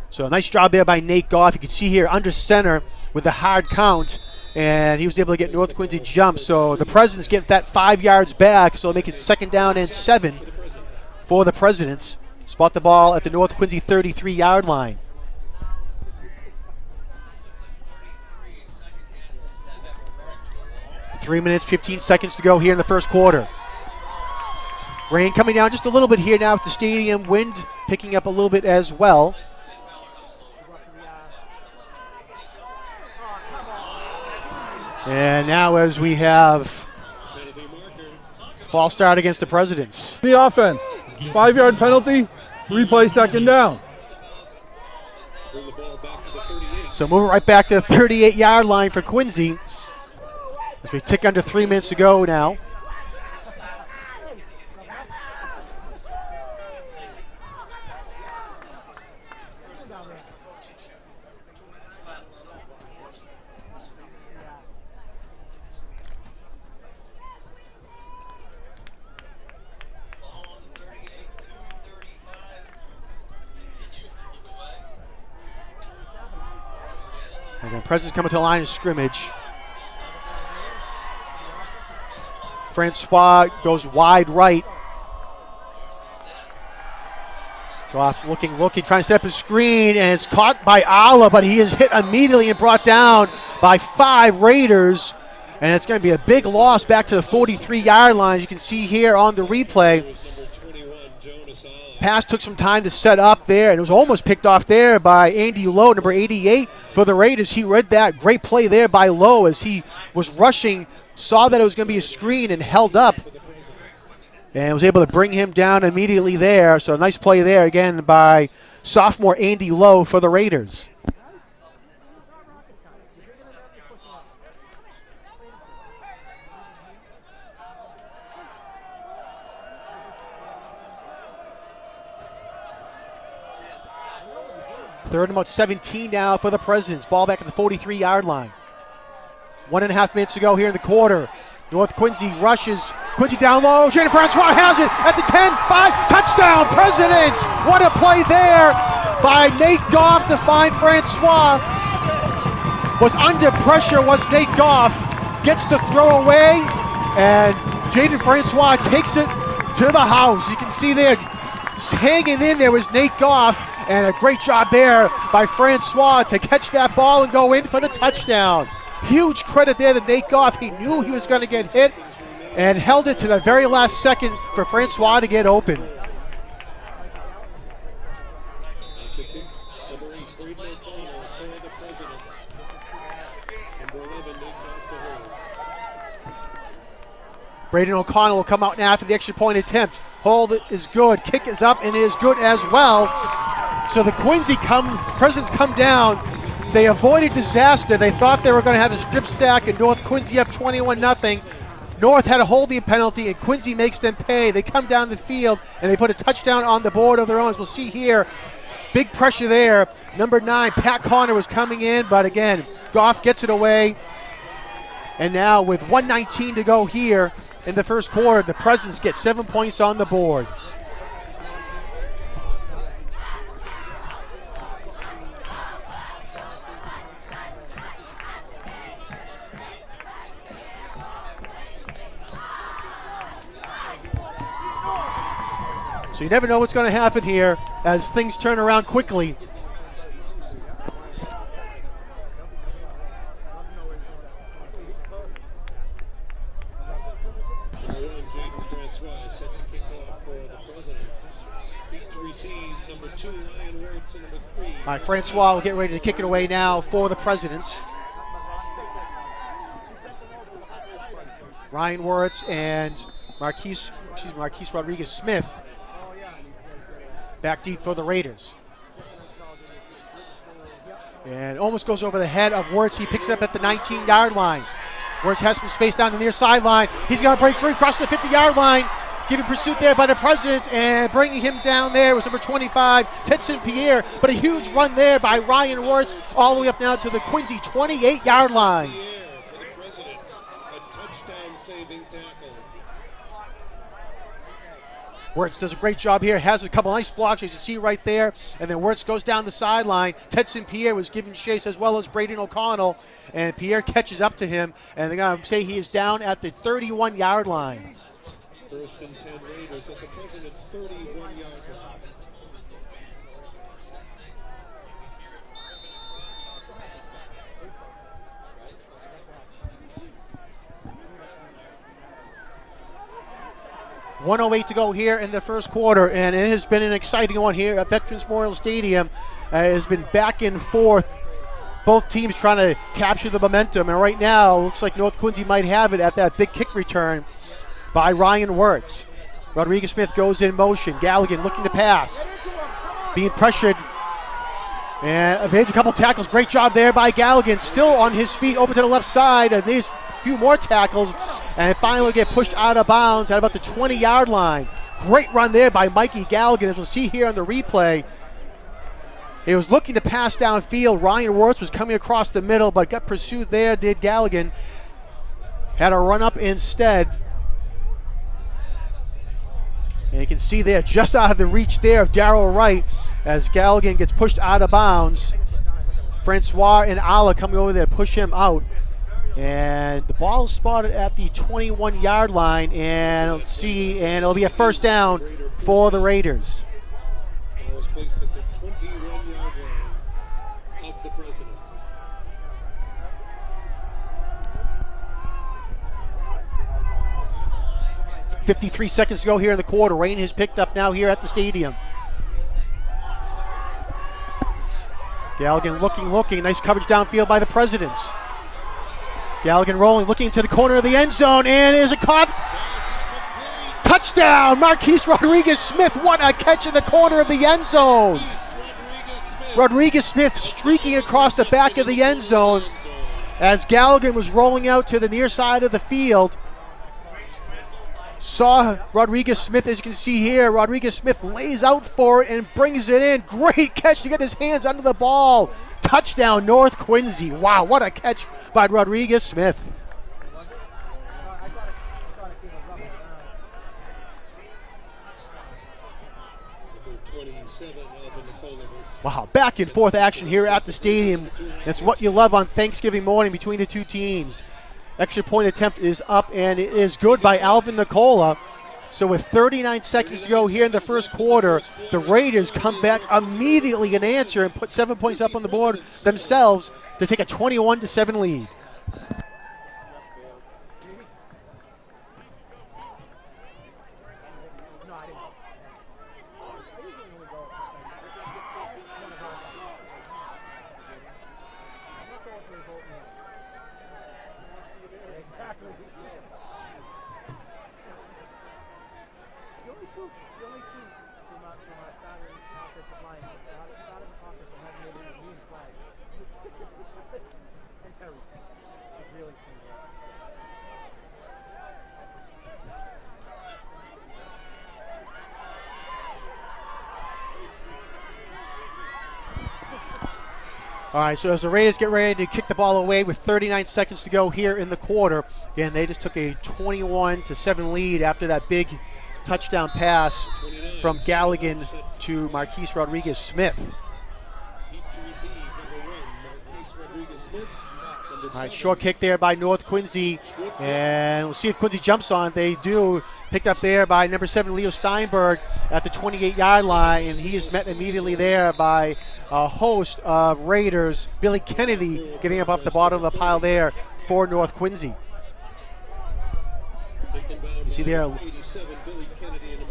So a nice job there by Nate Goff. You can see here under center with the hard count, and he was able to get North Quincy jump. So the Presidents get that 5 yards back, so make it second down and 7 for the Presidents. Spot the ball at the North Quincy 33-yard line. Three minutes, 15 seconds to go here in the first quarter. Rain coming down just a little bit here now at the stadium. Wind picking up a little bit as well. And now as we have false start against the Presidents. The offense, 5-yard penalty, replay second down. So moving right back to the 38-yard line for Quincy as we tick under 3 minutes to go now. Again, Presidents coming to the line of scrimmage. Francois goes wide right. Goff looking, trying to set up his screen, and it's caught by Ala, but he is hit immediately and brought down by 5 Raiders. And it's going to be a big loss back to the 43-yard line, as you can see here on the replay. Pass took some time to set up there, and it was almost picked off there by Andy Lowe, number 88 for the Raiders. He read that. Great play there by Lowe as he was rushing, saw that it was going to be a screen and held up, and was able to bring him down immediately there. So a nice play there again by sophomore Andy Lowe for the Raiders. Third and about 17 now for the Presidents. Ball back at the 43-yard line. 1.5 minutes to go here in the quarter. North Quincy rushes. Quincy down low. Jaden Francois has it at the 10, 5, touchdown, Presidents! What a play there by Nate Goff to find Francois. Was under pressure was Nate Goff. Gets the throw away, and Jaden Francois takes it to the house. You can see there, hanging in there was Nate Goff. And a great job there by Francois to catch that ball and go in for the touchdown. Huge credit there to Nate Goff. He knew he was going to get hit and held it to the very last second for Francois to get open. Braden O'Connell will come out now after the extra point attempt. Hold is good. Kick is up and it is good as well. So the Presidents come down. They avoided disaster. They thought they were going to have a strip sack and North Quincy up 21-0. North had a holding penalty and Quincy makes them pay. They come down the field and they put a touchdown on the board of their own. As we'll see here, big pressure there. Number 9, Pat Connor was coming in, but again, Goff gets it away. And now with 1:19 to go here in the first quarter, the Presidents get 7 points on the board. So you never know what's going to happen here as things turn around quickly. All right, Francois will get ready to kick it away now for the Presidents. Ryan Wirtz and Marquise Rodriguez-Smith back deep for the Raiders. And almost goes over the head of Wirtz. He picks it up at the 19-yard line. Wirtz has some space down the near sideline. He's going to break free, cross the 50-yard line. Giving pursuit there by the Presidents, and bringing him down there was number 25, Ted St. Pierre. But a huge run there by Ryan Wirtz, all the way up now to the Quincy 28-yard line. Wirtz does a great job here, has a couple nice blocks as you see right there, and then Wirtz goes down the sideline. Ted St. Pierre was giving chase as well as Braden O'Connell, and Pierre catches up to him, and they're going to say he is down at the 31-yard line. First and 10 Raiders at the President's 31-yard line. .108 to go here in the first quarter, and it has been an exciting one here at Veterans Memorial Stadium. It has been back and forth, both teams trying to capture the momentum, and right now it looks like North Quincy might have it at that big kick return by Ryan Wirtz. Rodriguez-Smith goes in motion. Galligan looking to pass, being pressured, and evades a couple tackles. Great job there by Galligan, still on his feet over to the left side, and there's a few more tackles, and finally get pushed out of bounds at about the 20-yard line. Great run there by Mikey Galligan, as we'll see here on the replay. He was looking to pass downfield. Ryan Wirtz was coming across the middle, but got pursued there, did Galligan. Had a run up instead. And you can see there, just out of the reach there of Darrell Wright, as Galligan gets pushed out of bounds. Francois and Ala coming over there to push him out. And the ball is spotted at the 21-yard line, and let's see, and it'll be a first down for the Raiders. Ball is placed at the 21-yard line of the Presidents. 53 seconds to go here in the quarter. Rain has picked up now here at the stadium. Galligan looking. Nice coverage downfield by the Presidents. Galligan rolling, looking into the corner of the end zone, and is it caught? Touchdown! Marquise Rodriguez-Smith, what a catch in the corner of the end zone. Rodriguez-Smith streaking across the back of the end zone as Galligan was rolling out to the near side of the field. Saw Rodriguez-Smith, as you can see here. Rodriguez-Smith lays out for it and brings it in. Great catch to get his hands under the ball. Touchdown, North Quincy. Wow, what a catch by Rodriguez-Smith. Wow, back and forth action here at the stadium. That's what you love on Thanksgiving morning between the two teams. Extra point attempt is up, and it is good by Alvin Nicola. So with 39 seconds to go here in the first quarter, the Raiders come back immediately and answer and put 7 points up on the board themselves to take a 21-7 lead. All right, so as the Raiders get ready to kick the ball away with 39 seconds to go here in the quarter, again, they just took a 21-7 lead after that big touchdown pass from Galligan to Marquise Rodriguez-Smith. All right, short kick there by North Quincy, and we'll see if Quincy jumps on. They do. Picked up there by number 7, Leo Steinberg, at the 28-yard line, and he is met immediately there by a host of Raiders. Billy Kennedy getting up off the bottom of the pile there for North Quincy. You see there,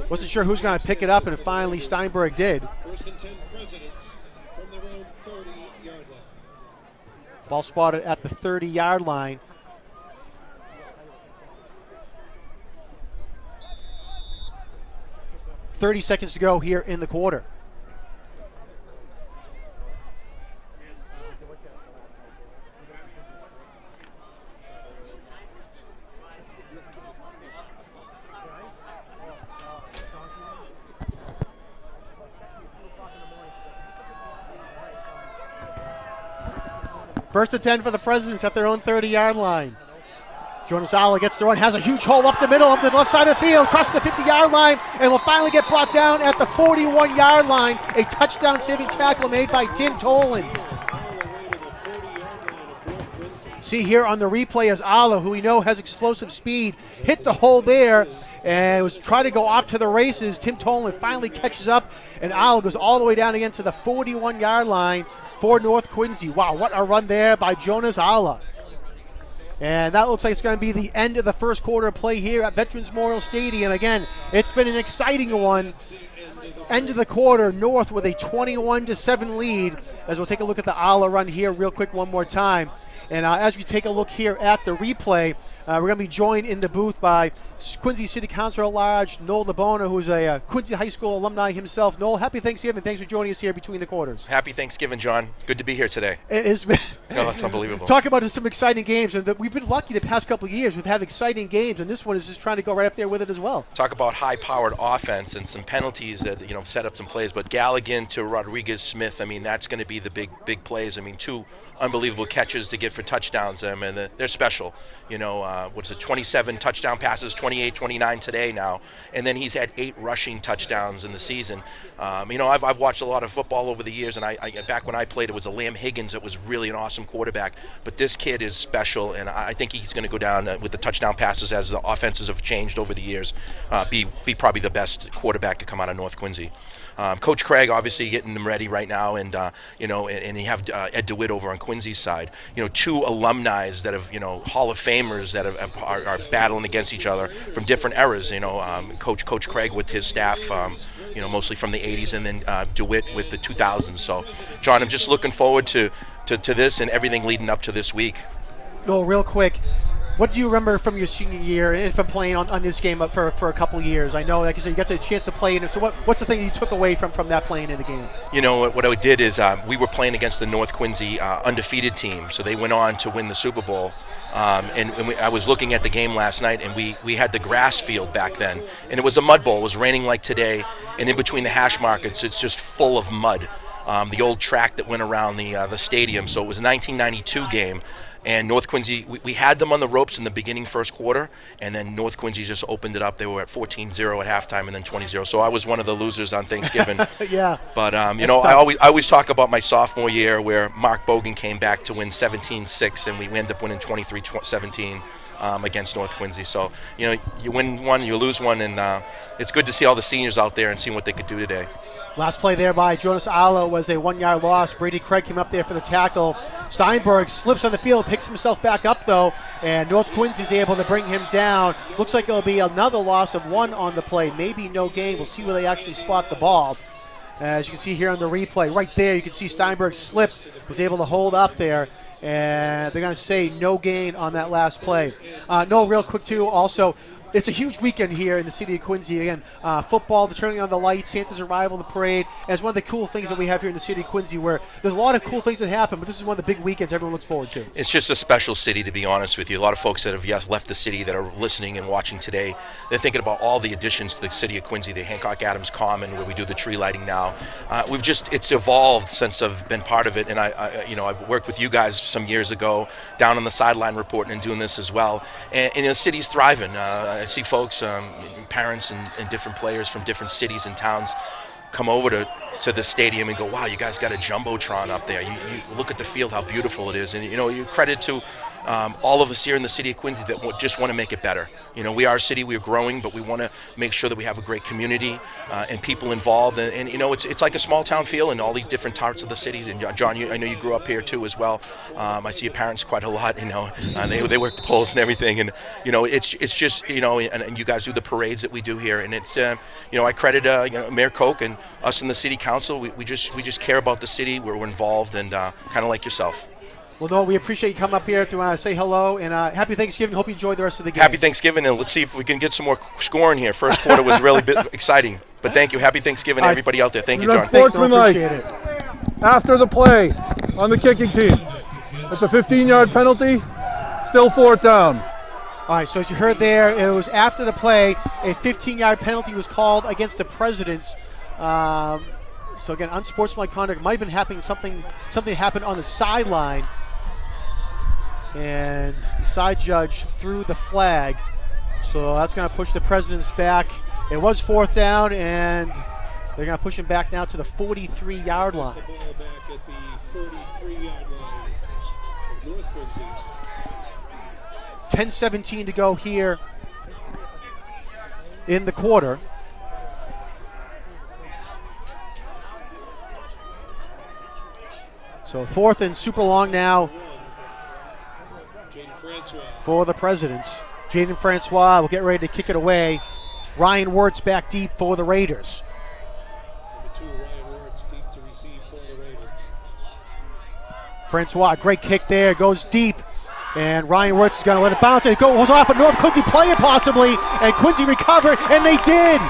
wasn't sure who's going to pick it up, and finally Steinberg did. Ball spotted at the 30-yard line. .30 seconds to go here in the quarter. First and 10 for the Presidents at their own 30-yard line. Jonas Alla gets the run, has a huge hole up the middle of the left side of the field, crosses the 50-yard line, and will finally get brought down at the 41-yard line. A touchdown-saving tackle made by Tim Toland. See here on the replay as Alla, who we know has explosive speed, hit the hole there and was trying to go off to the races. Tim Toland finally catches up, and Alla goes all the way down again to the 41-yard line for North Quincy. Wow, what a run there by Jonas Alla. And that looks like it's going to be the end of the first quarter play here at Veterans Memorial Stadium. Again, it's been an exciting one. End of the quarter, North with a 21-7 lead. As we'll take a look at the Alla run here real quick one more time. And as we take a look here at the replay, we're going to be joined in the booth by Quincy City Councilor at Large, Noel LeBona, who's a Quincy High School alumni himself. Noel, happy Thanksgiving. Thanks for joining us here between the quarters. Happy Thanksgiving, John. Good to be here today. It has been oh, it's unbelievable. Talk about some exciting games, and we've been lucky the past couple of years. We've had exciting games, and this one is just trying to go right up there with it as well. Talk about high-powered offense and some penalties that set up some plays. But Galligan to Rodriguez-Smith, I mean, that's going to be the big plays. I mean, 2 unbelievable catches to get for touchdowns. And they're special. 27 touchdown passes, 28, 29 today now, and then he's had 8 rushing touchdowns in the season. I've watched a lot of football over the years, and I back when I played, it was a Lamb Higgins that was really an awesome quarterback. But this kid is special, and I think he's going to go down with the touchdown passes as the offenses have changed over the years. Be probably the best quarterback to come out of North Quincy. Coach Craig obviously getting them ready right now, and and you have Ed DeWitt over on Quincy's side. 2 alumni that have Hall of Famers that are battling against each other from different eras. Coach Craig with his staff, mostly from the 80s, and then DeWitt with the 2000s. So, John, I'm just looking forward to this and everything leading up to this week. No, real quick. What do you remember from your senior year and from playing on this game up for a couple of years? I know, like you said, you got the chance to play in it. So what's the thing you took away from that playing in the game? What I did is we were playing against the North Quincy undefeated team. So they went on to win the Super Bowl. I was looking at the game last night, and we had the grass field back then. And it was a mud bowl. It was raining like today. And in between the hash markets, it's just full of mud. The old track that went around the stadium. So it was a 1992 game. And North Quincy, we had them on the ropes in the beginning first quarter, and then North Quincy just opened it up. They were at 14-0 at halftime and then 20-0. So I was one of the losers on Thanksgiving. Yeah. But, I always talk about my sophomore year where Mark Bogan came back to win 17-6, and we ended up winning 23-17 against North Quincy. So, you win one, you lose one, and it's good to see all the seniors out there and see what they could do today. Last play there by Jonas Allo was a 1-yard loss. Brady Craig came up there for the tackle. Steinberg slips on the field, picks himself back up, though, and North Quincy's able to bring him down. Looks like it'll be another loss of 1 on the play. Maybe no gain. We'll see where they actually spot the ball. As you can see here on the replay, right there, you can see Steinberg slipped, was able to hold up there, and they're going to say no gain on that last play. No, real quick, too, also, it's a huge weekend here in the city of Quincy. Again, football, the turning on the lights, Santa's arrival, the parade. And it's one of the cool things that we have here in the city of Quincy, where there's a lot of cool things that happen, but this is one of the big weekends everyone looks forward to. It's just a special city, to be honest with you. A lot of folks that have left the city that are listening and watching today, they're thinking about all the additions to the city of Quincy, the Hancock Adams Common, where we do the tree lighting now. It's evolved since I've been part of it, and I've worked with you guys some years ago down on the sideline reporting and doing this as well. And the city's thriving. I see folks, parents and different players from different cities and towns come over to the stadium and go, wow, you guys got a Jumbotron up there. You look at the field, how beautiful it is. And, you credit to all of us here in the city of Quincy that just want to make it better. We are a city, we're growing, but we want to make sure that we have a great community and people involved. And it's like a small town feel in all these different parts of the city. And John, I know you grew up here too as well. I see your parents quite a lot, they work the polls and everything. And, it's just, and you guys do the parades that we do here. And it's, I credit, Mayor Koch and us in the city council. We just care about the city. We're involved and kind of like yourself. Well, no, we appreciate you coming up here to say hello, and happy Thanksgiving. Hope you enjoyed the rest of the game. Happy Thanksgiving, and let's see if we can get some more scoring here. First quarter was really exciting, but thank you. Happy Thanksgiving to everybody out there. Thank you, John. Sportsmanlike. After the play on the kicking team. It's a 15-yard penalty, still 4th down. All right, so as you heard there, it was after the play, a 15-yard penalty was called against the Presidents. So again, unsportsmanlike conduct might have been happening. Something happened on the sideline. And the side judge threw the flag. So that's going to push the Presidents back. It was 4th down, and they're going to push him back now to the 43-yard line. 10:17 to go here in the quarter. So 4th and super long now for the Presidents. Jaden Francois will get ready to kick it away. Ryan Wirtz back deep for the Raiders. Francois, great kick there, goes deep. And Ryan Wirtz is going to let it bounce. And it goes off of North Quincy playing possibly. And Quincy recovered, and they did.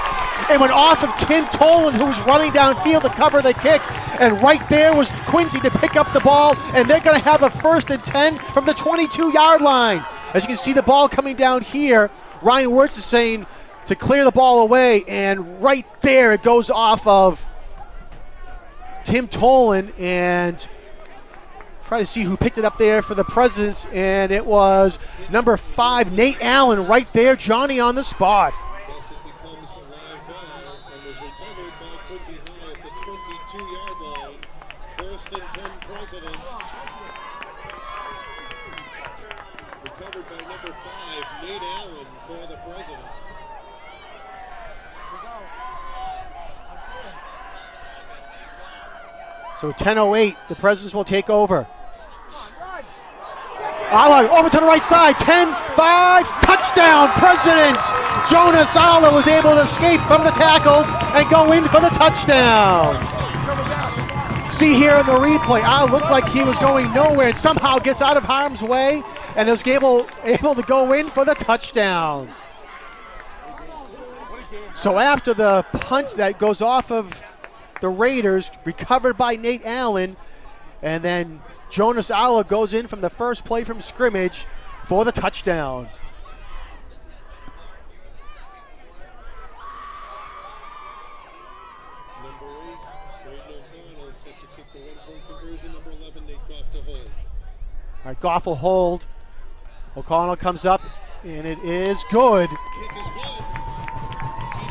It went off of Tim Tolan, who was running downfield to cover the kick. And right there was Quincy to pick up the ball. And they're going to have a 1st and 10 from the 22-yard line. As you can see the ball coming down here, Ryan Wirtz is saying to clear the ball away. And right there it goes off of Tim Tolan. And Try to see who picked it up there for the Presidents, and it was number 5, Nate Allen, right there. Johnny on the spot. First and 10 Presidents. Recovered by number 5, Nate Allen for the Presidents. So 10:08, the Presidents will take over. Ala over to the right side, 10-5, touchdown, Presidents. Jonas Ala was able to escape from the tackles and go in for the touchdown. See here in the replay, Ala looked like he was going nowhere and somehow gets out of harm's way and was able to go in for the touchdown. So after the punt that goes off of the Raiders, recovered by Nate Allen, and then Jonas Ala goes in from the first play from scrimmage for the touchdown. Number 8, Braden O'Connell set to kick the one-point conversion. Number 11, Nate Goff to hold. All right, Goff will hold. O'Connell comes up, and it is good.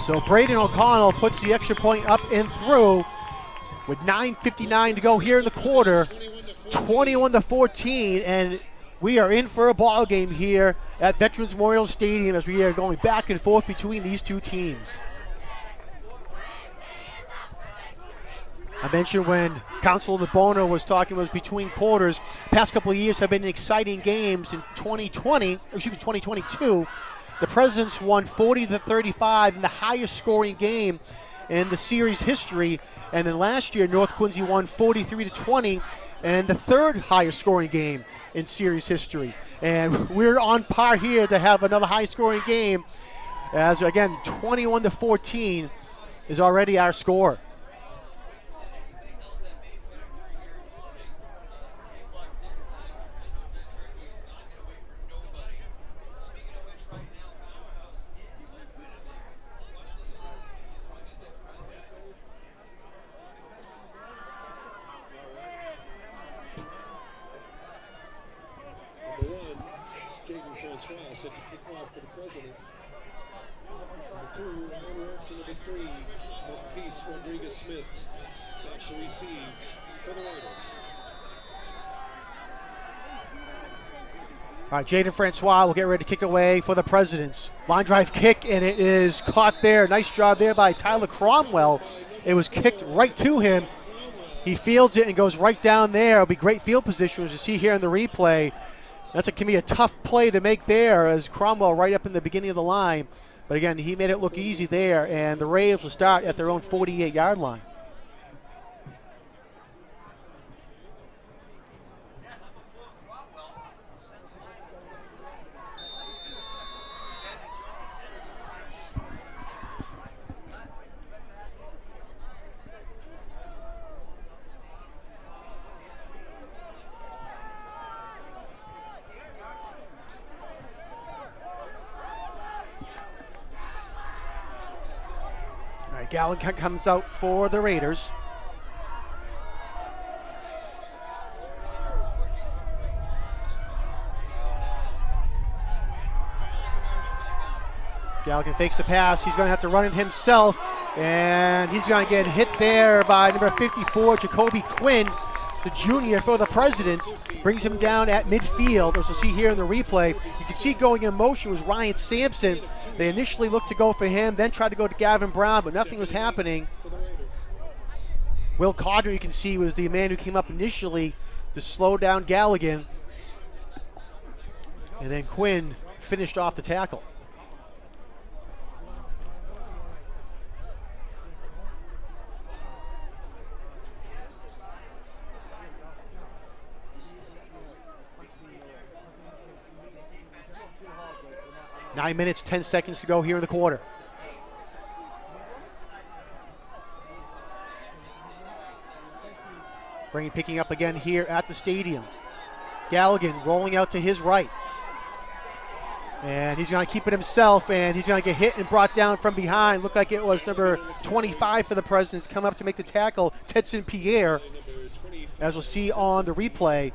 So Braden O'Connell puts the extra point up and through with 9:59 to go here in the quarter, 21-14, and we are in for a ball game here at Veterans Memorial Stadium as we are going back and forth between these two teams. I mentioned when Councilor DeBona was talking was between quarters. Past couple of years have been exciting games. In 2022, the Presidents won 40-35 in the highest scoring game in the series history. And then last year, North Quincy won 43-20 and the third highest scoring game in series history. And we're on par here to have another high scoring game as, again, 21-14 is already our score. Set to kick off for the Presidents. Number 2, Ryan Wilson. Number 3, Marquise Rodriguez-Smith. Back to receive for the Raiders. All right, Jaden Francois will get ready to kick away for the Presidents. Line drive kick, and it is caught there. Nice job there by Tyler Cromwell. It was kicked right to him. He fields it and goes right down there. It'll be great field position as you see here in the replay. Can be a tough play to make there as Cromwell right up in the beginning of the line. But again, he made it look easy there, and the Raiders will start at their own 48-yard line. Gallagher comes out for the Raiders. Gallagher fakes the pass. He's going to have to run it himself, and he's going to get hit there by number 54, Jacoby Quinn, the junior for the Presidents. Brings him down at midfield. As you'll see here in the replay, you can see going in motion was Ryan Sampson. They initially looked to go for him, then tried to go to Gavin Brown, but nothing was happening. Will Codner, you can see, was the man who came up initially to slow down Gallagher. And then Quinn finished off the tackle. Nine minutes, 10 seconds to go here in the quarter. Picking up again here at the stadium. Gallagher rolling out to his right. And he's going to keep it himself, and he's going to get hit and brought down from behind. Looked like it was number 25 for the Presidents come up to make the tackle, Tedson Pierre. As we'll see on the replay,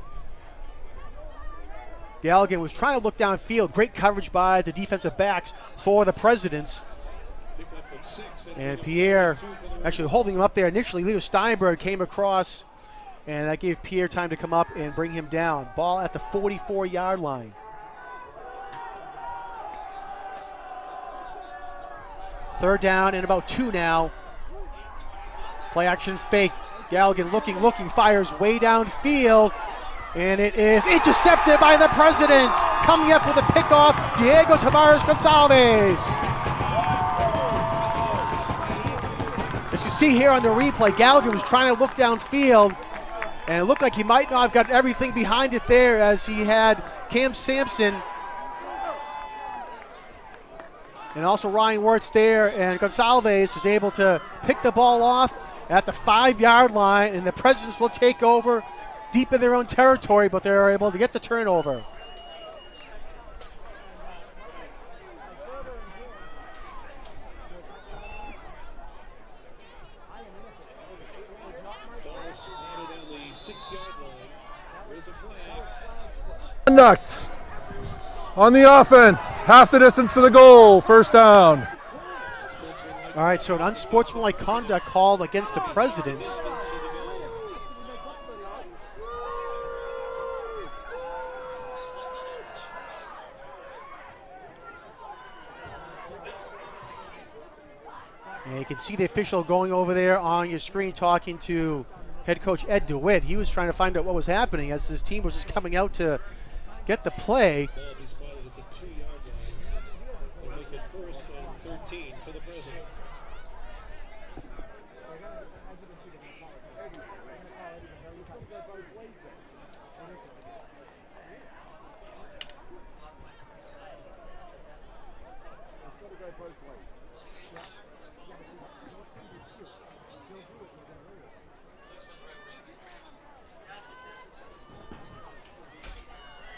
Galligan was trying to look downfield. Great coverage by the defensive backs for the Presidents. And Pierre actually holding him up there. Initially, Leo Steinberg came across, and that gave Pierre time to come up and bring him down. Ball at the 44-yard line. Third down and about 2 now. Play action fake. Galligan looking, fires way downfield. And it is intercepted by the Presidents. Coming up with a pickoff, Diego Tavares Gonzalez. As you see here on the replay, Galligan was trying to look downfield, and it looked like he might not have got everything behind it there as he had Cam Sampson and also Ryan Wirtz there, and Gonzalez was able to pick the ball off at the 5-yard line, and the Presidents will take over deep in their own territory, but they're able to get the turnover. Conduct on the offense, half the distance to the goal, first down. All right, so an unsportsmanlike conduct called against the Presidents. And you can see the official going over there on your screen talking to head coach Ed DeWitt. He was trying to find out what was happening as his team was just coming out to get the play.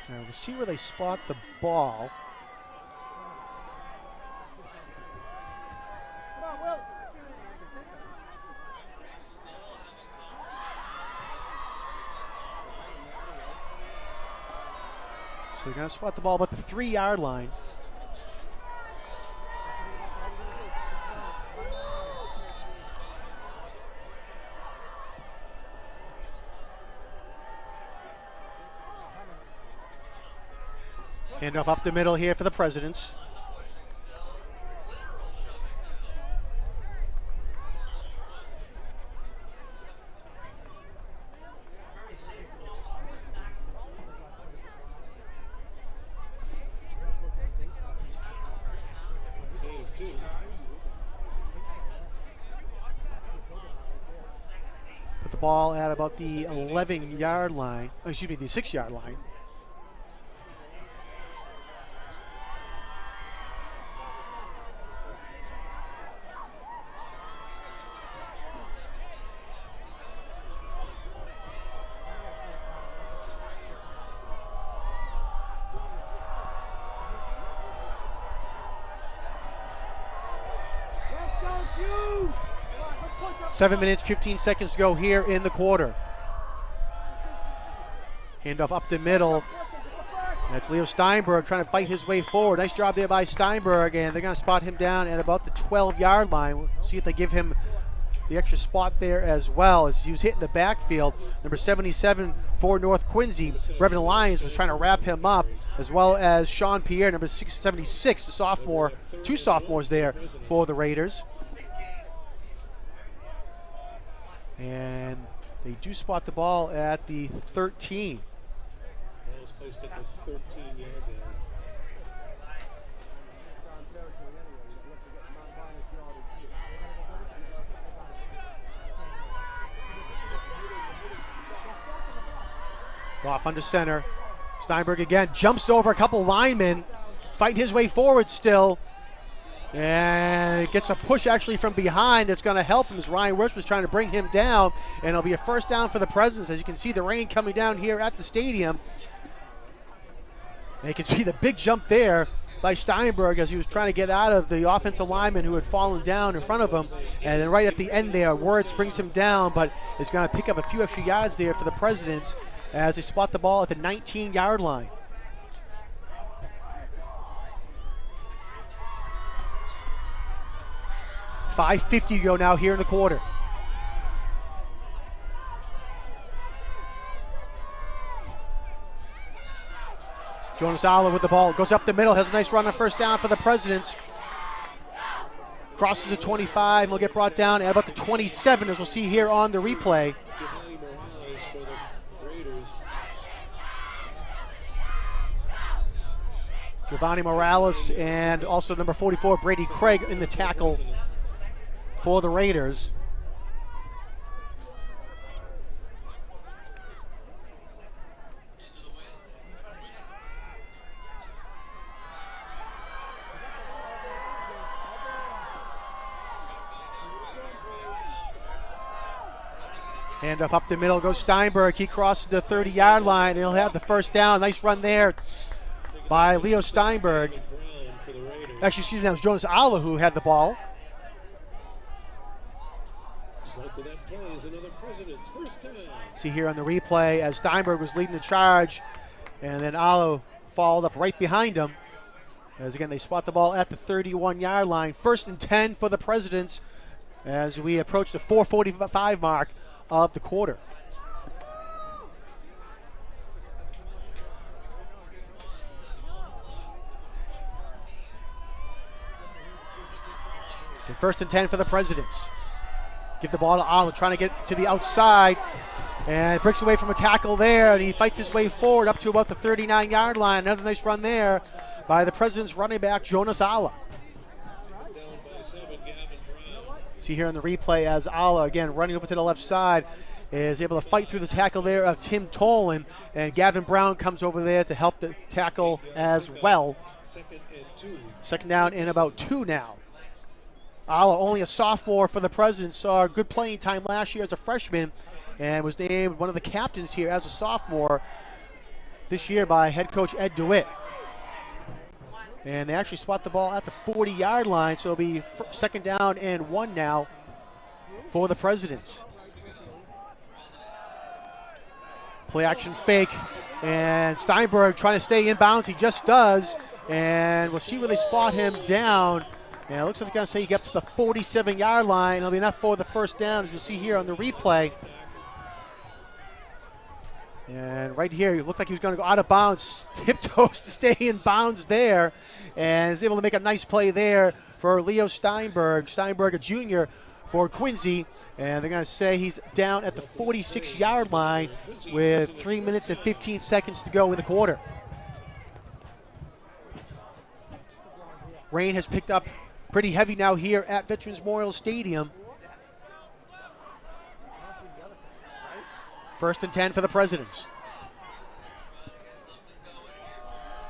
Now we'll see where they spot the ball. So they're going to spot the ball about the 3-yard line. Handoff up the middle here for the Presidents. Put the ball at about the 11-yard line, the 6-yard line. Seven minutes, 15 seconds to go here in the quarter. Handoff up the middle. That's Leo Steinberg trying to fight his way forward. Nice job there by Steinberg, and they're going to spot him down at about the 12-yard line. We'll see if they give him the extra spot there as well as he was hitting the backfield. Number 77 for North Quincy, Brevin Lyons, was trying to wrap him up, as well as Sean Pierre, number 76, the sophomore, 2 sophomores there for the Raiders. And they do spot the ball at the 13. Ball's placed at the 13-yard line. Off under center. Steinberg again jumps over a couple linemen, fighting his way forward still. And gets a push actually from behind that's going to help him as Ryan Wirtz was trying to bring him down. And it'll be a first down for the Presidents. As you can see the rain coming down here at the stadium. And you can see the big jump there by Steinberg as he was trying to get out of the offensive lineman who had fallen down in front of him. And then right at the end there, Wirtz brings him down, but it's going to pick up a few extra yards there for the Presidents as they spot the ball at the 19-yard line. 5:50 to go now here in the quarter. Jonas Alla with the ball. Goes up the middle. Has a nice run on first down for the Presidents. Crosses the 25. And will get brought down at about the 27, as we'll see here on the replay. Giovanni Morales and also number 44, Brady Craig, in the tackle for the Raiders. Hand up the middle goes Steinberg. He crosses the 30-yard line, and he'll have the first down. Nice run there by Leo Steinberg. Actually, excuse me, that was Jonas Alla who had the ball. See here on the replay as Steinberg was leading the charge, and then Alla followed up right behind him. As again, they spot the ball at the 31-yard line. 1st and 10 for the Presidents as we approach the 4:45 mark of the quarter. And 1st and 10 for the Presidents. Give the ball to Alla, trying to get to the outside, and breaks away from a tackle there, and he fights his way forward up to about the 39-yard line. Another nice run there by the Presidents running back, Jonas Alla. See here in the replay as Alla, again, running over to the left side, is able to fight through the tackle there of Tim Tolan, and Gavin Brown comes over there to help the tackle as well. 2nd down and about 2 now. Alla, only a sophomore for the Presidents, saw good playing time last year as a freshman and was named one of the captains here as a sophomore this year by head coach Ed DeWitt. And they actually spot the ball at the 40-yard line, so it'll be 2nd down and 1 now for the Presidents. Play action fake, and Steinberg trying to stay in bounds. He just does, and we'll see where they spot him down. And it looks like they're going to say he gets to the 47-yard line. It'll be enough for the first down, as you'll see here on the replay. And right here, it looked like he was going to go out of bounds, tiptoes to stay in bounds there, and is able to make a nice play there for Leo Steinberg. Steinberg, a junior for Quincy, and they're going to say he's down at the 46-yard line with 3 minutes and 15 seconds to go in the quarter. Rain has picked up pretty heavy now here at Veterans Memorial Stadium. 1st and 10 for the Presidents.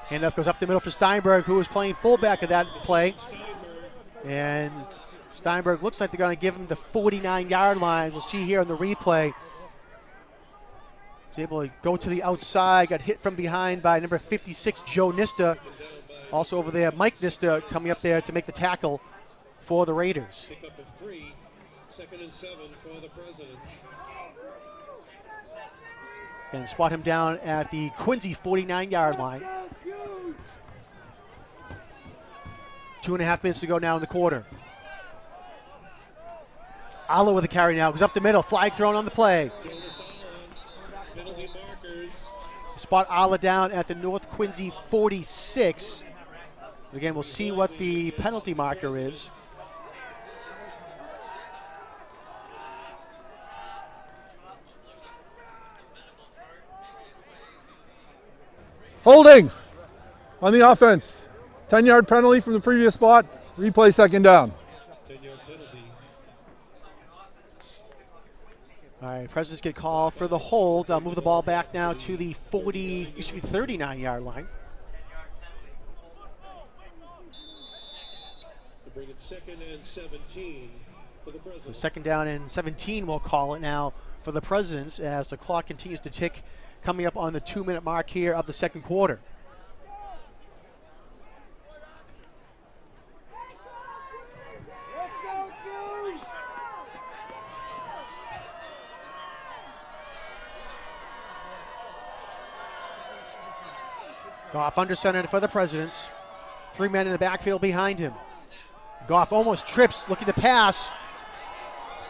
Handoff goes up the middle for Steinberg, who was playing fullback of that play. And Steinberg looks like they're going to give him the 49-yard line. We'll see here on the replay. He's able to go to the outside, got hit from behind by number 56, Joe Nista. Also over there, Mike Nista coming up there to make the tackle for the Raiders. Pick up a 3, 2nd and 7 for the Presidents. And spot him down at the Quincy 49-yard line. 2.5 minutes to go now in the quarter. Alla with the carry now, goes up the middle, flag thrown on the play. Spot Alla down at the North Quincy 46. Again, we'll see what the penalty marker is. Holding on the offense. 10-yard penalty from the previous spot. Replay 2nd down. 10-yard penalty. All right, Presidents get called for the hold. I'll move the ball back now to the 39-yard line. To bring it 2nd and 17 for the Presidents. So 2nd down and 17, we'll call it now for the Presidents as the clock continues to tick, coming up on the 2-minute mark here of the 2nd quarter. Goff under center for the Presidents. 3 men in the backfield behind him. Goff almost trips, looking to pass.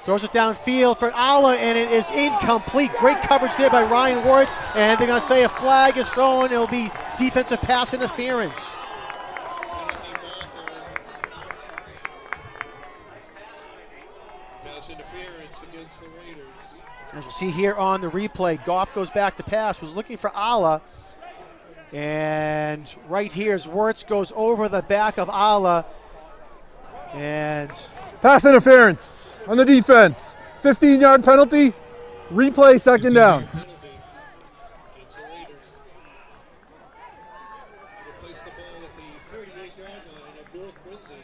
Throws it downfield for Ala, and it is incomplete. Great coverage there by Ryan Wirtz, and they're going to say a flag is thrown. It'll be defensive pass interference. Pass interference against the Raiders. As we see here on the replay, Goff goes back to pass, was looking for Ala, and right here as Wirtz goes over the back of Ala, and Pass interference on the defense. 15-yard penalty. Replay, second down. Against the Raiders. They place the ball at the 38-yard line of North Quincy.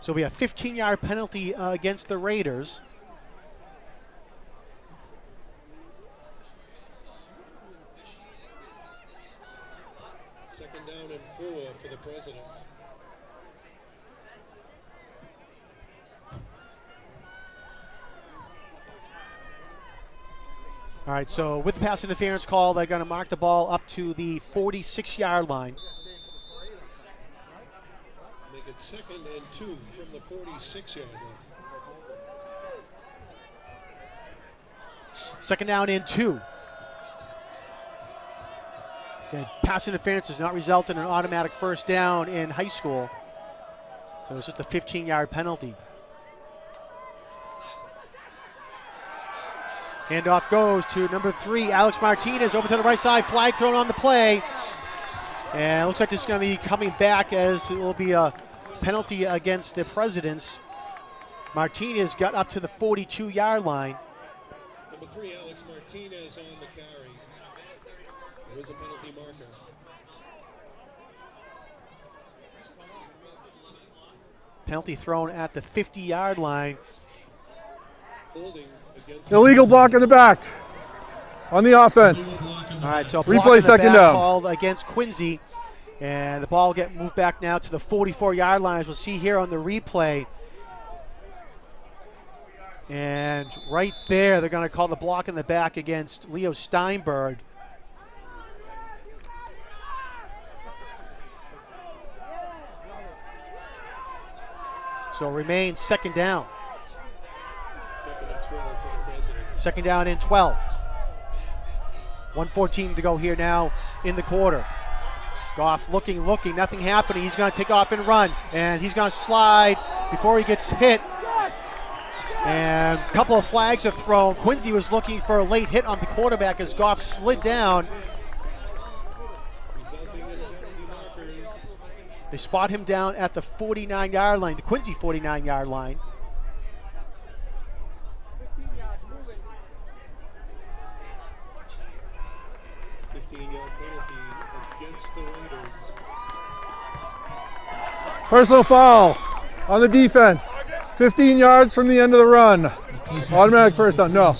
so we have 15-yard penalty against the Raiders. Second down and 4 for the Presidents. All right, so with the pass interference call, they're going to mark the ball up to the 46-yard line. Make it second and 2 from the 46-yard line. Second down and 2. Okay, pass interference does not result in an automatic first down in high school, so it's just a 15-yard penalty. Handoff goes to number 3, Alex Martinez, over to the right side, flag thrown on the play. And it looks like this is going to be coming back, as it will be a penalty against the Presidents. Martinez got up to the 42-yard line. Number 3, Alex Martinez on the carry. There is a penalty marker. Penalty thrown at the 50-yard line. Holding against Illegal block in the back on the offense. All right, so a block in Replay, the second back down. called against Quincy, and the ball get moved back now to the 44-yard line, as we'll see here on the replay. And right there, they're going to call the block in the back against Leo Steinberg. So it remains second down. second and 12 for the Presidents. Second down and 12. 1:14 to go here now in the quarter. Goff looking, nothing happening. He's going to take off and run, and he's going to slide before he gets hit. And a couple of flags are thrown. Quincy was looking for a late hit on the quarterback as Goff slid down. Resulting in penalty markers. They spot him down at the 49-yard line, the Quincy 49-yard line. Against the Raiders. Personal foul on the defense. 15 yards from the end of the run. Automatic first down. No.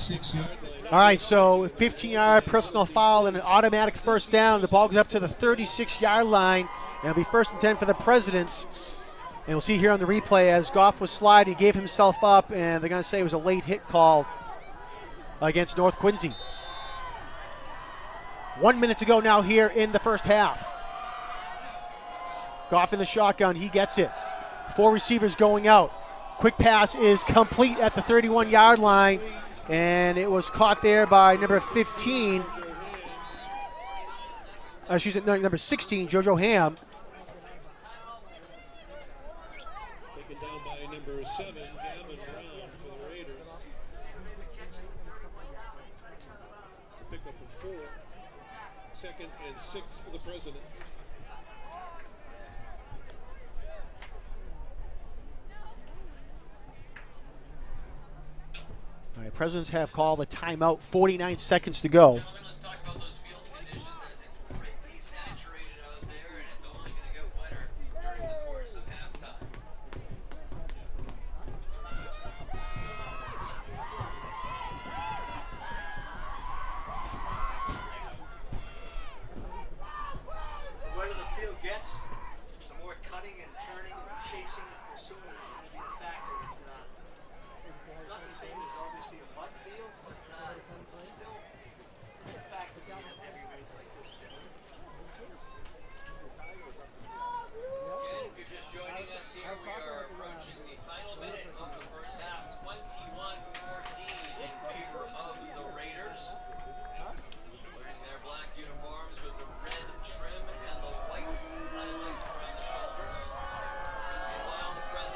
All right, so 15-yard personal foul and an automatic first down. The ball goes up to the 36-yard line, and it'll be first and 10 for the Presidents. And we'll see here on the replay as Goff was sliding, he gave himself up, and they're going to say it was a late hit call against North Quincy. 1 minute to go now here in the first half. Goff in the shotgun, he gets it. 4 receivers going out. Quick pass is complete at the 31-yard line, and it was caught there by number 15. Number 16, JoJo Ham. Taken down by number 7, Gavin Brown for the Raiders. It's a pickup of 4. Second and 6 for the Presidents. All right, Presidents have called a timeout, 49 seconds to go. Let's talk about those field conditions, as it's pretty saturated out there, and it's only going to get wetter during the course of halftime. The wetter the field gets, the more cutting and turning and chasing and pursuing is going to be the factor. It's not the same as obviously a mud field, but still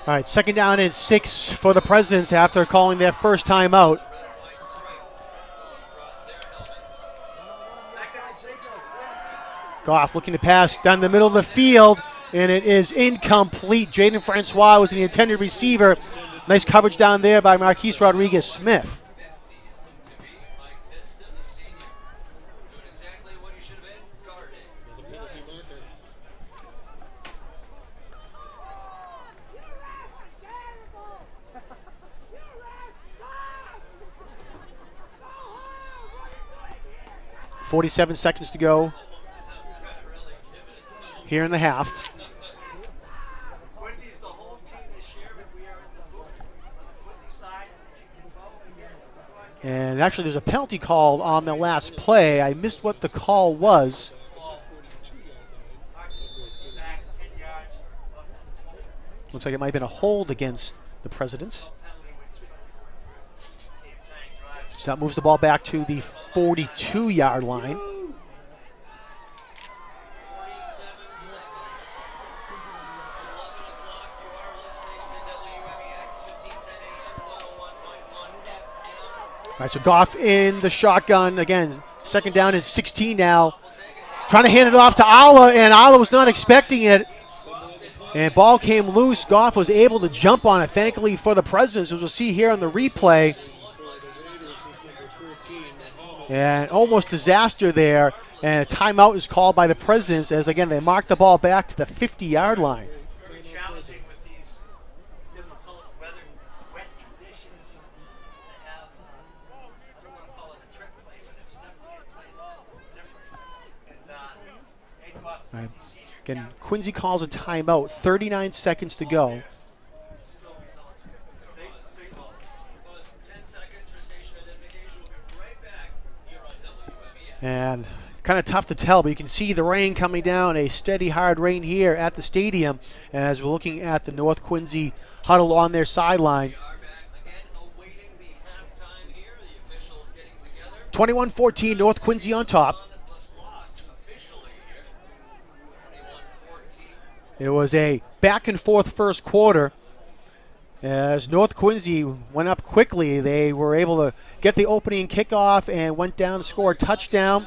All right, 2nd down and 6 for the Presidents after calling their first timeout. Goff looking to pass down the middle of the field, and it is incomplete. Jaden Francois was the intended receiver. Nice coverage down there by Marquise Rodriguez-Smith. .47 seconds to go here in the half. And actually, there's a penalty call on the last play. I missed what the call was. Looks like it might have been a hold against the Presidents. So that moves the ball back to the 42-yard line. All right, so Goff in the shotgun. Again, 2nd down and 16 now. Trying to hand it off to Alla, and Alla was not expecting it. And ball came loose. Goff was able to jump on it, thankfully for the Presidents, as we'll see here on the replay. And almost disaster there. And a timeout is called by the Presidents as, again, they mark the ball back to the 50-yard line. Right. Again, Quincy calls a timeout. 39 seconds to go. And kind of tough to tell, but you can see the rain coming down, a steady, hard rain here at the stadium as we're looking at the North Quincy huddle on their sideline. 21-14, North Quincy on top. It was a back-and-forth first quarter. As North Quincy went up quickly, they were able to get the opening kickoff and went down to score a touchdown.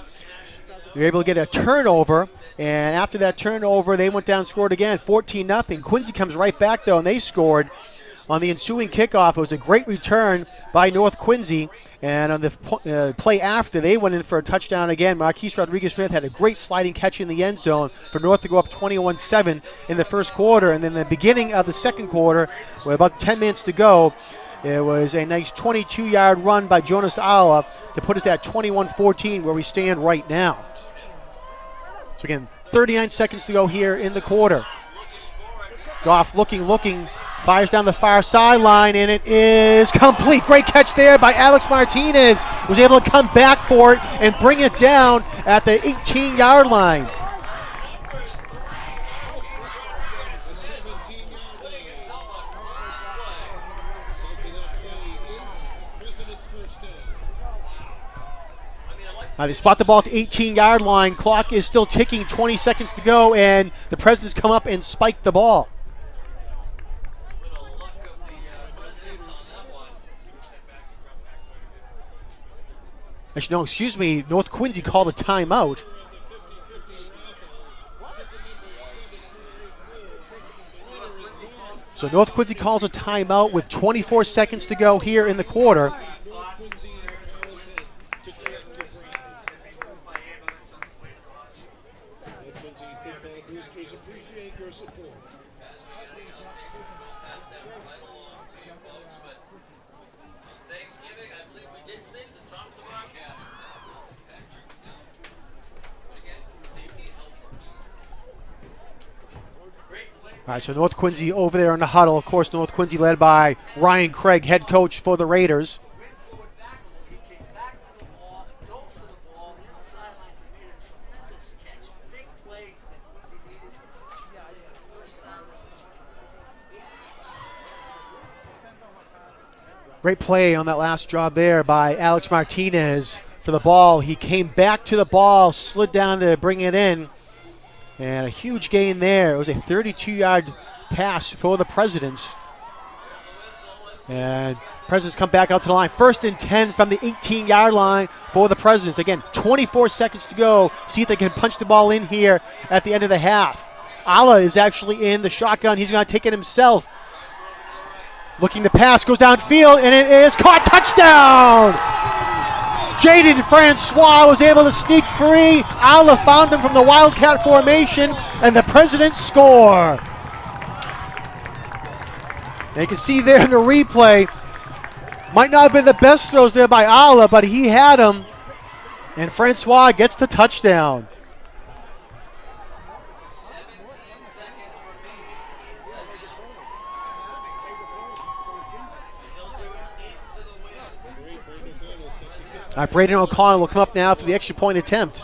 They were able to get a turnover, and after that turnover, they went down and scored again, 14-0. Quincy comes right back, though, and they scored on the ensuing kickoff. It was a great return by North Quincy, and on the play after, they went in for a touchdown again. Marquise Rodriguez-Smith had a great sliding catch in the end zone for North to go up 21-7 in the first quarter, and then the beginning of the second quarter, with about 10 minutes to go, it was a nice 22-yard run by Jonas Alla to put us at 21-14 where we stand right now. So again, 39 seconds to go here in the quarter. Goff looking, fires down the far sideline, and it is complete. Great catch there by Alex Martinez. Was able to come back for it and bring it down at the 18-yard line. They spot the ball at the 18-yard line. Clock is still ticking, 20 seconds to go, and the Presidents come up and spike the ball. Actually, no, excuse me. North Quincy called a timeout. So North Quincy calls a timeout with 24 seconds to go here in the quarter. All right, so North Quincy over there in the huddle. Of course, North Quincy led by Ryan Craig, head coach for the Raiders. Great play on that last job there by Alex Martinez for the ball. He came back to the ball, slid down to bring it in. And a huge gain there. It was a 32-yard pass for the Presidents And Presidents come back out to the line. 1st and 10 from the 18-yard line for the Presidents. Again, 24 seconds to go. See if they can punch the ball in here at the end of the half. Ala is actually in the shotgun. He's going to take it himself. Looking to pass, goes downfield, and it is caught. Touchdown! Jaden Francois was able to sneak free. Ala found him from the Wildcat formation, and the Presidents score. And you can see there in the replay, might not have been the best throws there by Ala, but he had him, and Francois gets the touchdown. All right, Braden O'Connell will come up now for the extra point attempt.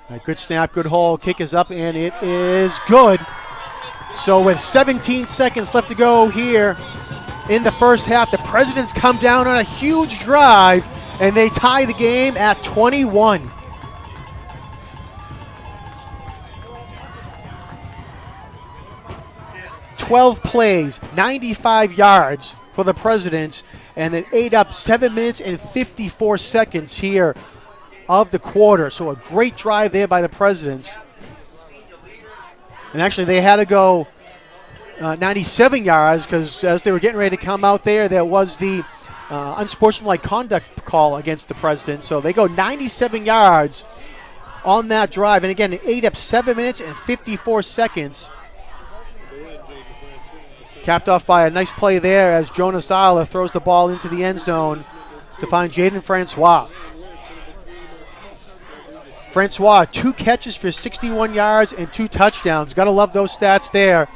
All right, good snap, good hold. Kick is up, and it is good. So with 17 seconds left to go here in the first half, the Presidents come down on a huge drive, and they tie the game at 21. "12 plays, 95 yards for the Presidents, and it ate up 7 minutes and 54 seconds here of the quarter. So a great drive there by the Presidents. And actually they had to go 97 yards because as they were getting ready to come out there was the unsportsmanlike conduct call against the Presidents. So they go 97 yards on that drive. And again, it ate up 7 minutes and 54 seconds. Capped off by a nice play there as Jonas Ala throws the ball into the end zone to find Jaden Francois. Francois, 2 catches for 61 yards and 2 touchdowns. Got to love those stats there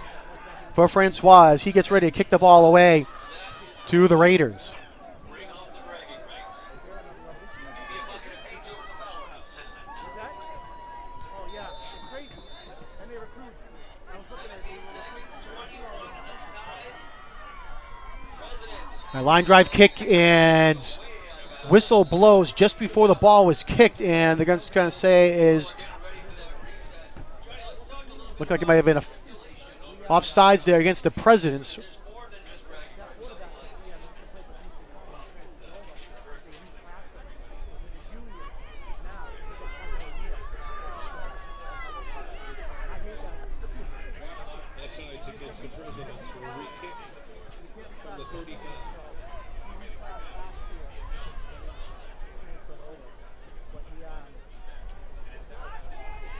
for Francois as he gets ready to kick the ball away to the Raiders. A line drive kick, and whistle blows just before the ball was kicked, and they're going to say is looked like it might have been offsides there against the Presidents. Offsides against the Presidents for a re-kick from the 35.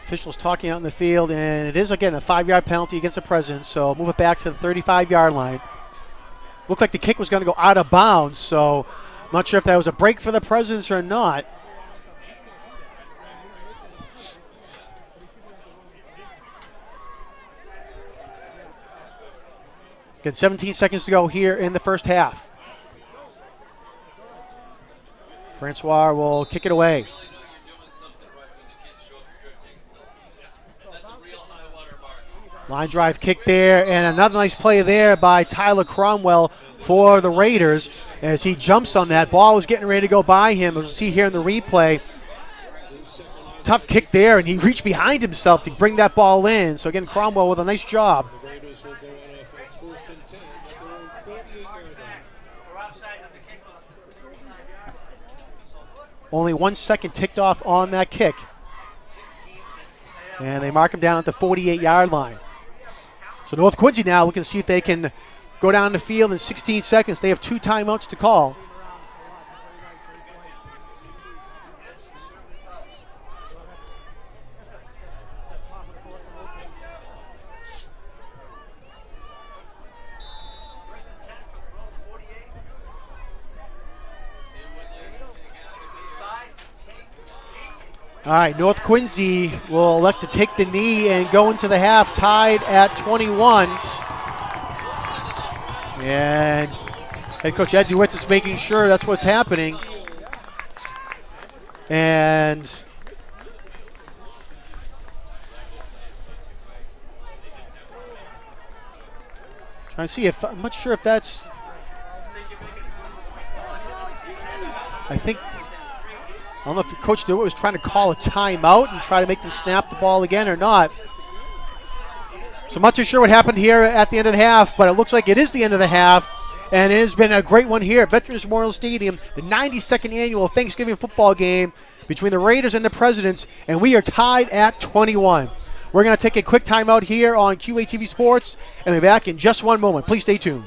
Officials talking out in the field, and it is again a 5-yard penalty against the Presidents, so move it back to the 35-yard line. Looked like the kick was going to go out of bounds, so I'm not sure if that was a break for the Presidents or not. Again, 17 seconds to go here in the first half. Francois will kick it away. Line drive kick there, and another nice play there by Tyler Cromwell for the Raiders as he jumps on that. Ball was getting ready to go by him, as we'll see here in the replay. Tough kick there, and he reached behind himself to bring that ball in. So again, Cromwell with a nice job. Only 1 second ticked off on that kick. And they mark him down at the 48-yard line. So North Quincy now looking to see if they can go down the field in 16 seconds. They have 2 timeouts to call. All right, North Quincy will elect to take the knee and go into the half tied at 21. And head coach Ed DeWitt is making sure that's what's happening. And trying to see if, I'm not sure if that's, don't know if Coach DeWitt was trying to call a timeout and try to make them snap the ball again or not. So I'm not too sure what happened here at the end of the half, but it looks like it is the end of the half. And it has been a great one here at Veterans Memorial Stadium, the 92nd annual Thanksgiving football game between the Raiders and the Presidents, and we are tied at 21. We're going to take a quick timeout here on QATV Sports, and we'll be back in just one moment. Please stay tuned.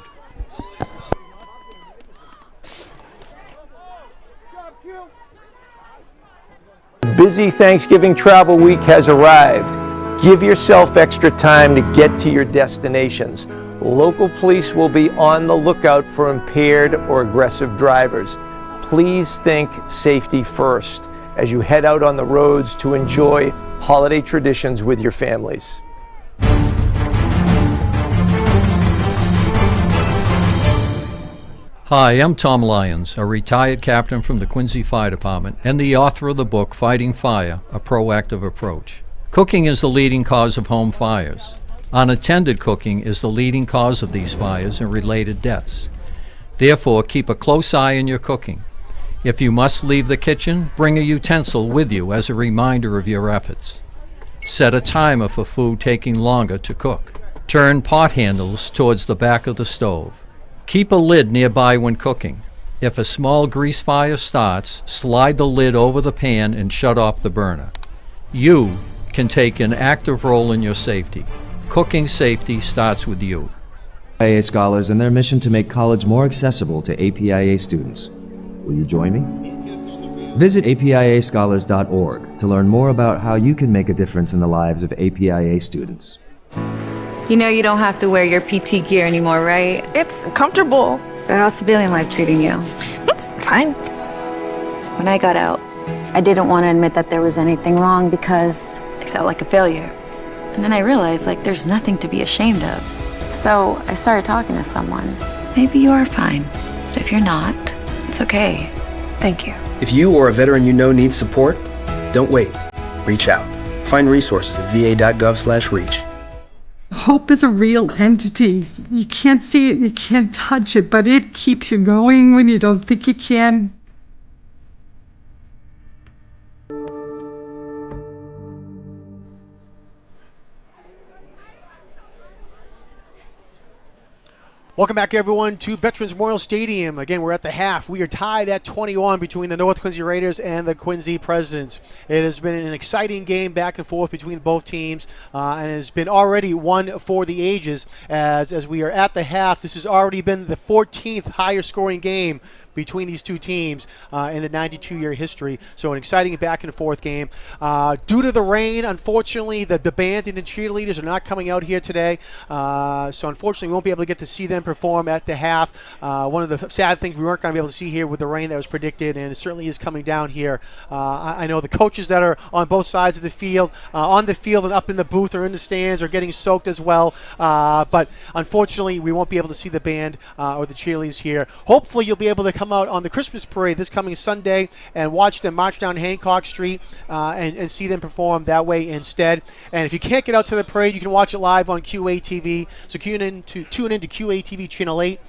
Busy Thanksgiving travel week has arrived. Give yourself extra time to get to your destinations. Local police will be on the lookout for impaired or aggressive drivers. Please think safety first as you head out on the roads to enjoy holiday traditions with your families. Hi, I'm Tom Lyons, a retired captain from the Quincy Fire Department and the author of the book Fighting Fire, A Proactive Approach. Cooking is the leading cause of home fires. Unattended cooking is the leading cause of these fires and related deaths. Therefore, keep a close eye on your cooking. If you must leave the kitchen, bring a utensil with you as a reminder of your efforts. Set a timer for food taking longer to cook. Turn pot handles towards the back of the stove. Keep a lid nearby when cooking. If a small grease fire starts, slide the lid over the pan and shut off the burner. You can take an active role in your safety. Cooking safety starts with you. APIA scholars and their mission to make college more accessible to APIA students. Will you join me? Visit apiascholars.org to learn more about how you can make a difference in the lives of APIA students. You know you don't have to wear your PT gear anymore, right? It's comfortable. So how's civilian life treating you? It's fine. When I got out, I didn't want to admit that there was anything wrong because I felt like a failure. And then I realized, there's nothing to be ashamed of. So I started talking to someone. Maybe you are fine, but if you're not, it's okay. Thank you. If you or a veteran you know needs support, don't wait. Reach out. Find resources at va.gov/reach. Hope is a real entity. You can't see it, you can't touch it, but it keeps you going when you don't think you can. Welcome back, everyone, to Veterans Memorial Stadium. Again, we're at the half. We are tied at 21 between the North Quincy Raiders and the Quincy Presidents. It has been an exciting game back and forth between both teams, and has been already one for the ages. As we are at the half, this has already been the 14th higher scoring game between these two teams in the 92-year history. So an exciting back and forth game. Due to the rain, unfortunately, the band and the cheerleaders are not coming out here today. So unfortunately, we won't be able to get to see them perform at the half. One of the sad things we weren't going to be able to see here with the rain that was predicted, and it certainly is coming down here. I know the coaches that are on both sides of the field, on the field and up in the booth or in the stands, are getting soaked as well. But unfortunately, we won't be able to see the band or the cheerleaders here. Hopefully, you'll be able to come out on the Christmas parade this coming Sunday and watch them march down Hancock Street and see them perform that way instead. And if you can't get out to the parade, you can watch it live on QATV. So tune in to QATV Channel 8,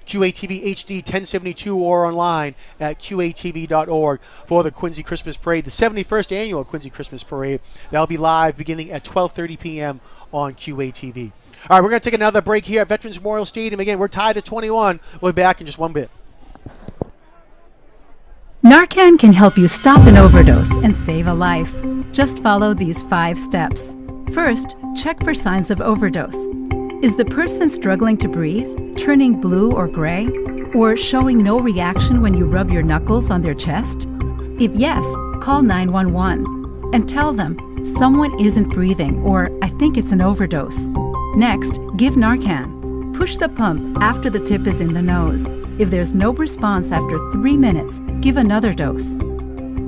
QATV HD 1072, or online at QATV.org for the Quincy Christmas Parade, the 71st annual Quincy Christmas Parade. That'll be live beginning at 12:30 p.m. on QATV. All right, we're going to take another break here at Veterans Memorial Stadium. Again, we're tied at 21. We'll be back in just one bit. Narcan can help you stop an overdose and save a life. Just follow these 5 steps. First, check for signs of overdose. Is the person struggling to breathe, turning blue or gray, or showing no reaction when you rub your knuckles on their chest? If yes, call 911 and tell them someone isn't breathing or I think it's an overdose. Next, give Narcan. Push the pump after the tip is in the nose. If there's no response after 3 minutes, give another dose.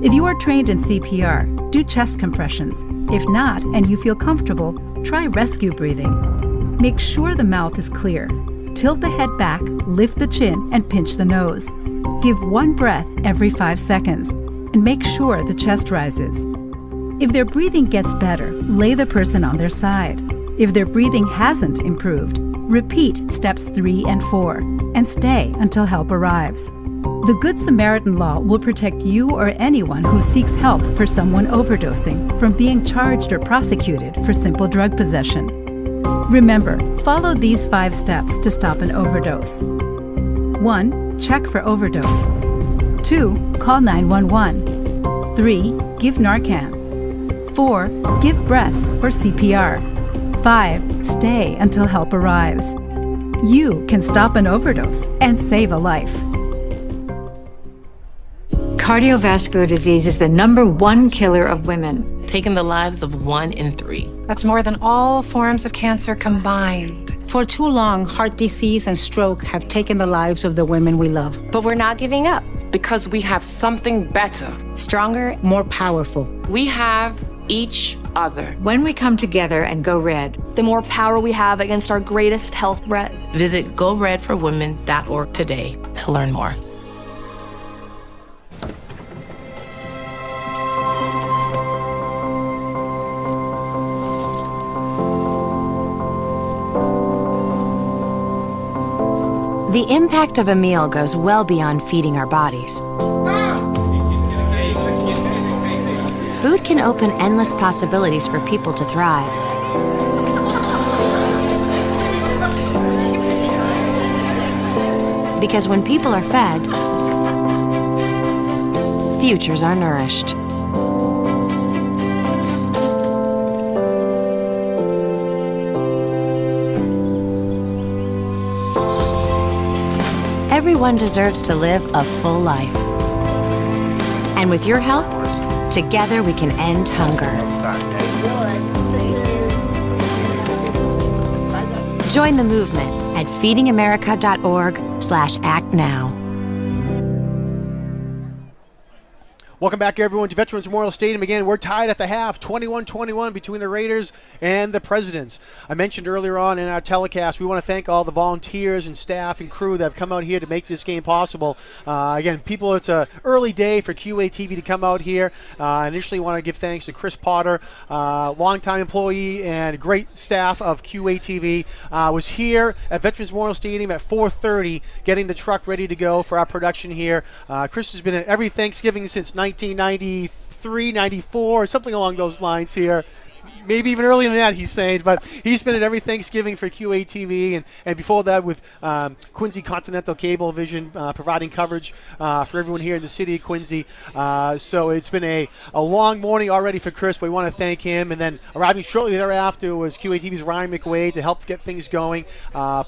If you are trained in CPR, do chest compressions. If not, and you feel comfortable, try rescue breathing. Make sure the mouth is clear. Tilt the head back, lift the chin, and pinch the nose. Give 1 breath every 5 seconds, and make sure the chest rises. If their breathing gets better, lay the person on their side. If their breathing hasn't improved, repeat steps 3 and 4, and stay until help arrives. The Good Samaritan Law will protect you or anyone who seeks help for someone overdosing from being charged or prosecuted for simple drug possession. Remember, follow these 5 steps to stop an overdose. 1. Check for overdose. 2. Call 911. 3. Give Narcan. 4. Give breaths or CPR. 5. Stay until help arrives. You can stop an overdose and save a life. Cardiovascular disease is the #1 killer of women, taking the lives of 1 in 3. That's more than all forms of cancer combined. For too long, heart disease and stroke have taken the lives of the women we love. But we're not giving up because we have something better, stronger, more powerful. We have each other. When we come together and go red, the more power we have against our greatest health threat. Visit GoRedForWomen.org today to learn more. the impact of a meal goes well beyond feeding our bodies. Food can open endless possibilities for people to thrive. Because when people are fed, futures are nourished. Everyone deserves to live a full life. And with your help, together we can end hunger. Join the movement at feedingamerica.org/actnow. Welcome back, everyone, to Veterans Memorial Stadium. Again, we're tied at the half, 21-21 between the Raiders and the Presidents. I mentioned earlier on in our telecast, we want to thank all the volunteers and staff and crew that have come out here to make this game possible. Again, people, it's an early day for QATV to come out here. Initially, want to give thanks to Chris Potter, longtime employee and great staff of QATV. Was here at Veterans Memorial Stadium at 4:30, getting the truck ready to go for our production here. Chris has been at every Thanksgiving since 1993, 94, something along those lines here. Maybe even earlier than that, he's saying, but he's been at every Thanksgiving for QATV, and before that with Quincy Continental Cablevision, providing coverage for everyone here in the city of Quincy. So it's been a long morning already for Chris, but we want to thank him. And then arriving shortly thereafter was QATV's Ryan McWade to help get things going,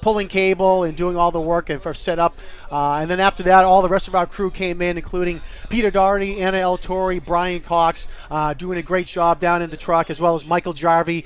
pulling cable and doing all the work and for setup. And then after that, all the rest of our crew came in, including Peter Doherty, Anna El Torre, Brian Cox, doing a great job down in the truck, as well as Michael Jarvie,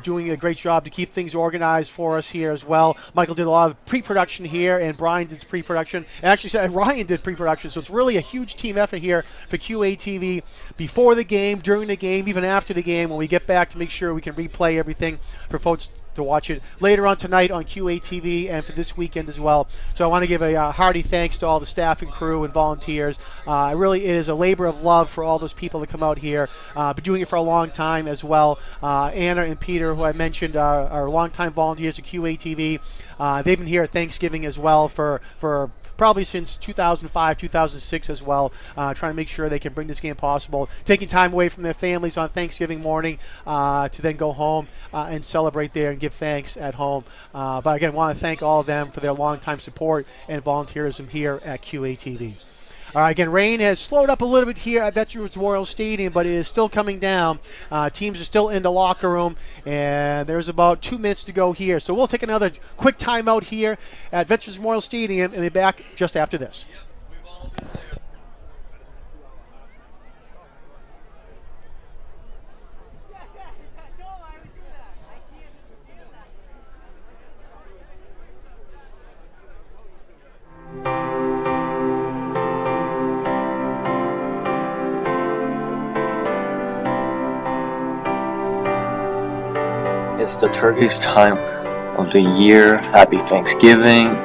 doing a great job to keep things organized for us here as well. Michael did a lot of pre-production here, and Brian did pre-production. And actually, Ryan did pre-production, so it's really a huge team effort here for QATV before the game, during the game, even after the game, when we get back to make sure we can replay everything for folks to watch it later on tonight on QATV and for this weekend as well. So I want to give a hearty thanks to all the staff and crew and volunteers. Really, it is a labor of love for all those people that come out here. Been doing it for a long time as well. Anna and Peter, who I mentioned, are longtime volunteers at QATV. They've been here at Thanksgiving as well for probably since 2005, 2006 as well, trying to make sure they can bring this game possible, taking time away from their families on Thanksgiving morning to then go home and celebrate there and give thanks at home. But again, want to thank all of them for their long-time support and volunteerism here at QATV. All right, again, rain has slowed up a little bit here at Veterans Memorial Stadium, but it is still coming down. Teams are still in the locker room, and there's about 2 minutes to go here. So we'll take another quick timeout here at Veterans Memorial Stadium and be back just after this. It's the turkey's time of the year. Happy Thanksgiving.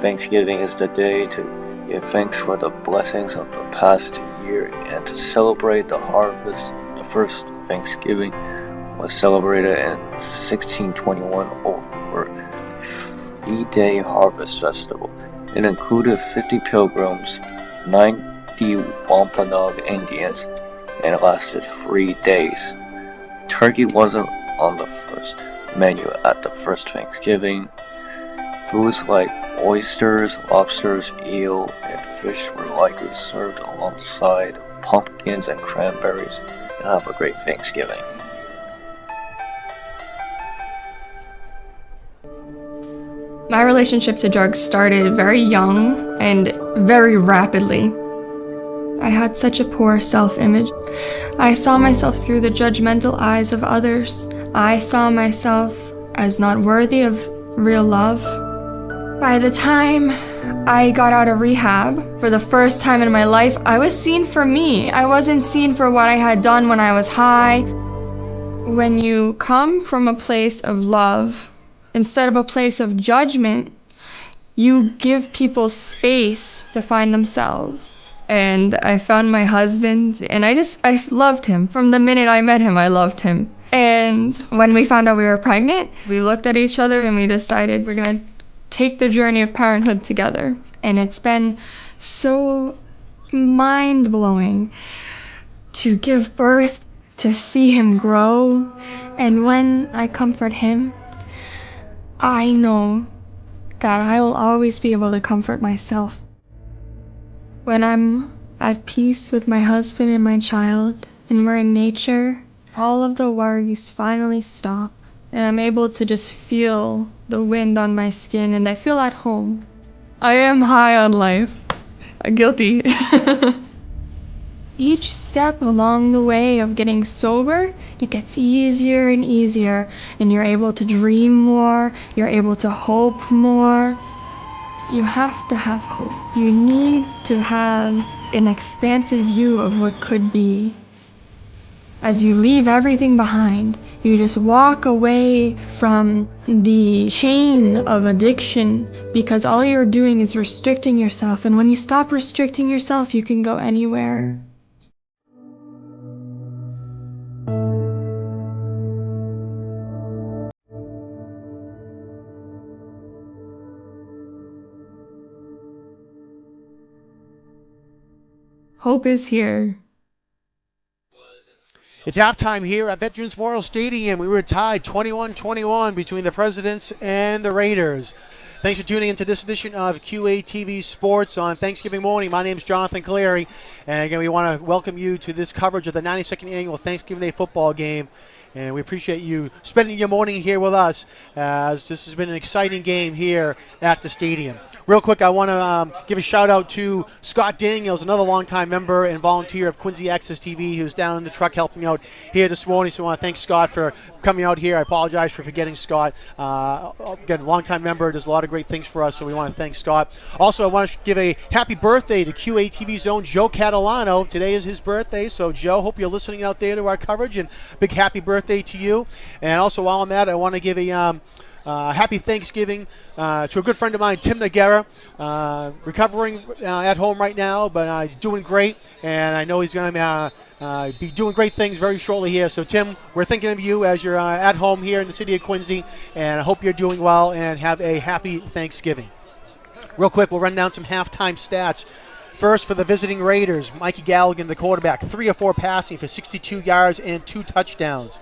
Thanksgiving is the day to give thanks for the blessings of the past year and to celebrate the harvest. The first Thanksgiving was celebrated in 1621 over the 3-day harvest festival. It included 50 pilgrims, 90 Wampanoag Indians, and it lasted 3 days. Turkey wasn't on the first menu at the first Thanksgiving. Foods like oysters, lobsters, eel, and fish were likely served alongside pumpkins and cranberries. And have a great Thanksgiving. My relationship to drugs started very young and very rapidly. I had such a poor self-image. I saw myself through the judgmental eyes of others. I saw myself as not worthy of real love. By the time I got out of rehab, for the first time in my life, I was seen for me. I wasn't seen for what I had done when I was high. When you come from a place of love, instead of a place of judgment, you give people space to find themselves. And I found my husband, and I loved him. From the minute I met him, I loved him. And when we found out we were pregnant, we looked at each other and we decided we're gonna take the journey of parenthood together. And it's been so mind-blowing to give birth, to see him grow. And when I comfort him, I know that I will always be able to comfort myself. When I'm at peace with my husband and my child, and we're in nature, all of the worries finally stop, and I'm able to just feel the wind on my skin, and I feel at home. I am high on life. Guilty. Each step along the way of getting sober, it gets easier and easier, and you're able to dream more, you're able to hope more. You have to have hope. You need to have an expansive view of what could be. As you leave everything behind, you just walk away from the chain of addiction, because all you're doing is restricting yourself, and when you stop restricting yourself, you can go anywhere. Hope is here. It's halftime here at Veterans Memorial Stadium. We were tied 21-21 between the Presidents and the Raiders. Thanks for tuning into this edition of QATV Sports on Thanksgiving morning. My name is Jonathan Caleri, and again, we want to welcome you to this coverage of the 92nd Annual Thanksgiving Day football game. And we appreciate you spending your morning here with us, as this has been an exciting game here at the stadium. Real quick, I want to give a shout out to Scott Daniels, another longtime member and volunteer of Quincy Access TV, who's down in the truck helping out here this morning. So I want to thank Scott for coming out here. I apologize for forgetting Scott. Again, longtime member, does a lot of great things for us, so we want to thank Scott. Also, I want to give a happy birthday to QATV's own Joe Catalano. Today is his birthday, so Joe, hope you're listening out there to our coverage, and big happy birthday to you. And also, while I'm at it, I want to give a happy Thanksgiving to a good friend of mine, Tim Nagera, recovering at home right now, but doing great, and I know he's going to be doing great things very shortly here. So, Tim, we're thinking of you as you're at home here in the city of Quincy, and I hope you're doing well and have a happy Thanksgiving. Real quick, we'll run down some halftime stats. First, for the visiting Raiders, Mikey Galligan, the quarterback, 3 of 4 passing for 62 yards and 2 touchdowns.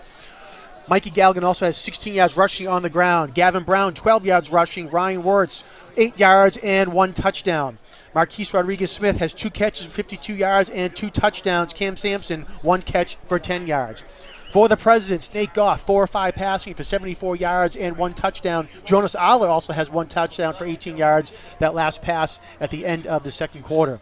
Mikey Galligan also has 16 yards rushing on the ground. Gavin Brown, 12 yards rushing. Ryan Wirtz, 8 yards and 1 touchdown. Marquise Rodriguez-Smith has 2 catches for 52 yards and 2 touchdowns. Cam Sampson, 1 catch for 10 yards. For the Presidents, Nate Goff, 4 of 5 passing for 74 yards and 1 touchdown. Jonas Aller also has 1 touchdown for 18 yards. That last pass at the end of the second quarter.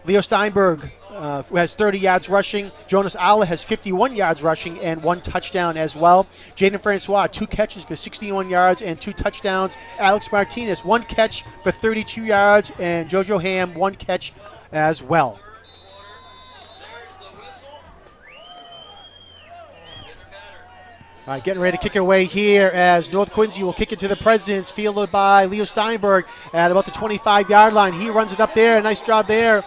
Leo Steinberg, who has 30 yards rushing. Jonas Aller has 51 yards rushing and 1 touchdown as well. Jaden Francois, 2 catches for 61 yards and 2 touchdowns. Alex Martinez, 1 catch for 32 yards. And Jojo Ham, 1 catch as well. All right, getting ready to kick it away here as North Quincy will kick it to the Presidents, fielded by Leo Steinberg at about the 25-yard line. He runs it up there. Nice job there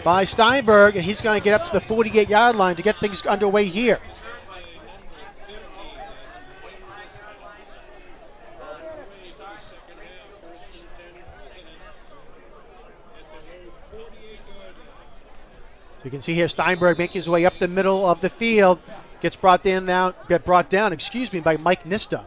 by Steinberg, and he's going to get up to the 48-yard line to get things underway here. So you can see here Steinberg making his way up the middle of the field. Gets brought down, by Mike Nista.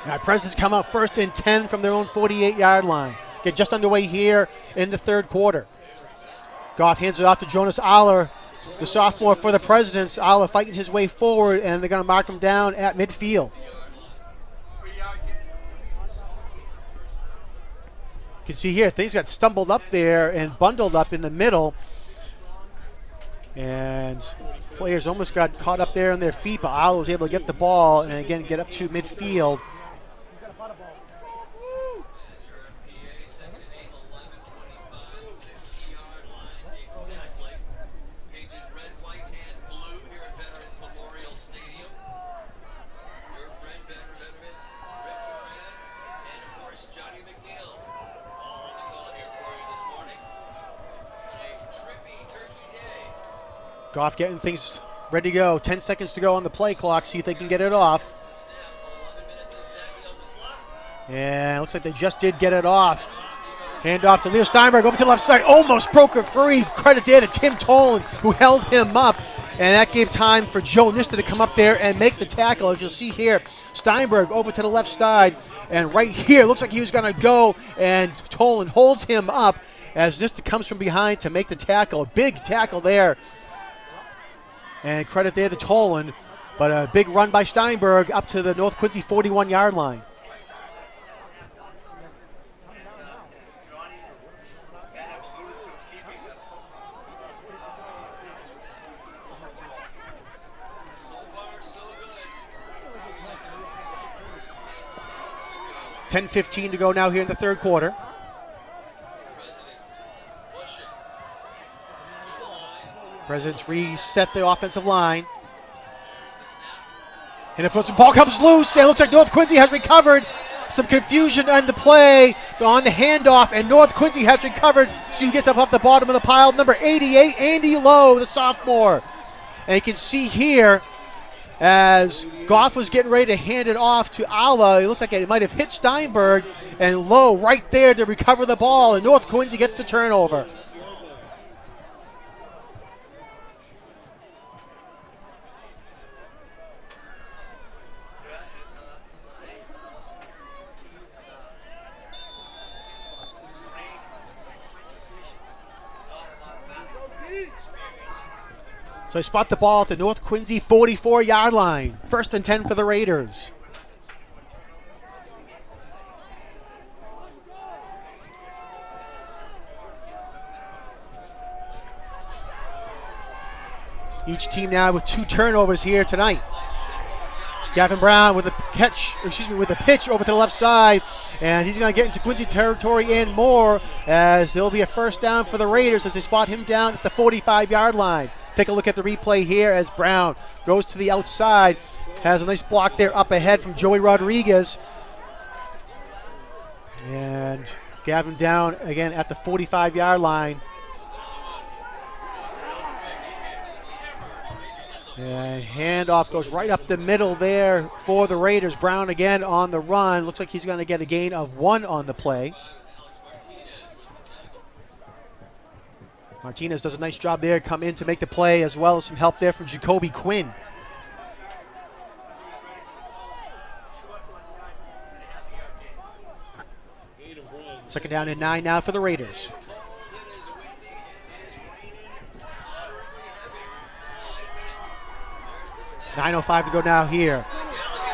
Now, Presidents come out 1st and 10 from their own 48-yard line. Get just underway here in the third quarter. Goff hands it off to Jonas Aller, the sophomore for the Presidents. Aller fighting his way forward, and they're going to mark him down at midfield. You can see here, things got stumbled up there and bundled up in the middle. And players almost got caught up there on their feet, but Aller was able to get the ball and, again, get up to midfield. Goff getting things ready to go. 10 seconds to go on the play clock. See if they can get it off. And it looks like they just did get it off. Hand off to Leo Steinberg over to the left side. Almost broke it free. Credit there to Tim Tolan, who held him up. And that gave time for Joe Nista to come up there and make the tackle. As you'll see here, Steinberg over to the left side. And right here, looks like he was going to go. And Tolan holds him up as Nista comes from behind to make the tackle. A big tackle there. And credit there to Tolan, but a big run by Steinberg up to the North Quincy 41-yard line. $10:15 to go now here in the third quarter. Presidents reset the offensive line. And if the ball comes loose, and it looks like North Quincy has recovered. Some confusion on the play, on the handoff, and North Quincy has recovered. So he gets up off the bottom of the pile. Number 88, Andy Lowe, the sophomore. And you can see here, as Goff was getting ready to hand it off to Alla, it looked like it might have hit Steinberg, and Lowe right there to recover the ball, and North Quincy gets the turnover. So they spot the ball at the North Quincy 44-yard line. 1st and 10 for the Raiders. Each team now with 2 turnovers here tonight. Gavin Brown with a pitch over to the left side, and he's going to get into Quincy territory and more, as there'll be a first down for the Raiders as they spot him down at the 45-yard line. Take a look at the replay here as Brown goes to the outside, has a nice block there up ahead from Joey Rodriguez, and Gavin down again at the 45-yard line. And handoff goes right up the middle there for the Raiders. Brown again on the run. Looks like he's going to get a gain of 1 on the play. Martinez does a nice job there, come in to make the play, as well as some help there from Jacoby Quinn. Second down and 9 now for the Raiders. $9:05 to go now here.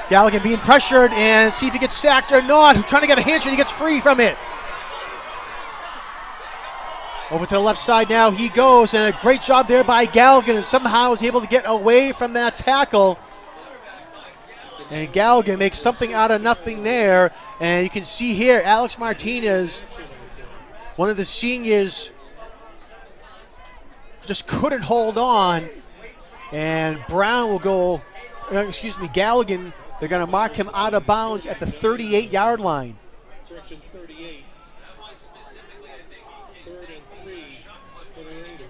Galligan being pressured, and see if he gets sacked or not. Who's trying to get a handshake, he gets free from it. Over to the left side now he goes, and a great job there by Galligan, and somehow is able to get away from that tackle. And Galligan makes something out of nothing there. And you can see here, Alex Martinez, one of the seniors, just couldn't hold on. And Brown will go, Galligan, they're going to mark him out of bounds at the 38-yard line. Section 38. 3rd and 3 for the Raiders.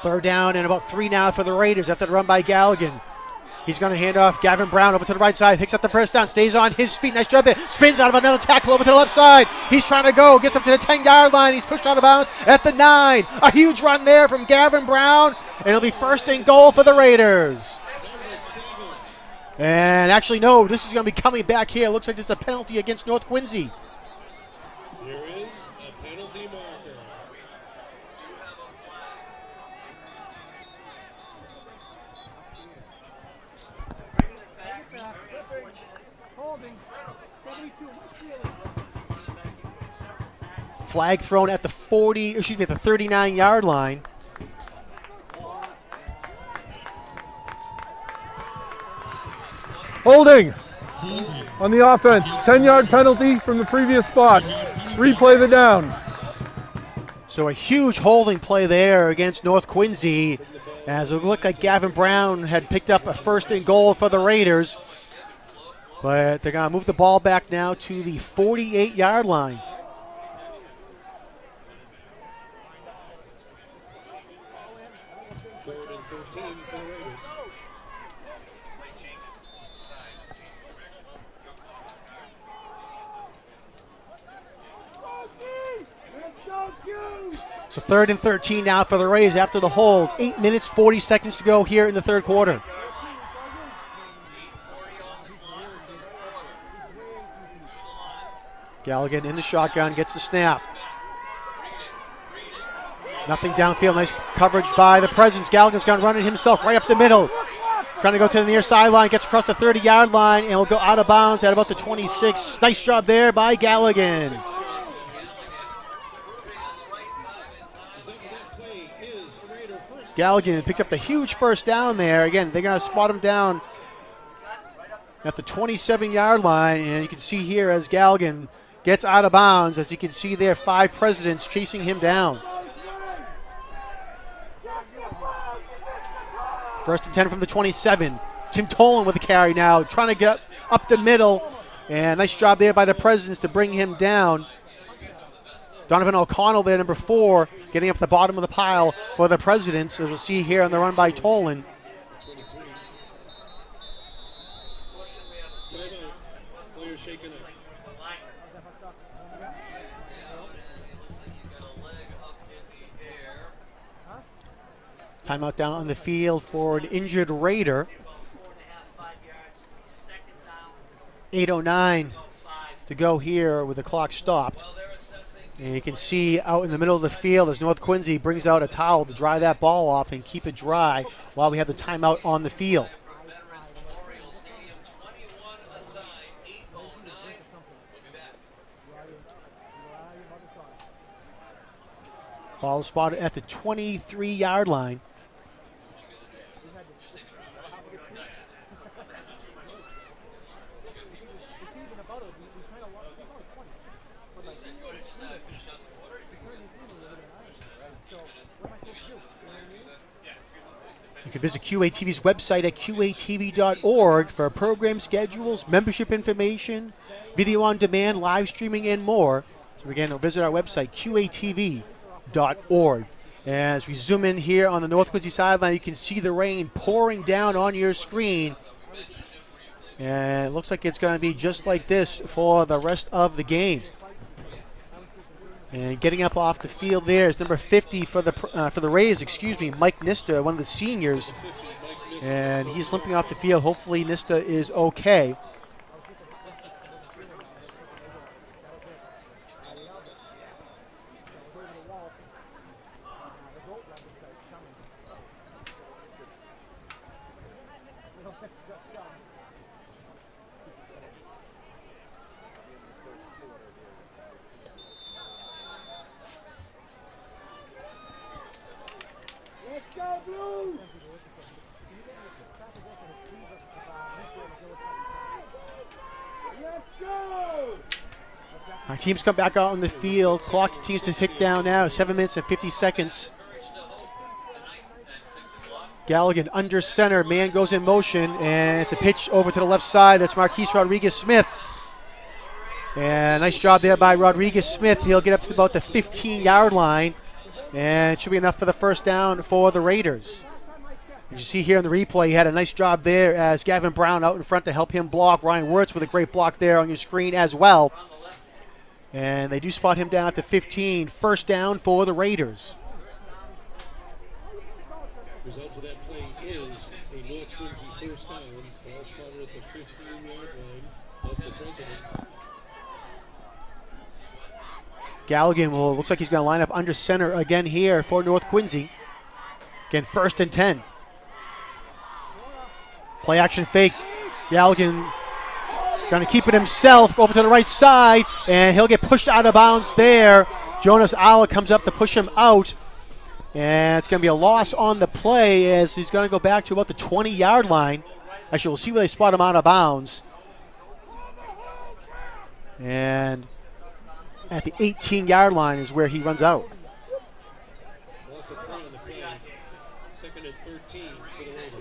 Third down and about 3 now for the Raiders after the run by Galligan. He's going to hand off Gavin Brown over to the right side. Picks up the first down. Stays on his feet. Nice job there. Spins out of another tackle over to the left side. He's trying to go. Gets up to the 10-yard line. He's pushed out of bounds at the 9. A huge run there from Gavin Brown. And it'll be first and goal for the Raiders. And actually, no, this is going to be coming back here. Looks like there's a penalty against North Quincy. There is a penalty marker. Flag thrown at the 39-yard line. Holding on the offense. 10-yard penalty from the previous spot. Replay the down. So a huge holding play there against North Quincy, as it looked like Gavin Brown had picked up a first and goal for the Raiders. But they're going to move the ball back now to the 48-yard line. So 3rd and 13 now for the Rays after the hold. 8 minutes, 40 seconds to go here in the third quarter. Galligan in the shotgun, gets the snap. Nothing downfield. Nice coverage by the Presidents. Galligan's going to run it himself right up the middle. Trying to go to the near sideline, gets across the 30-yard line, and will go out of bounds at about the 26. Nice job there by Galligan. Galligan picks up the huge first down there. Again, they're going to spot him down at the 27-yard line, and you can see here as Galligan gets out of bounds, as you can see there, 5 Presidents chasing him down. First and 10 from the 27. Tim Tolan with the carry now, trying to get up the middle, and nice job there by the Presidents to bring him down. Donovan O'Connell there, number 4, getting up the bottom of the pile for the Presidents, as we'll see here on the run by Tolan. Timeout down on the field for an injured Raider. 8:09 to go here with the clock stopped. And you can see out in the middle of the field as North Quincy brings out a towel to dry that ball off and keep it dry while we have the timeout on the field. Ball spotted at the 23-yard line. You can visit QATV's website at qatv.org for program schedules, membership information, video on demand, live streaming, and more. So again, visit our website, qatv.org. As we zoom in here on the North Quincy sideline, you can see the rain pouring down on your screen. And it looks like it's going to be just like this for the rest of the game. And getting up off the field there is number 50 for the Rays, Mike Nista, one of the seniors. And he's limping off the field. Hopefully Nista is okay. Our teams come back out on the field. Clock continues to tick down now. 7 minutes and 50 seconds. Galligan under center. Man goes in motion, and it's a pitch over to the left side. That's Marquise Rodriguez-Smith. And nice job there by Rodriguez-Smith. He'll get up to about the 15-yard line. And it should be enough for the first down for the Raiders. As you see here in the replay, he had a nice job there as Gavin Brown out in front to help him block. Ryan Wirtz with a great block there on your screen as well. And they do spot him down at the 15. First down for the Raiders. Result of that play is a North Quincy first down. Ball spotted at the 15-yard line of the Presidents. Galligan looks like he's going to line up under center again here for North Quincy. Again, 1st and 10. Play action fake. Galligan going to keep it himself over to the right side, and he'll get pushed out of bounds there. Jonas Ala comes up to push him out, and it's going to be a loss on the play as he's going to go back to about the 20-yard line. Actually, we'll see where they spot him out of bounds. And at the 18-yard line is where he runs out. Loss of play on the play. 2nd and 13 for the Raiders.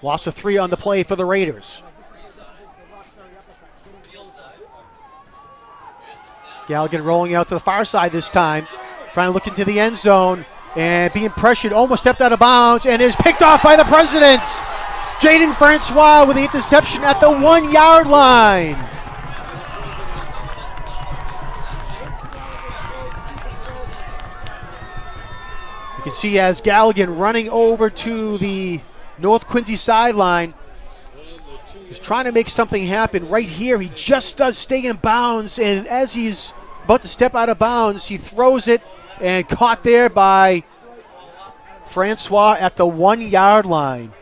Loss of 3 on the play for the Raiders. Galligan rolling out to the far side this time, trying to look into the end zone and being pressured, almost stepped out of bounds and is picked off by the Presidents. Jaden Francois with the interception at the 1-yard line. You can see as Galligan running over to the North Quincy sideline is trying to make something happen right here. He just does stay in bounds, and as he's about to step out of bounds, he throws it and caught there by Francois at the 1-yard line.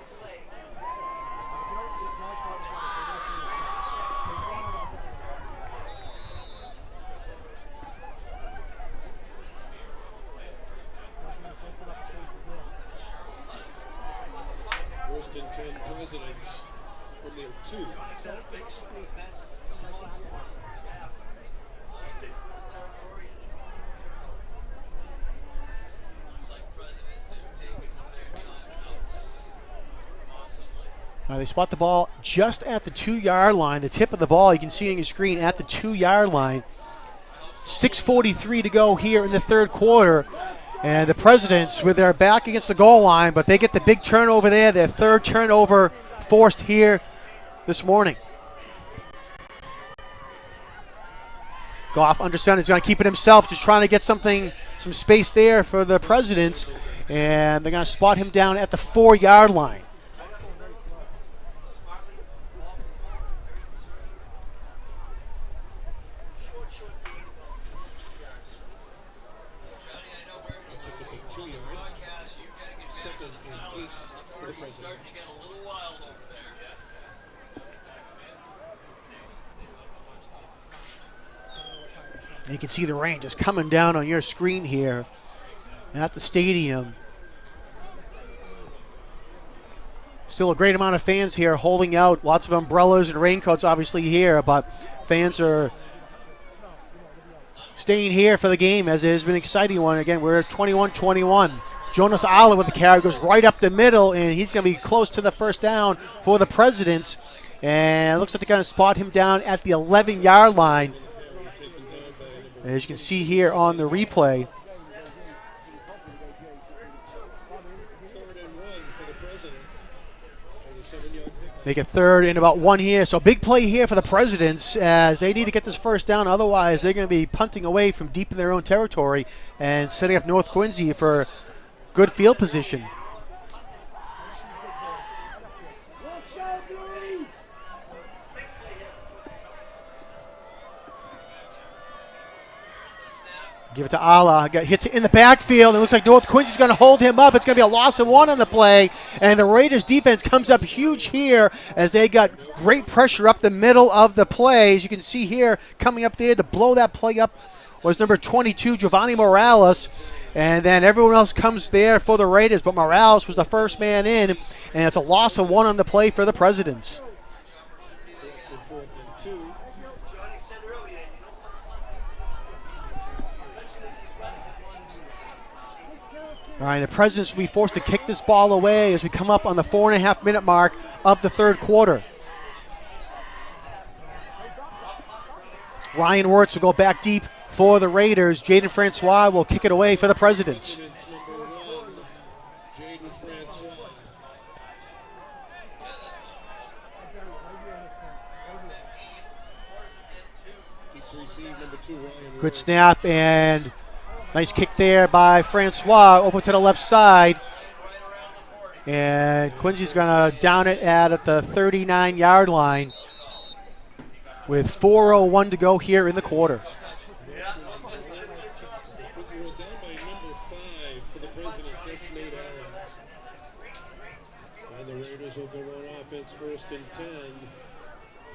They spot the ball just at the 2-yard line. The tip of the ball you can see on your screen at the 2-yard line. 6:43 to go here in the third quarter. And the Presidents with their back against the goal line, but they get the big turnover there, their third turnover forced here this morning. Goff under center is going to keep it himself, just trying to get some space there for the Presidents. And they're going to spot him down at the 4-yard line. You can see the rain just coming down on your screen here at the stadium. Still a great amount of fans here holding out. Lots of umbrellas and raincoats obviously here, but fans are staying here for the game as it has been an exciting one. Again, we're at 21-21. Jonas Ala with the carry goes right up the middle, and he's going to be close to the first down for the Presidents. And it looks like they're going to spot him down at the 11-yard line. As you can see here on the replay. Make it 3rd and about 1 here. So big play here for the Presidents as they need to get this first down. Otherwise, they're going to be punting away from deep in their own territory and setting up North Quincy for good field position. Give it to Ala. Hits it in the backfield. It looks like North Quincy's going to hold him up. It's going to be a loss of 1 on the play. And the Raiders defense comes up huge here as they got great pressure up the middle of the play. As you can see here, coming up there to blow that play up was number 22, Giovanni Morales. And then everyone else comes there for the Raiders. But Morales was the first man in. And it's a loss of 1 on the play for the Presidents. All right, the Presidents will be forced to kick this ball away as we come up on the 4.5-minute mark of the third quarter. Ryan Wirtz will go back deep for the Raiders. Jaden Francois will kick it away for the Presidents. Good snap and nice kick there by Francois over to the left side. And Quincy's going to down it at the 39-yard line with 4:01 to go here in the quarter. And the Raiders will go on offense, 1st and 10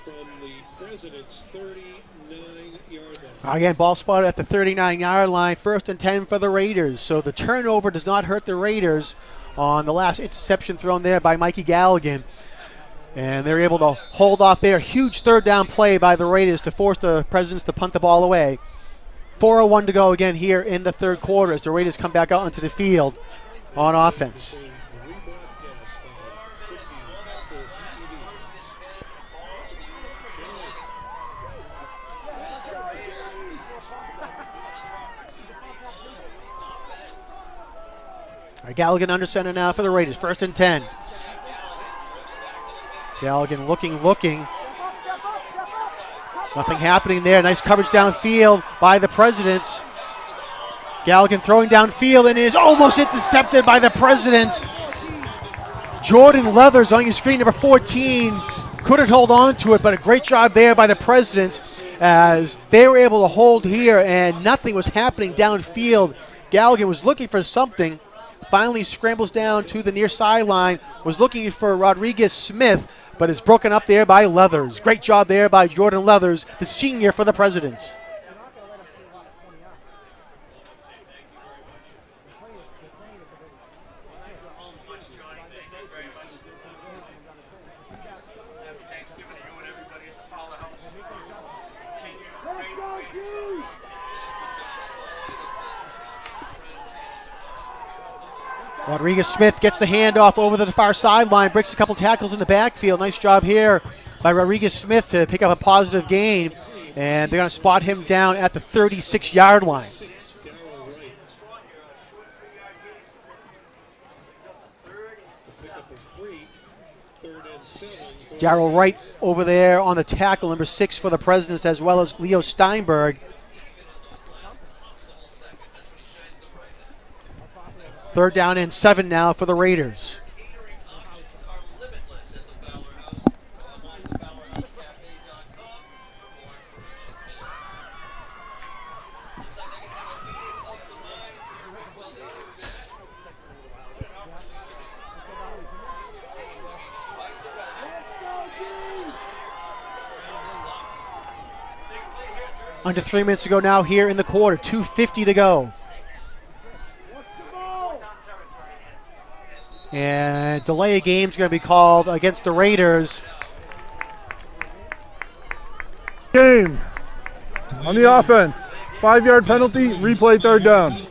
from the Presidents' 39-yard line. Again, ball spotted at the 39-yard line, 1st and 10 for the Raiders. So the turnover does not hurt the Raiders on the last interception thrown there by Mikey Galligan. And they're able to hold off there. Huge third down play by the Raiders to force the Presidents to punt the ball away. 4:01 to go again here in the third quarter as the Raiders come back out onto the field on offense. All right, Galligan under center now for the Raiders. 1st and 10. Galligan looking. Nothing happening there. Nice coverage downfield by the Presidents. Galligan throwing downfield and is almost intercepted by the Presidents. Jordan Leathers on your screen, number 14. Couldn't hold on to it, but a great job there by the Presidents as they were able to hold here and nothing was happening downfield. Galligan was looking for something. Finally scrambles down to the near sideline, was looking for Rodriguez Smith, but it's broken up there by Leathers. Great job there by Jordan Leathers, the senior for the Presidents. Rodriguez Smith gets the handoff over to the far sideline, breaks a couple tackles in the backfield. Nice job here by Rodriguez Smith to pick up a positive gain. And they're going to spot him down at the 36-yard line. Darrell Wright over there on the tackle, number 6 for the Presidents, as well as Leo Steinberg. Third down and 7 now for the Raiders. Under 3 minutes to go now here in the quarter. 2:50 to go. And delay of game is going to be called against the Raiders. Game on the offense. 5-yard penalty, replay 3rd down.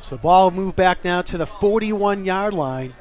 So the ball moved back now to the 41-yard line.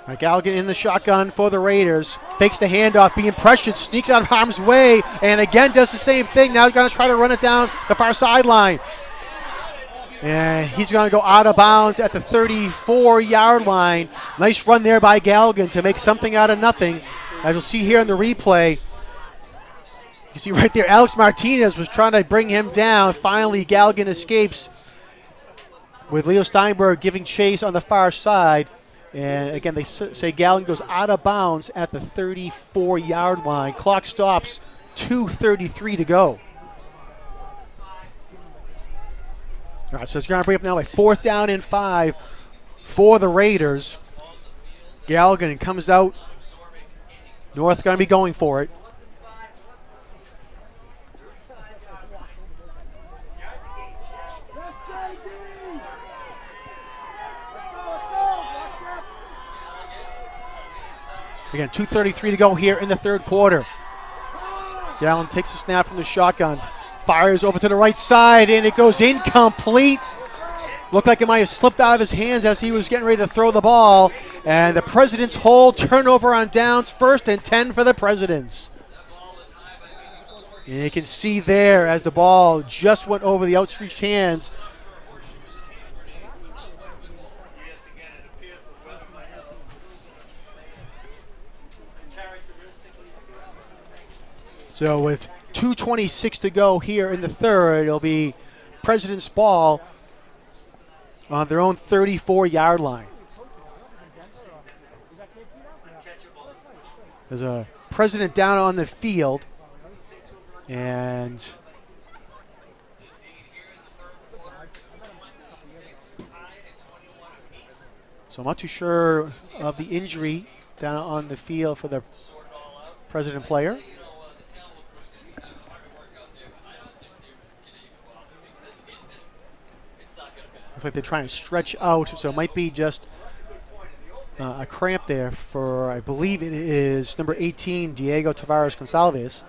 All right, Galligan in the shotgun for the Raiders. Fakes the handoff, being pressured, sneaks out of harm's way, and again does the same thing. Now he's going to try to run it down the far sideline. And he's going to go out of bounds at the 34-yard line. Nice run there by Galligan to make something out of nothing. As you'll see here in the replay, you see right there, Alex Martinez was trying to bring him down. Finally, Galligan escapes with Leo Steinberg giving chase on the far side. And again, they say Galligan goes out of bounds at the 34-yard line. Clock stops, 2:33 to go. All right, so it's going to bring up now a 4th down and 5 for the Raiders. Galligan comes out. North going to be going for it. Again, 2:33 to go here in the third quarter. Gallen takes a snap from the shotgun, fires over to the right side, and it goes incomplete. Looked like it might have slipped out of his hands as he was getting ready to throw the ball. And the Presidents hold, turnover on downs, 1st and 10 for the Presidents. And you can see there as the ball just went over the outstretched hands. So with 2:26 to go here in the third, it'll be President's ball on their own 34-yard line. There's a President down on the field, and so I'm not too sure of the injury down on the field for the President player. Looks like they're trying to stretch out, so it might be just a cramp there for, I believe it is number 18, Diego Tavares Gonçalves.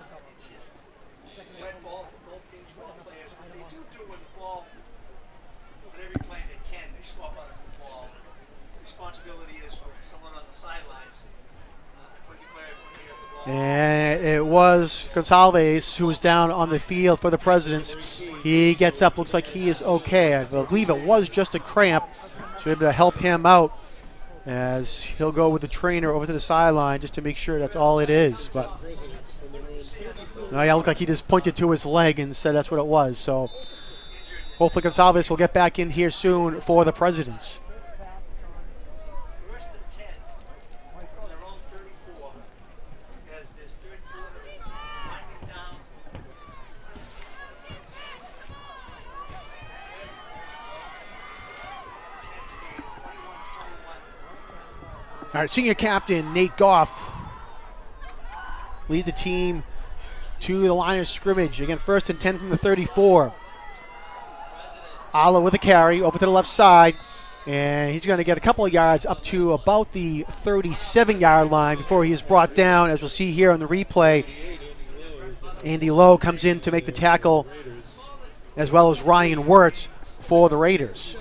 And it was Gonçalves who was down on the field for the Presidents. He gets up, looks like he is okay. I believe it was just a cramp, so we're able to help him out as he'll go with the trainer over to the sideline just to make sure that's all it is. But yeah, it looked like he just pointed to his leg and said that's what it was. So hopefully Gonçalves will get back in here soon for the Presidents. All right, senior captain Nate Goff lead the team to the line of scrimmage. Again, 1st and 10 from the 34. Ala with a carry over to the left side, and he's going to get a couple of yards up to about the 37-yard line before he is brought down, as we'll see here on the replay. Andy Lowe comes in to make the tackle, as well as Ryan Wirtz for the Raiders.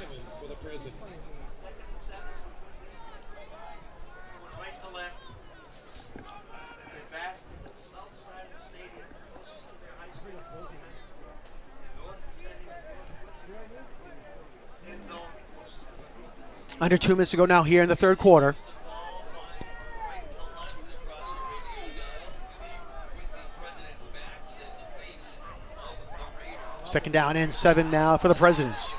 Under 2 minutes to go now here in the third quarter. Second down and 7 now for the Presidents.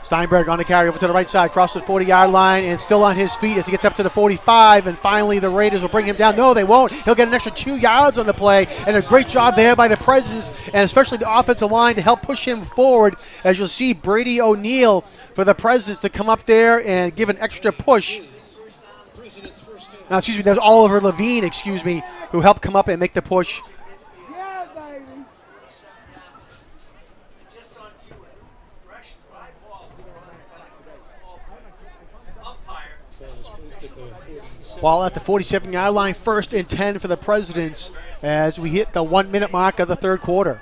Steinberg on the carry over to the right side, across the 40-yard line, and still on his feet as he gets up to the 45, and finally the Raiders will bring him down. No, they won't. He'll get an extra 2 yards on the play, and a great job there by the Presidents, and especially the offensive line to help push him forward, as you'll see Brady O'Neill for the Presidents to come up there and give an extra push. Now, excuse me, that was Oliver Levine, who helped come up and make the push. Ball at the 47-yard line, 1st and 10 for the Presidents as we hit the 1 minute mark of the third quarter.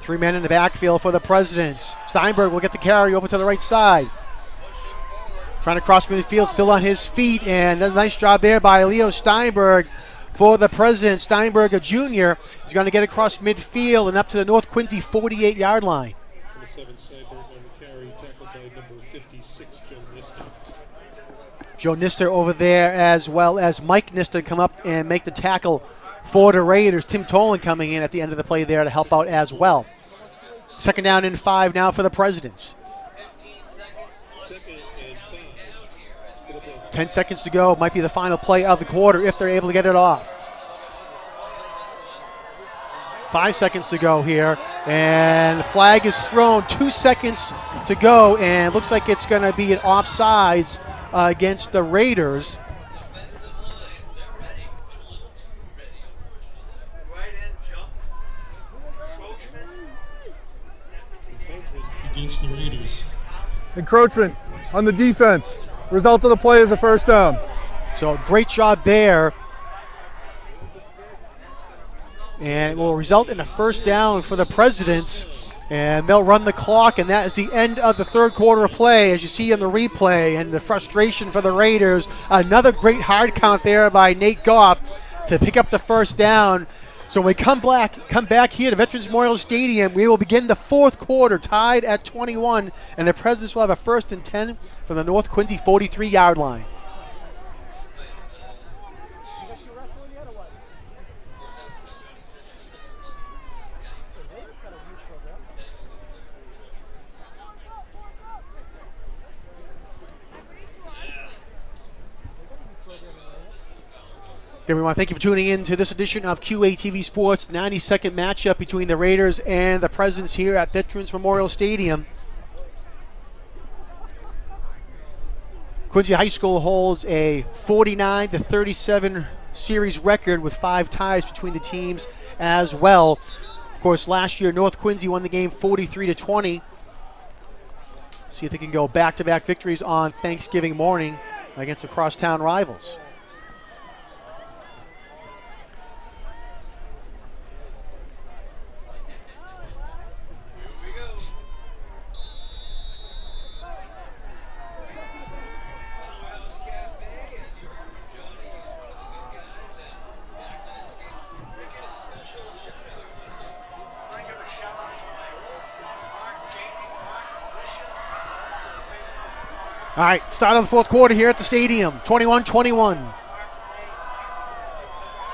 Three men in the backfield for the Presidents. Steinberg will get the carry over to the right side. Trying to cross midfield, still on his feet, and a nice job there by Leo Steinberg. For the President, Steinberg, a junior, is going to get across midfield and up to the North Quincy 48-yard line. Joe Nister over there, as well as Mike Nister, come up and make the tackle for the Raiders. Tim Tolan coming in at the end of the play there to help out as well. Second down and 5 now for the Presidents. 10 seconds to go. Might be the final play of the quarter if they're able to get it off. 5 seconds to go here. And the flag is thrown. 2 seconds to go. And looks like it's going to be an offsides against the Raiders. against the Raiders. Encroachment on the defense. Result of the play is a first down. So great job there. And it will result in a first down for the Presidents. And they'll run the clock, and that is the end of the third quarter play, as you see in the replay, and the frustration for the Raiders. Another great hard count there by Nate Goff to pick up the first down. So when we come back here to Veterans Memorial Stadium, we will begin the fourth quarter tied at 21, and the Presidents will have a 1st and 10 from the North Quincy 43-yard line. Again, we want to thank you for tuning in to this edition of QATV Sports, the 92nd matchup between the Raiders and the Presidents here at Veterans Memorial Stadium. Quincy High School holds a 49-37 series record with 5 ties between the teams as well. Of course, last year North Quincy won the game 43-20. See if they can go back-to-back victories on Thanksgiving morning against the crosstown rivals. All right, start of the fourth quarter here at the stadium, 21-21.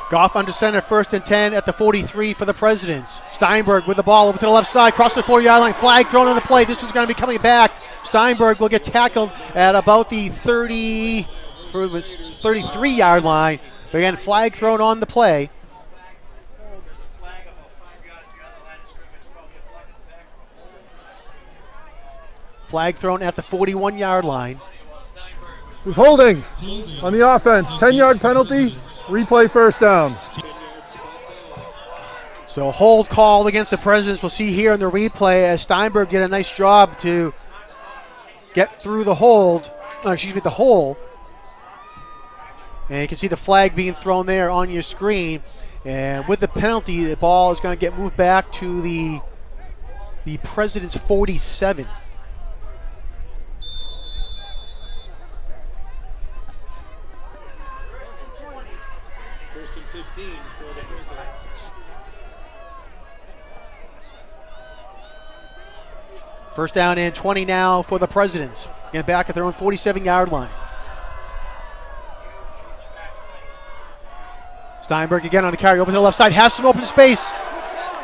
Goff under center, 1st and 10 at the 43 for the Presidents. Steinberg with the ball over to the left side, cross the 40-yard line, flag thrown on the play. This one's going to be coming back. Steinberg will get tackled at about the 33-yard line. But again, flag thrown on the play. Flag thrown at the 41-yard line. Who's holding on the offense? 10-yard penalty, replay first down. So hold called against the Presidents. We'll see here in the replay as Steinberg did a nice job to get through the hold. The hole. And you can see the flag being thrown there on your screen. And with the penalty, the ball is going to get moved back to the Presidents' 47. First down and 20 now for the Presidents. Get back at their own 47-yard line. Steinberg again on the carry over to the left side. Has some open space.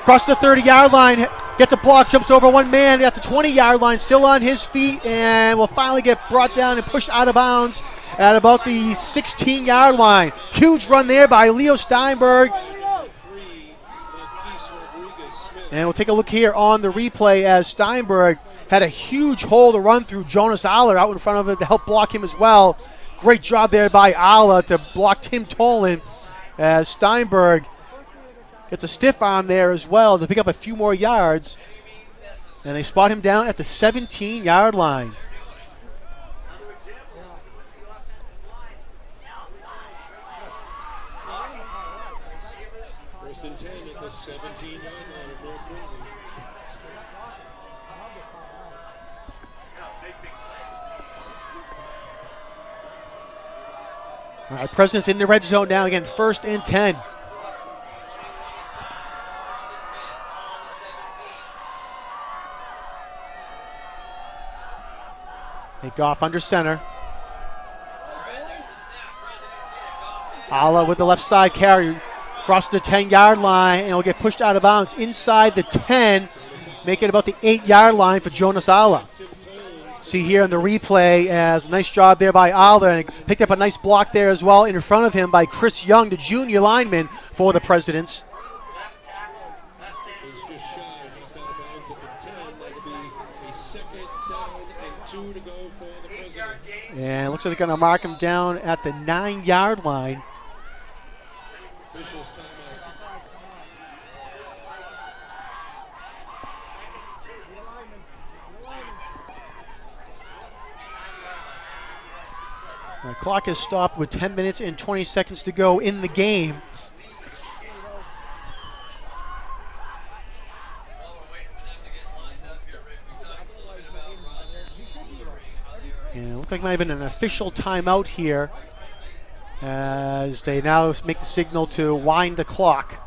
Across the 30-yard line. Gets a block. Jumps over one man at the 20-yard line. Still on his feet. And will finally get brought down and pushed out of bounds at about the 16-yard line. Huge run there by Leo Steinberg. And we'll take a look here on the replay as Steinberg had a huge hole to run through. Jonas Aller out in front of it to help block him as well. Great job there by Aller to block Tim Tolan as Steinberg gets a stiff arm there as well to pick up a few more yards. And they spot him down at the 17-yard line. First and 10 at the 17-yard line of North Quincy. All right, Presidents in the red zone now again, 1st and 10. They go off under center. Alla with the left side carry. Across the 10-yard line, and will get pushed out of bounds inside the 10, make it about the 8-yard line for Jonas Alla. See here in the replay as nice job there by Alla, and picked up a nice block there as well in front of him by Chris Young, the junior lineman for the Presidents. And it looks like they're going to mark him down at the 9-yard line. The clock has stopped with 10 minutes and 20 seconds to go in the game. And it looked like it might have been an official timeout here as they now make the signal to wind the clock.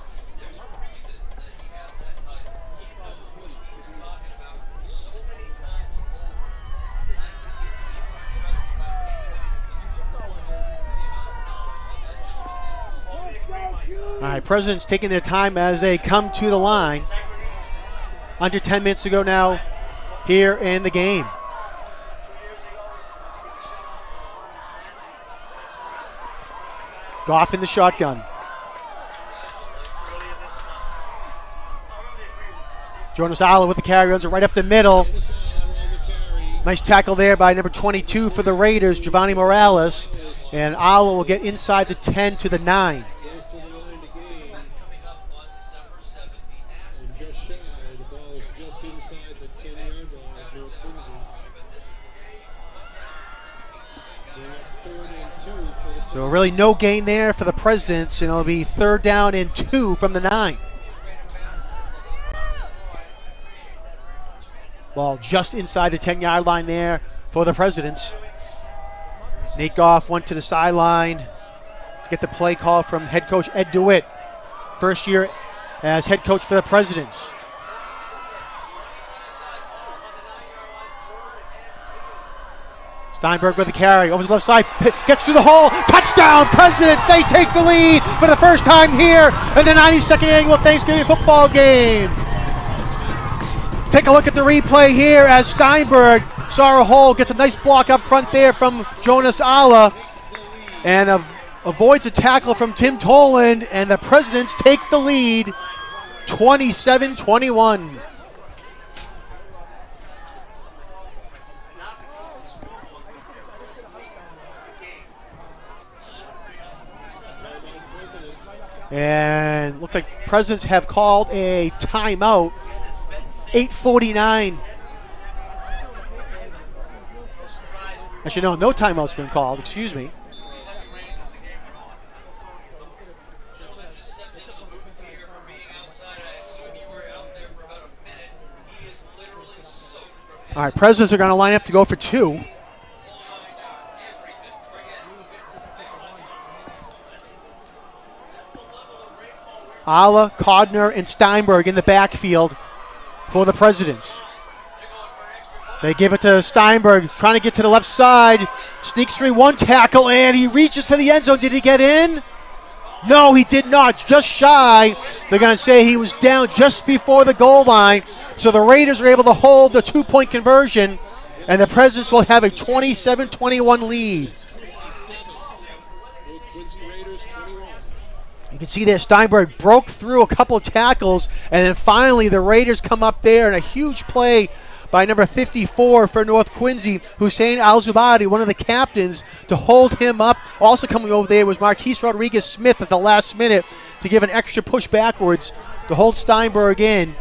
All right, Presidents taking their time as they come to the line. Under 10 minutes to go now here in the game. Goff in the shotgun. Jonas Allen with the carry, runs it right up the middle. Nice tackle there by number 22 for the Raiders, Giovanni Morales. And Allen will get inside the 10 to the 9. So really no gain there for the Presidents, and it'll be 3rd down and 2 from the 9. Ball just inside the 10-yard line there for the Presidents. Nate Goff went to the sideline to get the play call from head coach Ed DeWitt. First year as head coach for the Presidents. Steinberg with the carry, over the left side, gets through the hole, touchdown, Presidents, they take the lead for the first time here in the 92nd annual Thanksgiving football game. Take a look at the replay here as Steinberg saw a hole, gets a nice block up front there from Jonas Alla, and avoids a tackle from Tim Toland, and the Presidents take the lead, 27-21. And looked like Presidents have called a timeout. 8:49. Actually, no timeout's been called. Excuse me. All right, Presidents are going to line up to go for 2. Alla, Codner, and Steinberg in the backfield for the Presidents. They give it to Steinberg, trying to get to the left side. Sneaks through one tackle, and he reaches for the end zone. Did he get in? No, he did not. Just shy. They're going to say he was down just before the goal line. So the Raiders are able to hold the 2-point conversion, and the Presidents will have a 27-21 lead. You can see there Steinberg broke through a couple of tackles, and then finally the Raiders come up there, and a huge play by number 54 for North Quincy, Hussein Al-Zubadi, one of the captains, to hold him up. Also coming over there was Marquise Rodriguez-Smith at the last minute to give an extra push backwards to hold Steinberg in.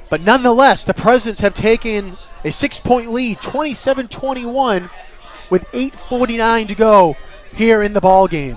But nonetheless, the Presidents have taken a 6-point lead, 27-21, with 8:49 to go here in the ball game.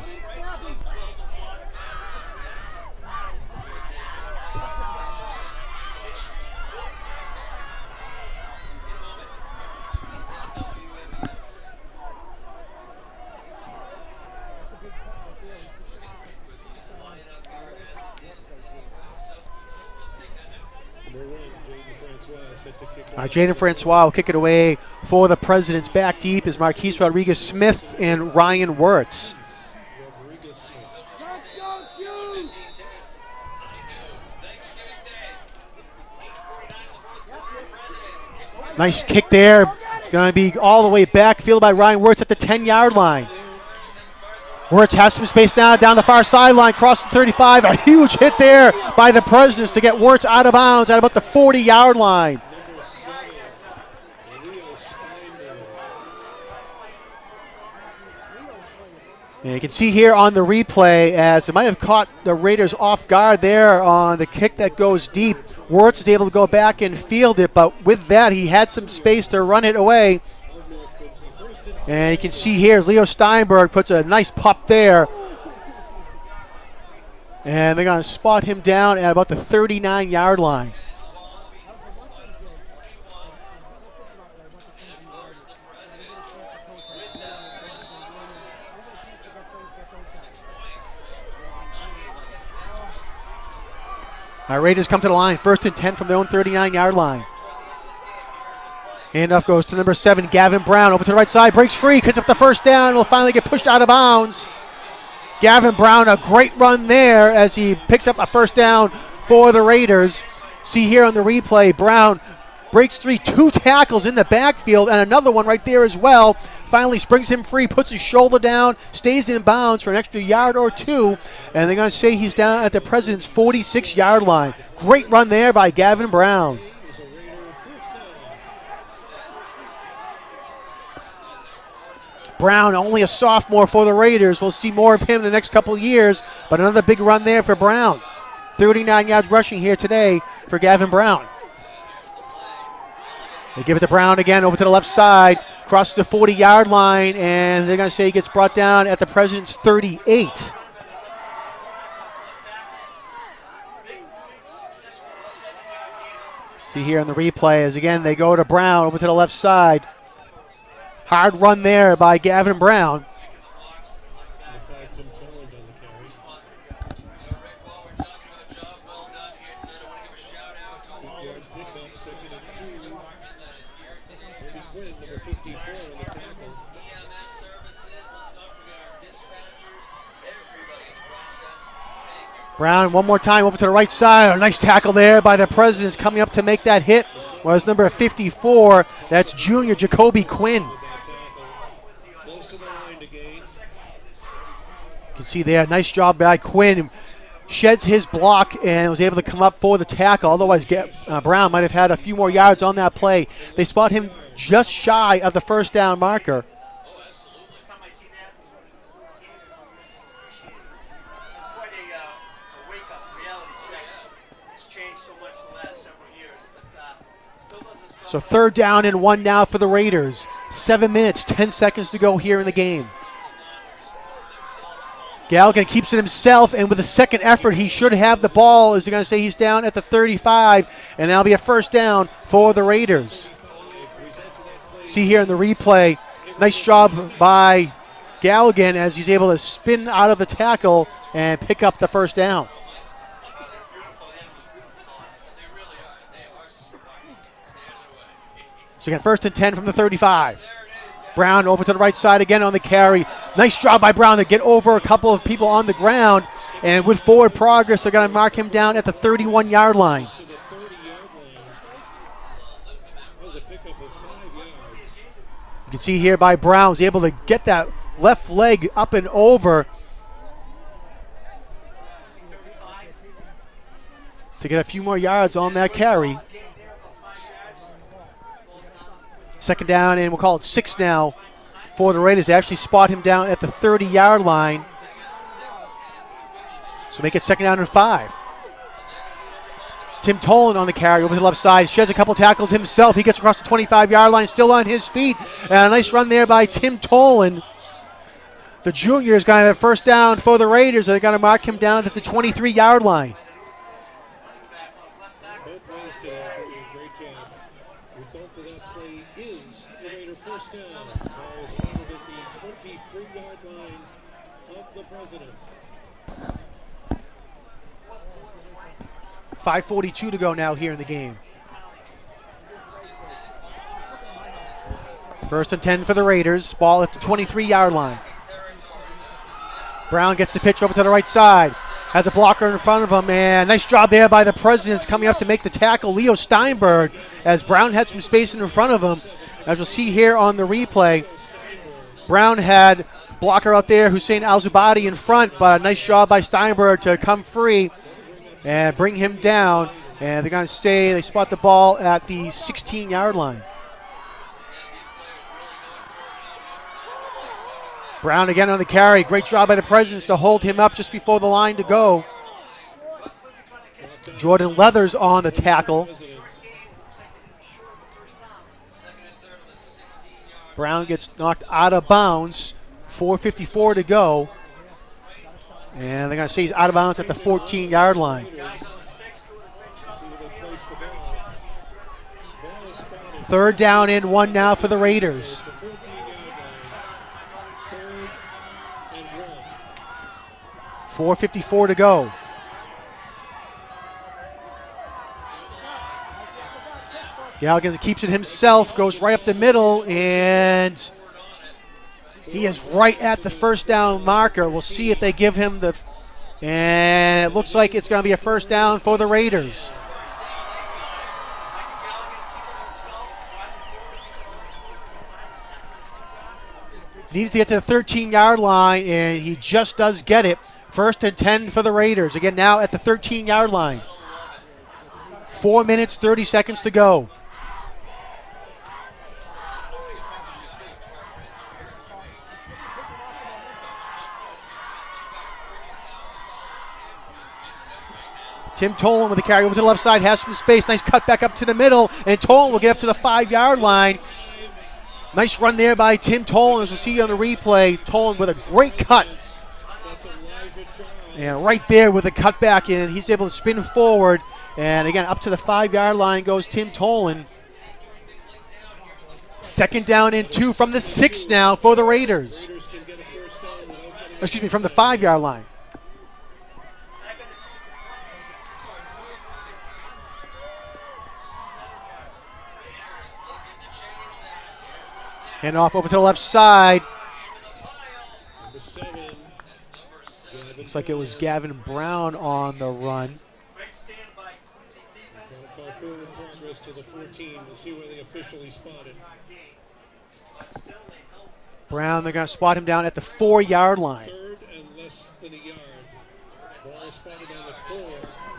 All right, Jaden Francois will kick it away for the Presidents. Back deep is Marquise Rodriguez-Smith and Ryan Wirtz. Nice kick there. Going to be all the way back, fielded by Ryan Wirtz at the 10-yard line. Wirtz has some space now down the far sideline, crossing 35. A huge hit there by the Presidents to get Wirtz out of bounds at about the 40-yard line. And you can see here on the replay as it might have caught the Raiders off guard there on the kick that goes deep. Wirtz is able to go back and field it, but with that he had some space to run it away. And you can see here as Leo Steinberg puts a nice pop there. And they're going to spot him down at about the 39-yard line. All right, Raiders come to the line. 1st and 10 from their own 39-yard line. Handoff goes to number 7, Gavin Brown. Over to the right side, breaks free, cuts up the first down. Will finally get pushed out of bounds. Gavin Brown, a great run there as he picks up a first down for the Raiders. See here on the replay, Brown breaks free, 2 tackles in the backfield, and another one right there as well. Finally springs him free, puts his shoulder down, stays in bounds for an extra yard or 2, and they're going to say he's down at the President's 46-yard line. Great run there by Gavin Brown. Brown, only a sophomore for the Raiders. We'll see more of him in the next couple of years, but another big run there for Brown. 39 yards rushing here today for Gavin Brown. They give it to Brown again over to the left side, across the 40-yard line, and they're going to say he gets brought down at the President's 38. See here on the replay as again they go to Brown over to the left side. Hard run there by Gavin Brown. Brown one more time over to the right side. A nice tackle there by the Presidents coming up to make that hit. Was number 54. That's junior Jacoby Quinn. You can see there, nice job by Quinn. Sheds his block and was able to come up for the tackle. Otherwise, Brown might have had a few more yards on that play. They spot him just shy of the first down marker. So 3rd down and 1 now for the Raiders. 7 minutes, 10 seconds to go here in the game. Galligan keeps it himself, and with a second effort, he should have the ball. As they're going to say he's down at the 35, and that'll be a first down for the Raiders. See here in the replay, nice job by Galligan as he's able to spin out of the tackle and pick up the first down. So again, 1st and 10 from the 35. Brown over to the right side again on the carry. Nice job by Brown to get over a couple of people on the ground. And with forward progress, they're going to mark him down at the 31-yard line. You can see here by Brown, he's able to get that left leg up and over to get a few more yards on that carry. 2nd down, and we'll call it 6 now for the Raiders. They actually spot him down at the 30-yard line. So make it 2nd down and 5. Tim Tolan on the carry over to the left side. Sheds a couple tackles himself. He gets across the 25-yard line, still on his feet. And a nice run there by Tim Tolan. The junior is going to have a first down for the Raiders. They're going to mark him down at the 23-yard line. First down. Ball is handled at the 23-yard line of the Presidents. 5:42 to go now here in the game. 1st and 10 for the Raiders. Ball at the 23-yard line. Brown gets the pitch over to the right side. Has a blocker in front of him, and nice job there by the Presidents coming up to make the tackle. Leo Steinberg, as Brown had some space in front of him. As you'll see here on the replay, Brown had blocker out there, Hussein Al-Zubadi in front, but a nice job by Steinberg to come free and bring him down. And they're going to say they spot the ball at the 16-yard line. Brown again on the carry. Great job by the Presidents to hold him up just before the line to go. Jordan Leathers on the tackle. Brown gets knocked out of bounds. 4:54 to go. And they're going to say he's out of bounds at the 14-yard line. Third down and 1 now for the Raiders. .454 to go. Galligan keeps it himself, goes right up the middle, and he is right at the first down marker. We'll see if they give him the... And it looks like it's going to be a first down for the Raiders. Needs to get to the 13-yard line, and he just does get it. First and 10 for the Raiders. Again, now at the 13-yard line. 4 minutes, 30 seconds to go. Tim Tolan with the carry over to the left side, has some space. Nice cut back up to the middle, and Tolan will get up to the 5-yard line. Nice run there by Tim Tolan, as we'll see on the replay. Tolan with a great cut. And right there with the cutback in, he's able to spin forward. And again, up to the 5-yard line goes Tim Tolan. Second down and 2 from the 6 now for the Raiders. Excuse me, from the 5-yard line. Hand off over to the left side. Looks like it was Gavin Brown on the run. To the 14. We'll see where they officially spotted. Brown, they're going to spot him down at the 4-yard line. Third and less than a yard. Ball spotted on the 4.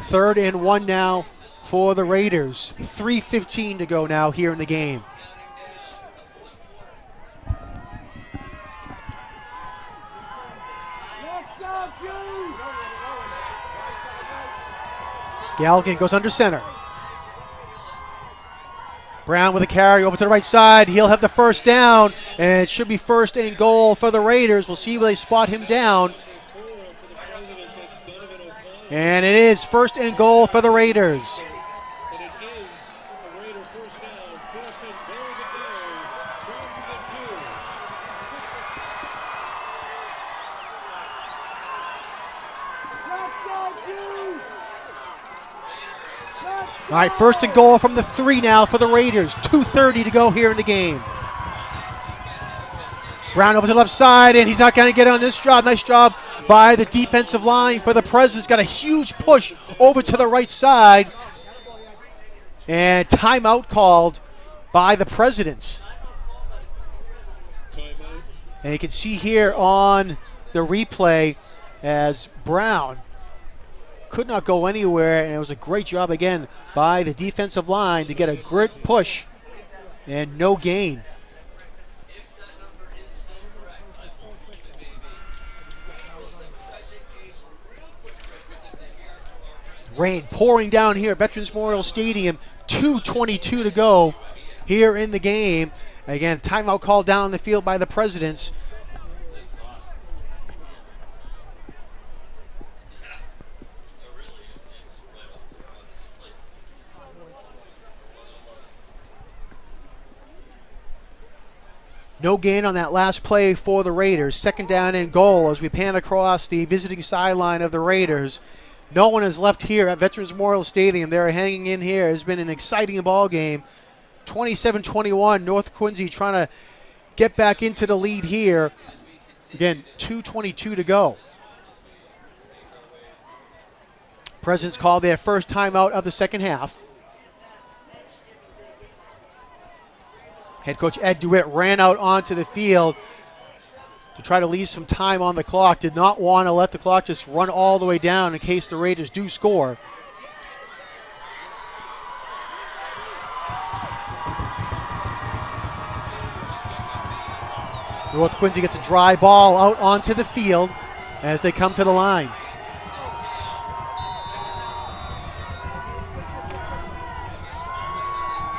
Third and 1 now for the Raiders. 3:15 to go now here in the game. Galligan goes under center. Brown with a carry over to the right side. He'll have the first down, and it should be first and goal for the Raiders. We'll see where they spot him down. And it is first and goal for the Raiders. All right, first and goal from the 3 now for the Raiders. 2:30 to go here in the game. Brown over to the left side, and he's not going to get on this job. Nice job by the defensive line for the Presidents. Got a huge push over to the right side. And timeout called by the Presidents. And you can see here on the replay as Brown could not go anywhere, and it was a great job again by the defensive line to get a great push and no gain. Rain pouring down here at Veterans Memorial Stadium. 2:22 to go here in the game. Again, timeout called down the field by the Presidents. No gain on that last play for the Raiders. Second down and goal as we pan across the visiting sideline of the Raiders. No one is left here at Veterans Memorial Stadium. They're hanging in here. It's been an exciting ball game. 27-21, North Quincy trying to get back into the lead here. Again, 2:22 to go. Presidents called their first timeout of the second half. Head coach Ed DeWitt ran out onto the field to try to leave some time on the clock. Did not want to let the clock just run all the way down in case the Raiders do score. North Quincy gets a dry ball out onto the field as they come to the line.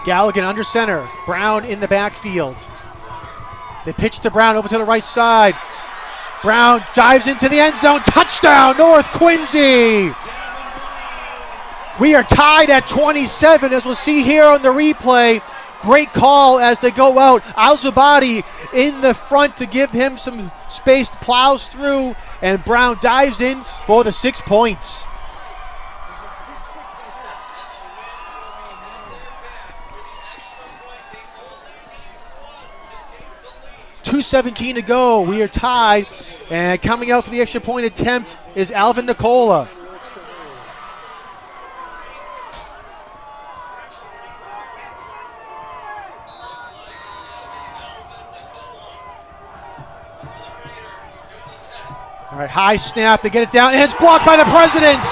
Galligan under center. Brown in the backfield. They pitch to Brown over to the right side. Brown dives into the end zone. Touchdown, North Quincy! We are tied at 27, as we'll see here on the replay. Great call as they go out. Al-Zabadi in the front to give him some space, plows through, and Brown dives in for the 6 points. .217 to go. We are tied, and coming out for the extra point attempt is Alvin Nicola. All right, high snap, they get it down, and it's blocked by the Presidents.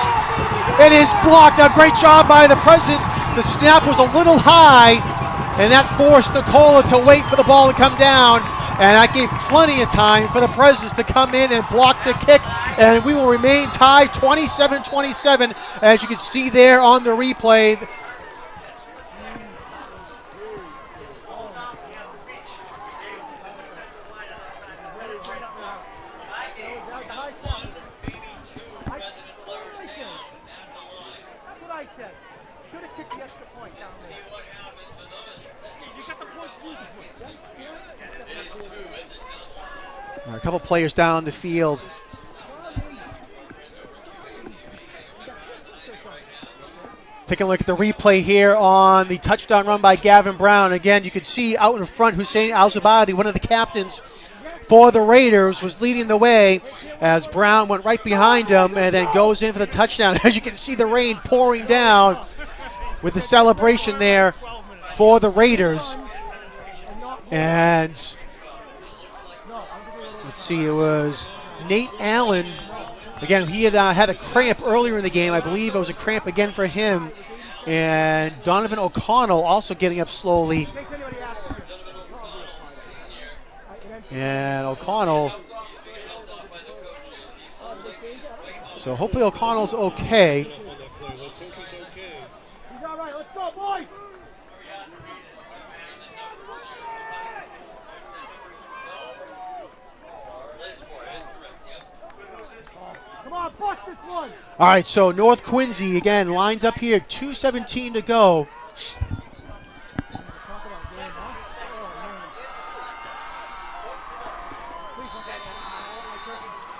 It is blocked, a great job by the Presidents. The snap was a little high, and that forced Nicola to wait for the ball to come down, and that gave plenty of time for the Presidents to come in and block the kick, and we will remain tied 27-27, as you can see there on the replay. A couple players down the field. Taking a look at the replay here on the touchdown run by Gavin Brown. Again, you can see out in front Hussein Al-Zabadi, one of the captains for the Raiders, was leading the way as Brown went right behind him and then goes in for the touchdown. As you can see, the rain pouring down with the celebration there for the Raiders. And let's see, it was Nate Allen. Again, he had had a cramp earlier in the game. I believe it was a cramp again for him. And Donovan O'Connell also getting up slowly. And O'Connell. So hopefully O'Connell's okay. He's all right. Let's go, boys. Come on, bust this one. All right, so North Quincy again lines up here. 2:17 to go.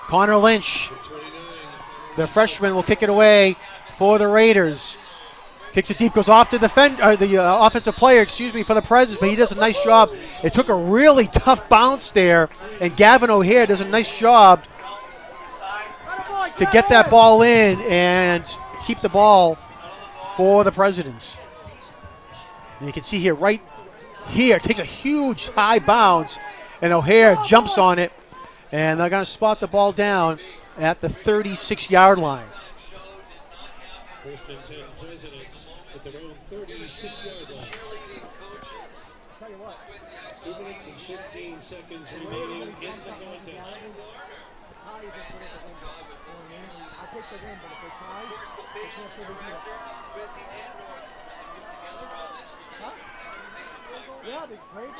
Connor Lynch, the freshman, will kick it away for the Raiders. Kicks it deep, goes off to the offensive player, for the Presidents, but he does a nice job. It took a really tough bounce there, and Gavin O'Hare does a nice job to get that ball in and keep the ball for the Presidents. And you can see here, right here, it takes a huge high bounce, and O'Hare jumps on it, and they're going to spot the ball down at the 36-yard line. First and 10 Presidents at their own 36-yard line. Tell you what. 2 minutes and 15 seconds remaining in the contest. Yeah, they played.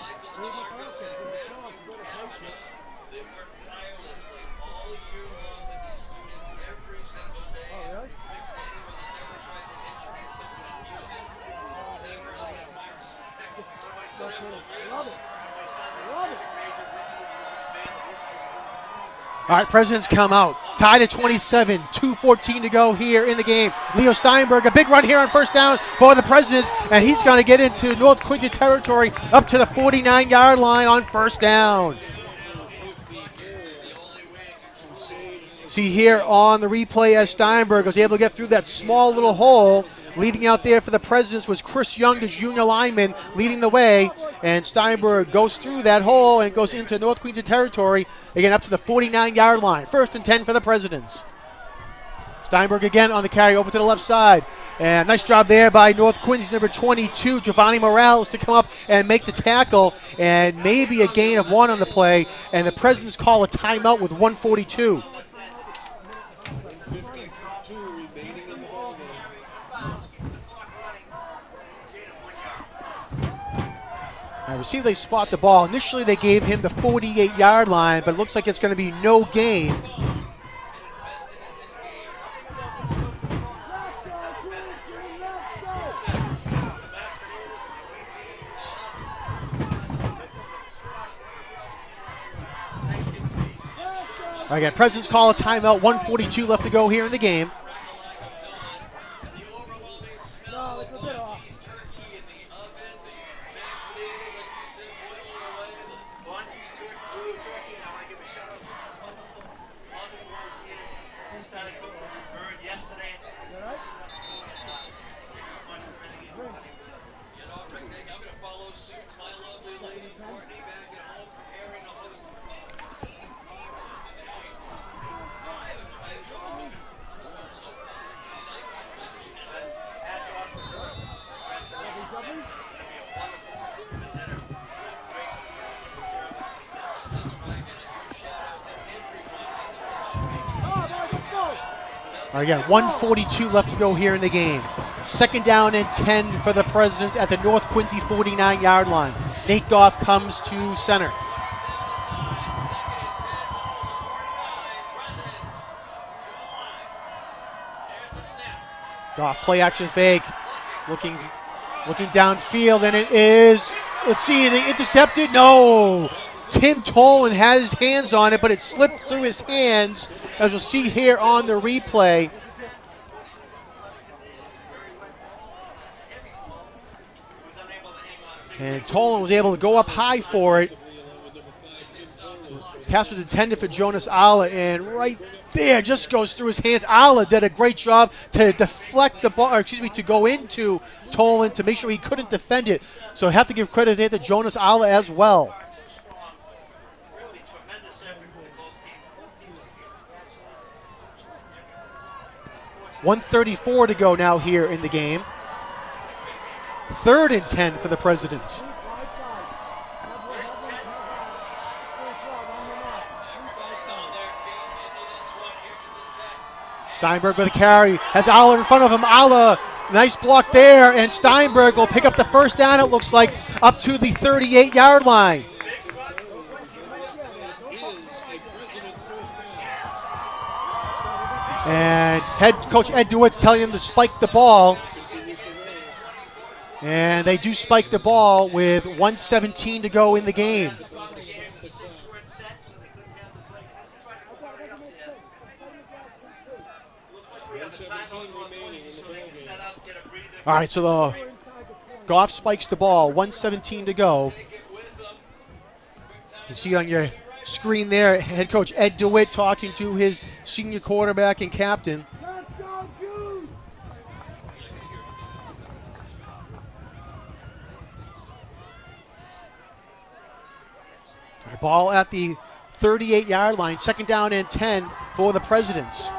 They work tirelessly all year long with these students every single day. Oh, really? Dictating when there's ever trying to injure someone in music. They personally have my respect. Love it. All right, Presidents come out. Tied at 27, 2:14 to go here in the game. Leo Steinberg, a big run here on first down for the Presidents, and he's going to get into North Quincy territory up to the 49-yard line on first down. See here on the replay as Steinberg was able to get through that small little hole. Leading out there for the Presidents was Chris Young, the junior lineman, leading the way. And Steinberg goes through that hole and goes into North Queensland territory, again up to the 49-yard line. First and 10 for the Presidents. Steinberg again on the carry over to the left side. And nice job there by North Quincy's number 22, Giovanni Morales, to come up and make the tackle. And maybe a gain of 1 on the play. And the Presidents call a timeout with 1:42. Now we see they spot the ball. Initially they gave him the 48-yard line, but it looks like it's going to be no gain. All right, again, Presidents call a timeout. 1:42 left to go here in the game. All right, again, 1:42 left to go here in the game. 2nd down and 10 for the Presidents at the North Quincy 49-yard line. Nate Goff comes to center. Goff, play action fake. Looking downfield, and it is, let's see, they intercepted? No! Tim Tolan has his hands on it, but it slipped through his hands, as we'll see here on the replay. And Tolan was able to go up high for it. Pass was intended for Jonas Alla, and right there just goes through his hands. Alla did a great job to deflect the ball, or excuse me, to go into Tolan to make sure he couldn't defend it. So I have to give credit there to Jonas Alla as well. 1:34 to go now here in the game. 3rd and 10 for the Presidents. Steinberg with a carry, has Alla in front of him. Alla, nice block there, and Steinberg will pick up the 1st down, it looks like, up to the 38-yard line. And head coach Ed DeWitt's telling them to spike the ball. And they do spike the ball with 1:17 to go in the game. All right, so the Goff spikes the ball, 1:17 to go. You can see on your screen there, head coach Ed DeWitt talking to his senior quarterback and captain. Ball at the 38-yard line, 2nd down and 10 for the Presidents.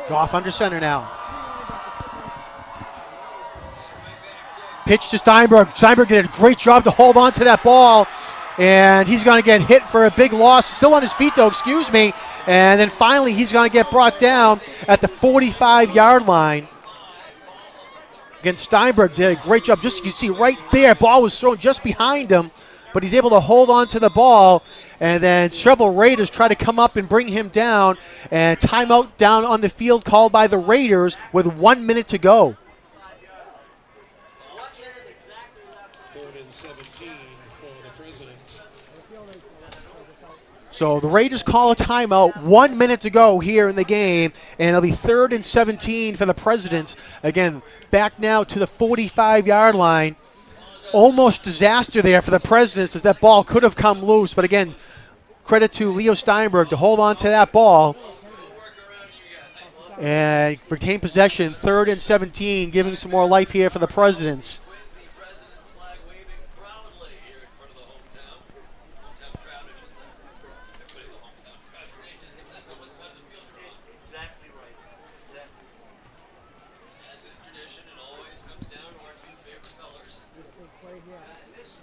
Goff under center now. Pitch to Steinberg. Steinberg did a great job to hold on to that ball, and he's going to get hit for a big loss. Still on his feet, though, excuse me. And then finally, he's going to get brought down at the 45-yard line. Again, Steinberg did a great job. Just you can see right there, ball was thrown just behind him, but he's able to hold on to the ball. And then several Raiders try to come up and bring him down. And timeout down on the field called by the Raiders with 1 minute to go. 3rd and 17 for the Presidents. So the Raiders call a timeout, 1 minute to go here in the game, and it'll be 3rd and 17 for the Presidents. Again, back now to the 45-yard line. Almost disaster there for the Presidents, as that ball could have come loose. But again, credit to Leo Steinberg to hold on to that ball and retain possession. 3rd and 17, giving some more life here for the Presidents.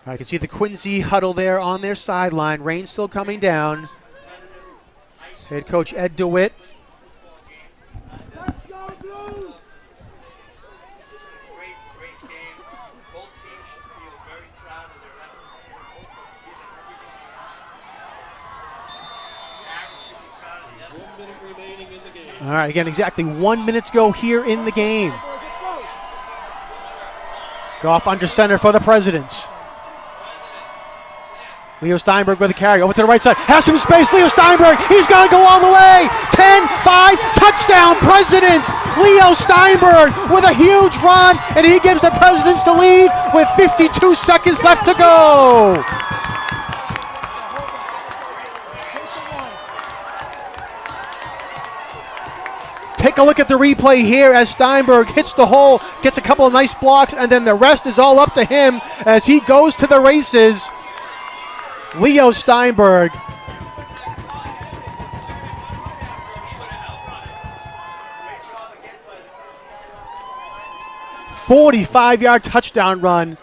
I can see the Quincy huddle there on their sideline. Rain still coming down. Head coach Ed DeWitt. All right, again, exactly 1 minute to go here in the game. Goff under center for the Presidents. Leo Steinberg with the carry. Over to the right side. Has some space. Leo Steinberg. He's going to go all the way. 10-5. Touchdown, Presidents. Leo Steinberg with a huge run. And he gives the Presidents the lead with 52 seconds left to go. Take a look at the replay here as Steinberg hits the hole, gets a couple of nice blocks, and then the rest is all up to him as he goes to the races. Leo Steinberg. "45-yard touchdown run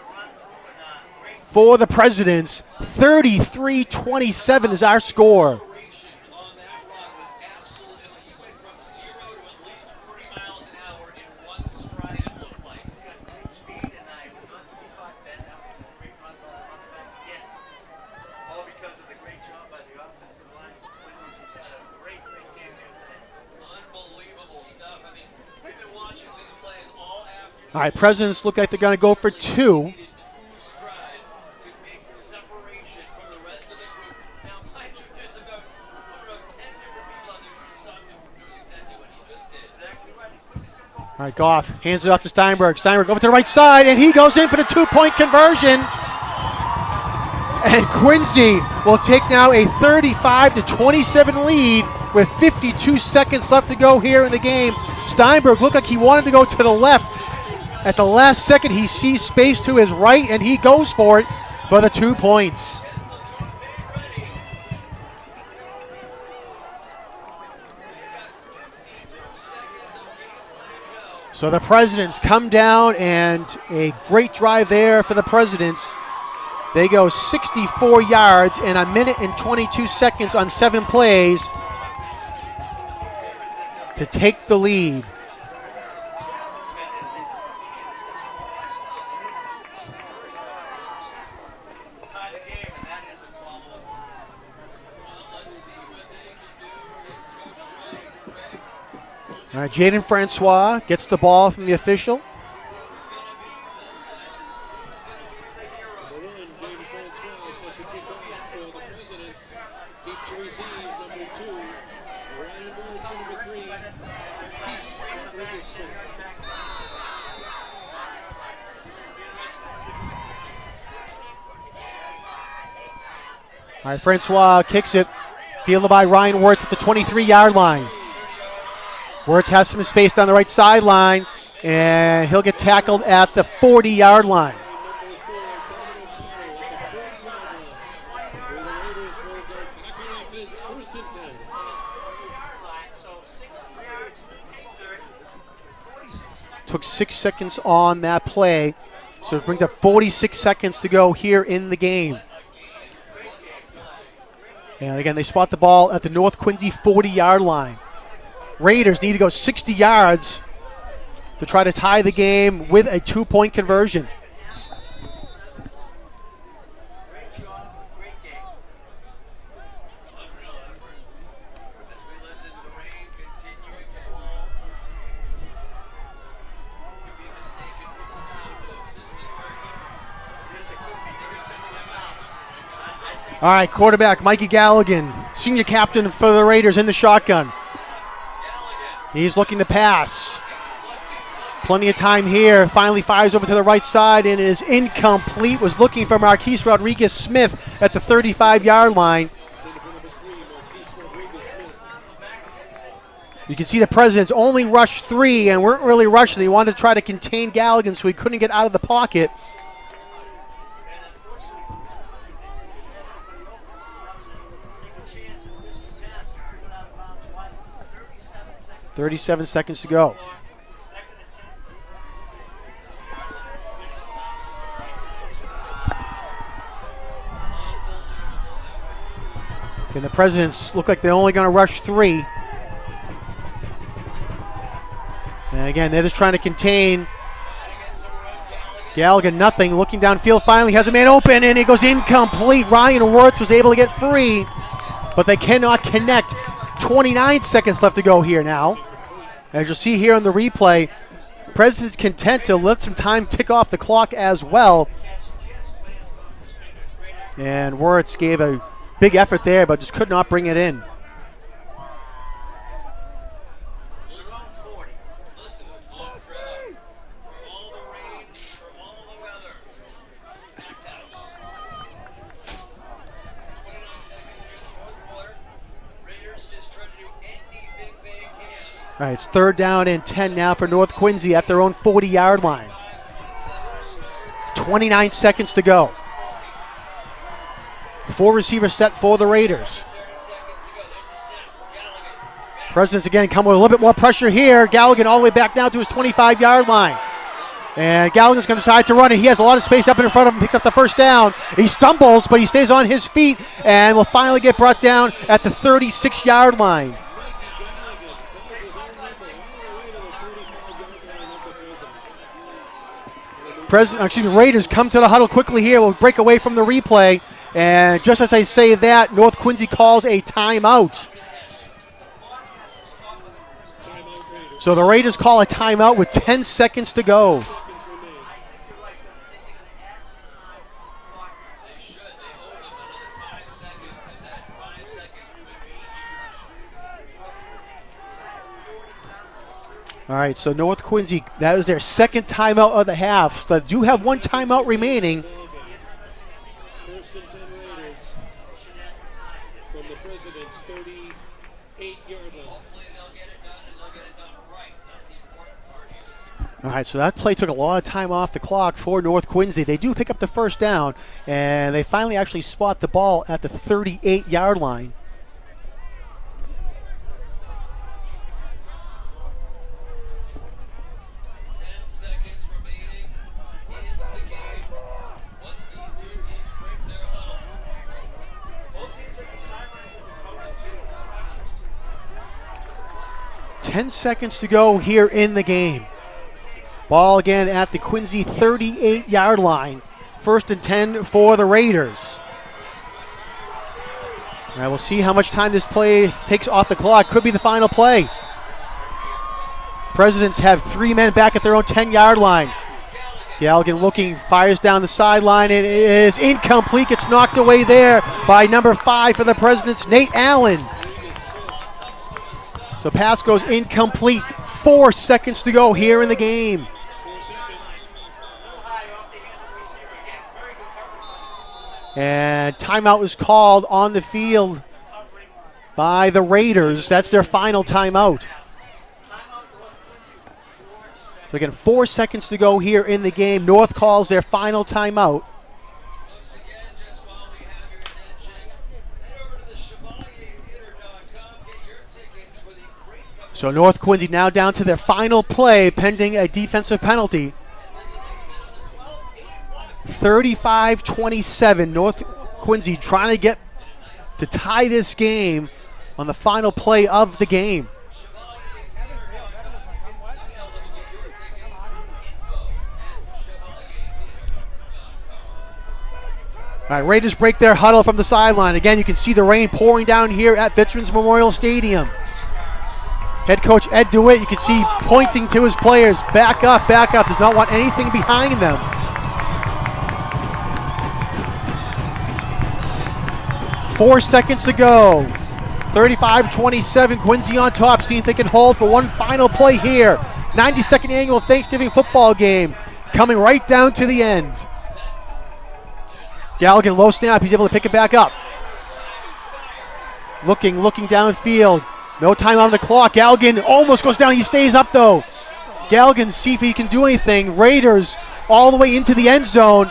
for the Presidents. 33-27 is our score. All right, Presidents look like they're going to go for two. All right, Goff hands it off to Steinberg. Steinberg over to the right side, and he goes in for the two-point conversion. And Quincy will take now a 35-27 lead with 52 seconds left to go here in the game. Steinberg looked like he wanted to go to the left. At the last second, he sees space to his right, and he goes for it for the 2 points. So the Presidents come down, and a great drive there for the Presidents. They go 64 yards in a minute and 22 seconds on 7 plays to take the lead. All right, Jaden Francois gets the ball from the official. All right, Francois kicks it. Fielded by Ryan Wirtz at the 23-yard line. Wirtz has some space down the right sideline, and he'll get tackled at the 40-yard line. Took 6 seconds on that play, so it brings up 46 seconds to go here in the game. And again, they spot the ball at the North Quincy 40-yard line. Raiders need to go 60 yards to try to tie the game with a 2-point conversion. All right, quarterback Mikey Galligan, senior captain for the Raiders in the shotgun. He's looking to pass. Plenty of time here. Finally fires over to the right side and is incomplete. Was looking for Marquise Rodriguez-Smith at the 35-yard line. You can see the Presidents only rushed 3 and weren't really rushing. They wanted to try to contain Galligan so he couldn't get out of the pocket. 37 seconds to go. And the Presidents look like they're only going to rush 3. And again, they're just trying to contain Galligan. Nothing. Looking downfield, finally has a man open, and it goes incomplete. Ryan Wirth was able to get free, but they cannot connect. 29 seconds left to go here now. As you'll see here on the replay, President's content to let some time tick off the clock as well. And Wirtz gave a big effort there, but just could not bring it in. All right, it's 3rd down and 10 now for North Quincy at their own 40-yard line. 29 seconds to go. 4 receivers set for the Raiders. Presidents again come with a little bit more pressure here. Galligan all the way back now to his 25-yard line. And Galligan's going to decide to run it. He has a lot of space up in front of him, picks up the 1st down. He stumbles, but he stays on his feet and will finally get brought down at the 36-yard line. Raiders come to the huddle quickly here. We'll break away from the replay. And just as I say that, North Quincy calls a timeout. So the Raiders call a timeout with 10 seconds to go. All right, so North Quincy, that is their 2nd timeout of the half. So they do have 1 timeout remaining. From the President's 38-yard line. All right, so that play took a lot of time off the clock for North Quincy. They do pick up the 1st down, and they finally actually spot the ball at the 38-yard line. In the game, once these two teams break their huddle, both teams at the sideline will be coached to instructions to 10 seconds to go here in the game. Ball again at the Quincy 38-yard line. 1st and 10 for the Raiders. All right, we'll see how much time this play takes off the clock. Could be the final play. Presidents have 3 men back at their own 10-yard line. Galligan looking, fires down the sideline. It is incomplete. Gets knocked away there by number 5 for the Presidents, Nate Allen. So pass goes incomplete. 4 seconds to go here in the game. And timeout was called on the field by the Raiders. That's their final timeout. So again, 4 seconds to go here in the game. North calls their final timeout. So North Quincy now down to their final play pending a defensive penalty. 35-27. North Quincy trying to get to tie this game on the final play of the game. All right, Raiders break their huddle from the sideline. Again, you can see the rain pouring down here at Veterans Memorial Stadium. Head coach Ed DeWitt, you can see pointing to his players, back up, does not want anything behind them. Four seconds to go. 35-27, Quincy on top, seeing if they can hold for one final play here. 92nd annual Thanksgiving football game coming right down to the end. Galligan, low snap, he's able to pick it back up. Looking downfield. No time on the clock. Galligan almost goes down. He stays up though. Galligan, see if he can do anything. Raiders all the way into the end zone.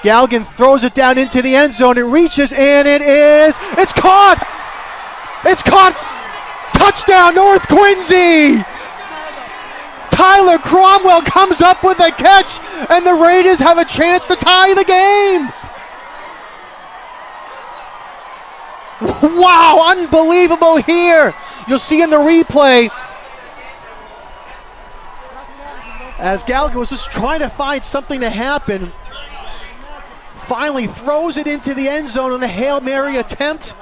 Galligan throws it down into the end zone. It reaches and it's caught. It's caught. Touchdown, North Quincy. Tyler Cromwell comes up with a catch, and the Raiders have a chance to tie the game. Wow, unbelievable here. You'll see in the replay as Gallagher was just trying to find something to happen. Finally throws it into the end zone on the Hail Mary attempt.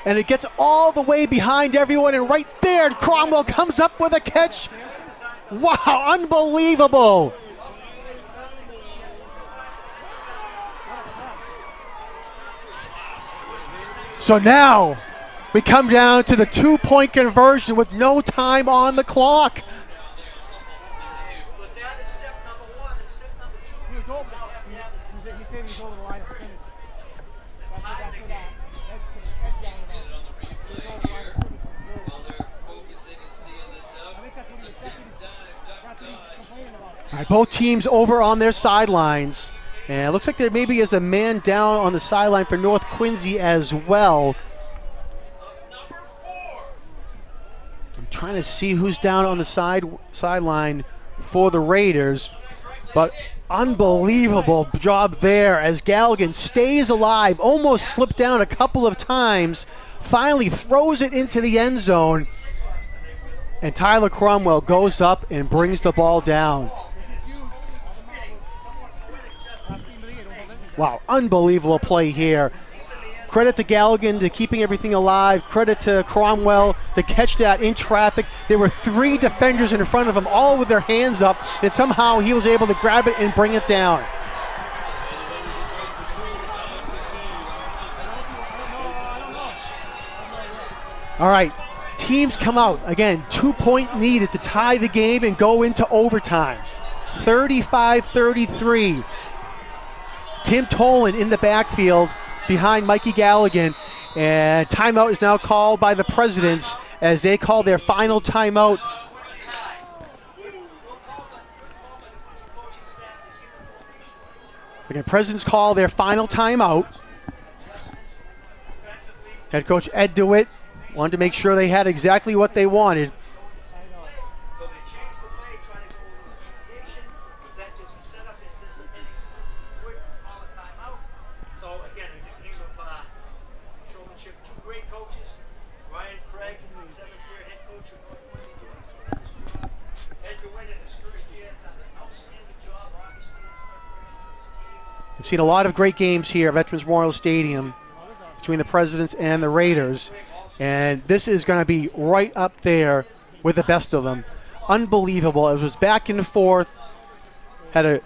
And it gets all the way behind everyone, and right there, Cromwell comes up with a catch. Wow, unbelievable. So now we come down to the 2-point conversion with no time on the clock. All right, both teams over on their sidelines. And it looks like there maybe is a man down on the sideline for North Quincy as well. I'm trying to see who's down on the sideline for the Raiders. But unbelievable job there as Galligan stays alive, almost slipped down a couple of times, finally throws it into the end zone. And Tyler Cromwell goes up and brings the ball down. Wow, unbelievable play here. Credit to Galligan to keeping everything alive. Credit to Cromwell to catch that in traffic. There were 3 defenders in front of him, all with their hands up, and somehow he was able to grab it and bring it down. All right, teams come out. Again, 2-point needed to tie the game and go into overtime. 35-33. Tim Tolan in the backfield behind Mikey Galligan, and timeout is now called by the Presidents as they call their final timeout. Again, Presidents call their final timeout. Head coach Ed DeWitt wanted to make sure they had exactly what they wanted. We've seen a lot of great games here at Veterans Memorial Stadium between the Presidents and the Raiders, and this is going to be right up there with the best of them. Unbelievable. It was back and forth. Had an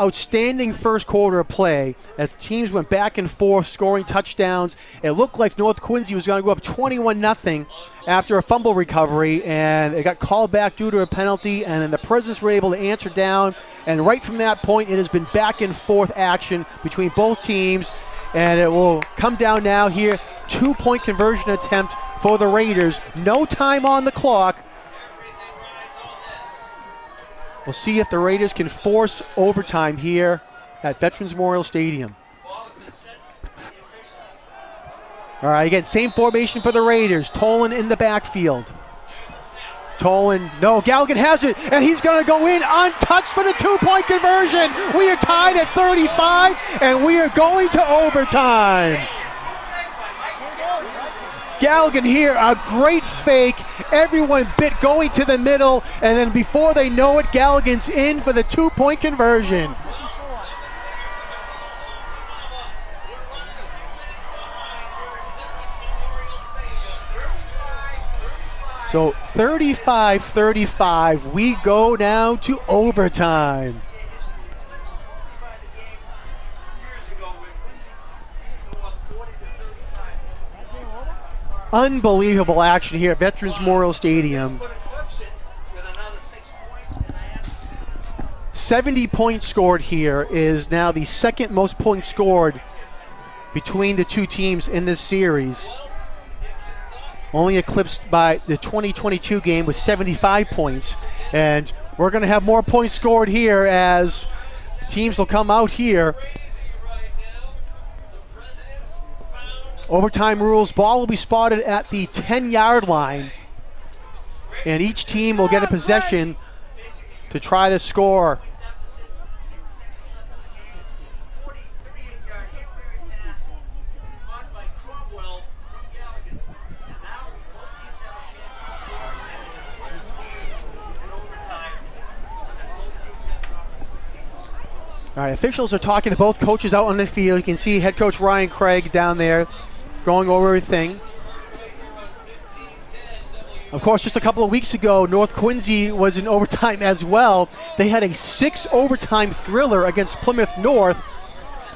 outstanding first quarter of play as teams went back and forth scoring touchdowns. It looked like North Quincy was going to go up 21-0 after a fumble recovery, and it got called back due to a penalty, and then the Presidents were able to answer down. And right from that point, it has been back and forth action between both teams, and it will come down now here. 2-point conversion attempt for the Raiders. No time on the clock. We'll see if the Raiders can force overtime here at Veterans Memorial Stadium. All right, again, same formation for the Raiders. Tolan in the backfield. Tolan, no, Galligan has it, and he's going to go in untouched for the 2-point conversion. We are tied at 35, and we are going to overtime. Galligan here, a great fake. Everyone bit going to the middle, and then before they know it, Galligan's in for the 2-point conversion. So 35-35, we go now to overtime. Unbelievable action here at Veterans Memorial Stadium. 70 points scored here is now the second most points scored between the two teams in this series. Only eclipsed by the 2022 game with 75 points. And we're going to have more points scored here as teams will come out here. Overtime rules, ball will be spotted at the 10-yard line. And each team will get a possession to try to score. well from Galligan. And now both teams have a chance to score, and it is worth in overtime. And then both teams have an opportunity to score. All right, officials are talking to both coaches out on the field. You can see head coach Ryan Craig down there going over everything. Of course, just a couple of weeks ago, North Quincy was in overtime as well. They had a 6-overtime thriller against Plymouth North.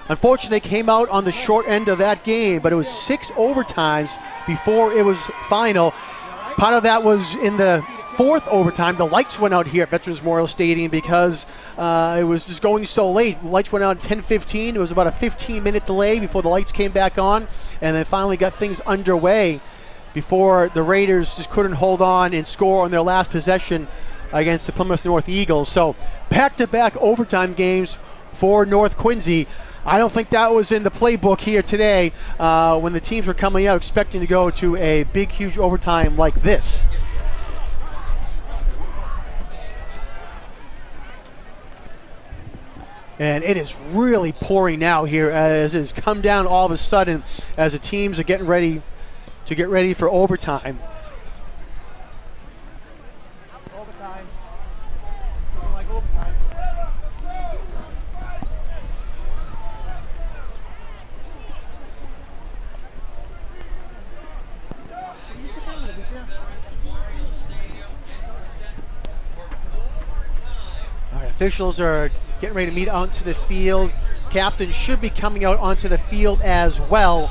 Unfortunately, they came out on the short end of that game, but it was 6 overtimes before it was final. Part of that was in the 4th overtime. The lights went out here at Veterans Memorial Stadium because it was just going so late. Lights went out at 10:15. It was about a 15-minute delay before the lights came back on, and they finally got things underway before the Raiders just couldn't hold on and score on their last possession against the Plymouth North Eagles. So back-to-back overtime games for North Quincy. I don't think that was in the playbook here today when the teams were coming out expecting to go to a big, huge overtime like this. And it is really pouring now here as it has come down all of a sudden as the teams are getting ready to get ready for overtime. Overtime. Looking like overtime. All right, officials are getting ready to meet onto the field. Captain should be coming out onto the field as well.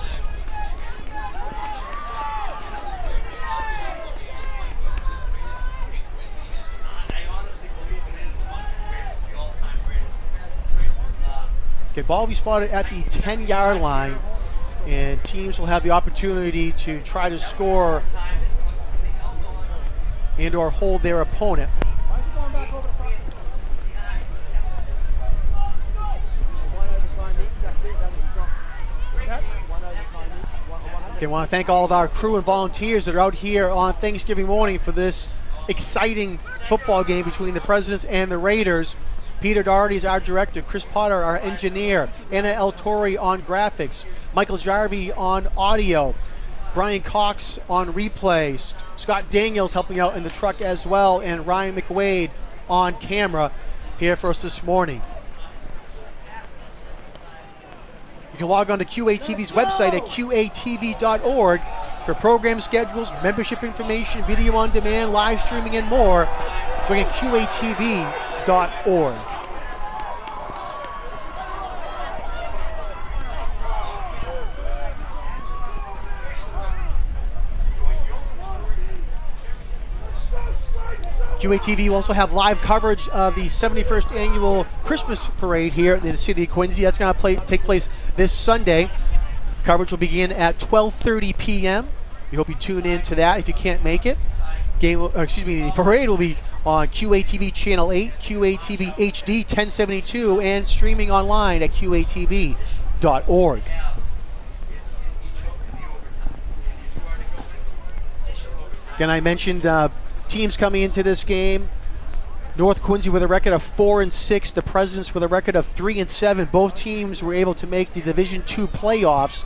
Okay, ball will be spotted at the 10-yard line, and teams will have the opportunity to try to score and or hold their opponent. Okay, I want to thank all of our crew and volunteers that are out here on Thanksgiving morning for this exciting football game between the Presidents and the Raiders. Peter Doherty is our director, Chris Potter, our engineer, Anna El Torre on graphics, Michael Jarvie on audio, Brian Cox on replay, Scott Daniels helping out in the truck as well, and Ryan McWade on camera here for us this morning. You can log on to QATV's website at qatv.org for program schedules, membership information, video on demand, live streaming, and more. So again, QATV.org. QATV will also have live coverage of the 71st annual Christmas parade here in the city of Quincy. That's going to take place this Sunday. Coverage will begin at 12:30 p.m. We hope you tune in to that if you can't make it. The parade will be on QATV Channel 8, QATV HD 1072, and streaming online at QATV.org. Again, I mentioned teams coming into this game. North Quincy with a record of 4-6. The Presidents with a record of 3-7. Both teams were able to make the Division II playoffs.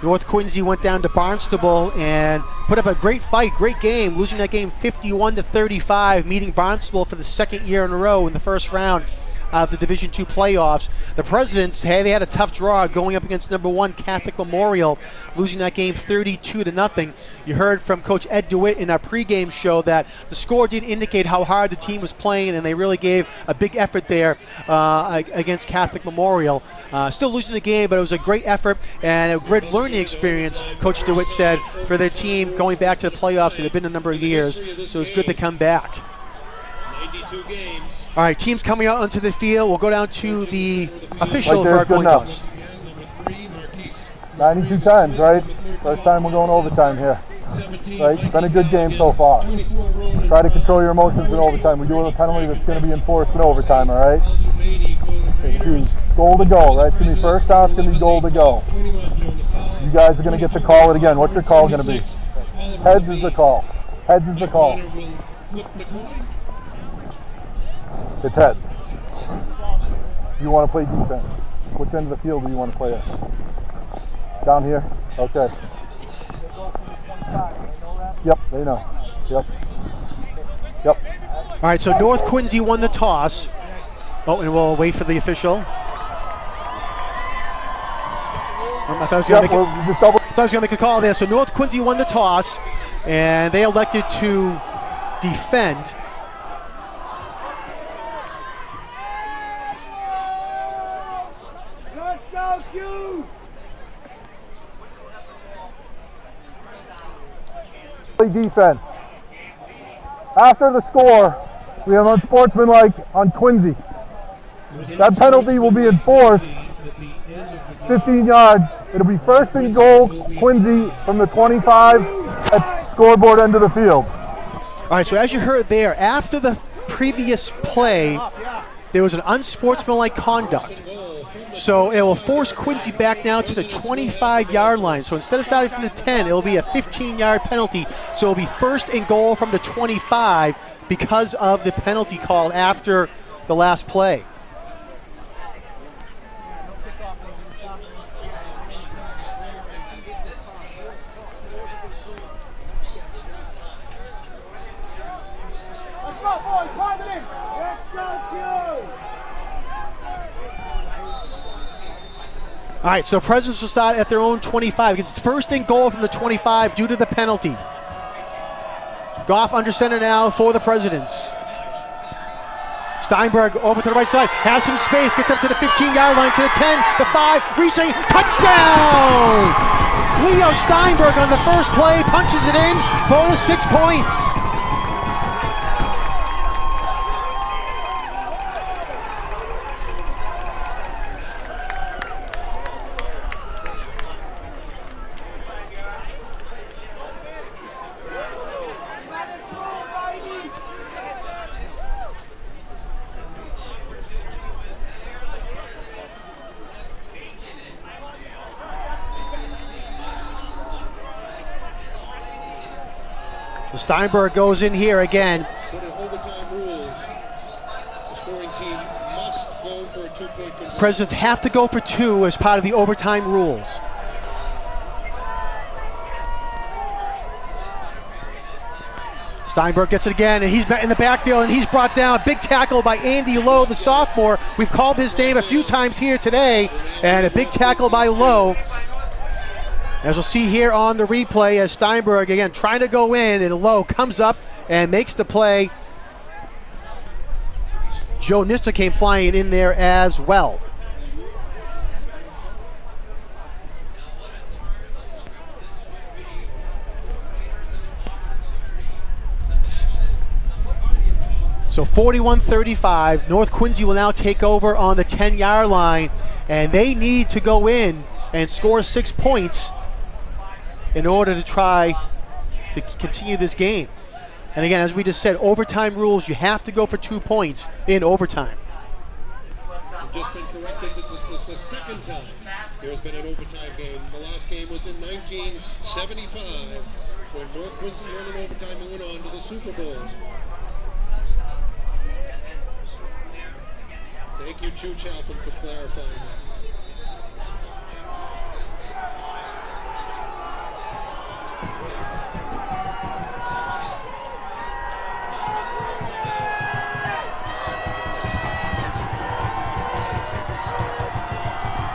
North Quincy went down to Barnstable and put up a great fight, great game, losing that game 51-35, meeting Barnstable for the second year in a row in the first round of the Division II playoffs. The Presidents, hey, they had a tough draw going up against number 1 Catholic Memorial, losing that game 32-0. You heard from Coach Ed DeWitt in our pregame show that the score did indicate how hard the team was playing, and they really gave a big effort there against Catholic Memorial. Still losing the game, but it was a great effort and a great learning experience, Coach DeWitt said, for their team going back to the playoffs. It had been a number of years, so it's good to come back. 92 games. All right, teams coming out onto the field. We'll go down to the official for our coin toss. 92 times, right? First time we're going overtime here. Right? It's been a good game so far. Try to control your emotions in overtime. We do have a penalty that's going to be enforced in overtime, all right? It's goal to go, right? It's going to be first half, it's going to be goal to go. You guys are going to get to call it again. What's your call going to be? Heads is the call. Heads is the call. It's heads. You want to play defense. Which end of the field do you want to play at? Down here? Okay. Yep, they know. Yep. Yep. All right, so North Quincy won the toss. Oh, and we'll wait for the official. I thought I was going to make a call there. So North Quincy won the toss, and they elected to defend. Defense. After the score, we have unsportsmanlike on Quincy. That penalty will be enforced 15 yards. It'll be first and goal, Quincy, from the 25 at scoreboard end of the field. All right, so as you heard there, after the previous play, there was an unsportsmanlike conduct. So it will force Quincy back now to the 25-yard line. So instead of starting from the 10, it will be a 15-yard penalty. So it will be first and goal from the 25 because of the penalty called after the last play. All right, so Presidents will start at their own 25. It's first and goal from the 25 due to the penalty. Goff under center now for the Presidents. Steinberg over to the right side, has some space, gets up to the 15-yard line, to the 10, the 5, reaching, touchdown! Leo Steinberg on the first play punches it in for the 6 points. Steinberg goes in here again. But in overtime rules, the scoring team must go for a 2-point conversion. Presidents have to go for 2 as part of the overtime rules. Steinberg gets it again, and he's in the backfield, and he's brought down. Big tackle by Andy Lowe, the sophomore. We've called his name a few times here today, and a big tackle by Lowe. As we'll see here on the replay, as Steinberg, again, trying to go in, and Lowe comes up and makes the play. Joe Nista came flying in there as well. So 41-35, North Quincy will now take over on the 10-yard line, and they need to go in and score 6 points in order to try to continue this game. And again, as we just said, overtime rules, you have to go for 2 points in overtime. We've just been corrected that this is the second time there's been an overtime game. The last game was in 1975 when North Quincy won in overtime and went on to the Super Bowl. Thank you, Chu Chalpin, for clarifying that.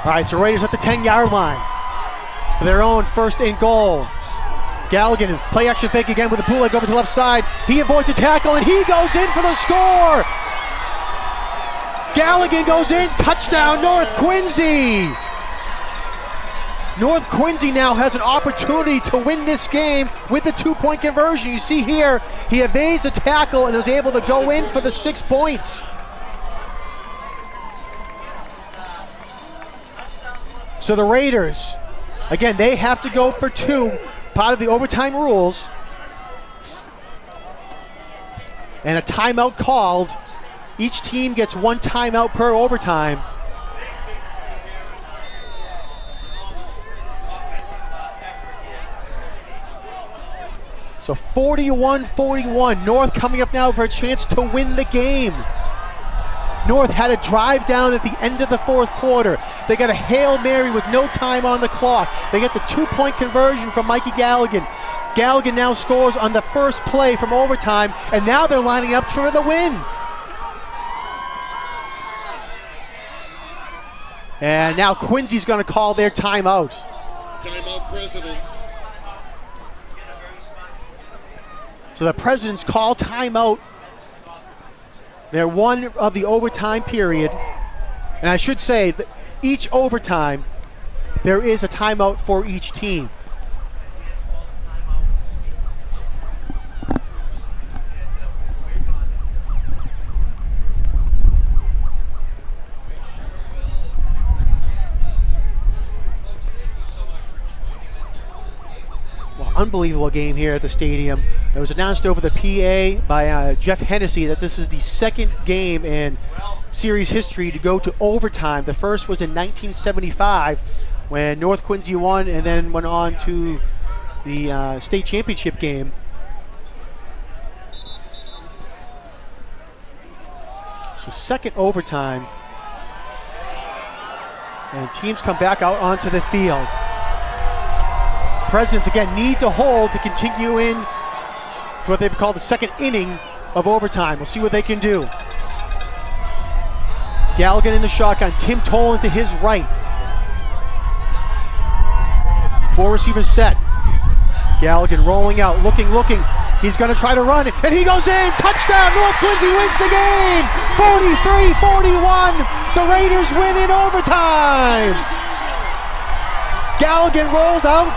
All right, so Raiders at the 10-yard line for their own first and goal. Galligan, play action fake again with a bootleg over to the left side. He avoids a tackle, and he goes in for the score. Galligan goes in, touchdown, North Quincy. North Quincy now has an opportunity to win this game with the 2-point conversion. You see here, he evades the tackle and is able to go in for the 6 points. So the Raiders, again, they have to go for 2, part of the overtime rules. And a timeout called. Each team gets 1 timeout per overtime. So 41-41, North coming up now for a chance to win the game. North had a drive down at the end of the fourth quarter. They got a Hail Mary with no time on the clock. They get the 2-point conversion from Mikey Galligan. Galligan now scores on the first play from overtime, and now they're lining up for the win. And now Quincy's going to call their timeout. Timeout, Presidents. So the Presidents call timeout. They're one of the overtime period. And I should say that each overtime, there is a timeout for each team. Unbelievable game here at the stadium. It was announced over the PA by Jeff Hennessy that this is the second game in series history to go to overtime. The first was in 1975 when North Quincy won and then went on to the state championship game. So second overtime. And teams come back out onto the field. Presidents again need to hold to continue in to what they call the second inning of overtime. We'll see what they can do. Galligan in the shotgun, Tim Tolan to his right. 4 receivers set. Galligan rolling out, looking. He's going to try to run, and he goes in. Touchdown, North Quincy wins the game. 43-41. The Raiders win in overtime. Galligan rolled out.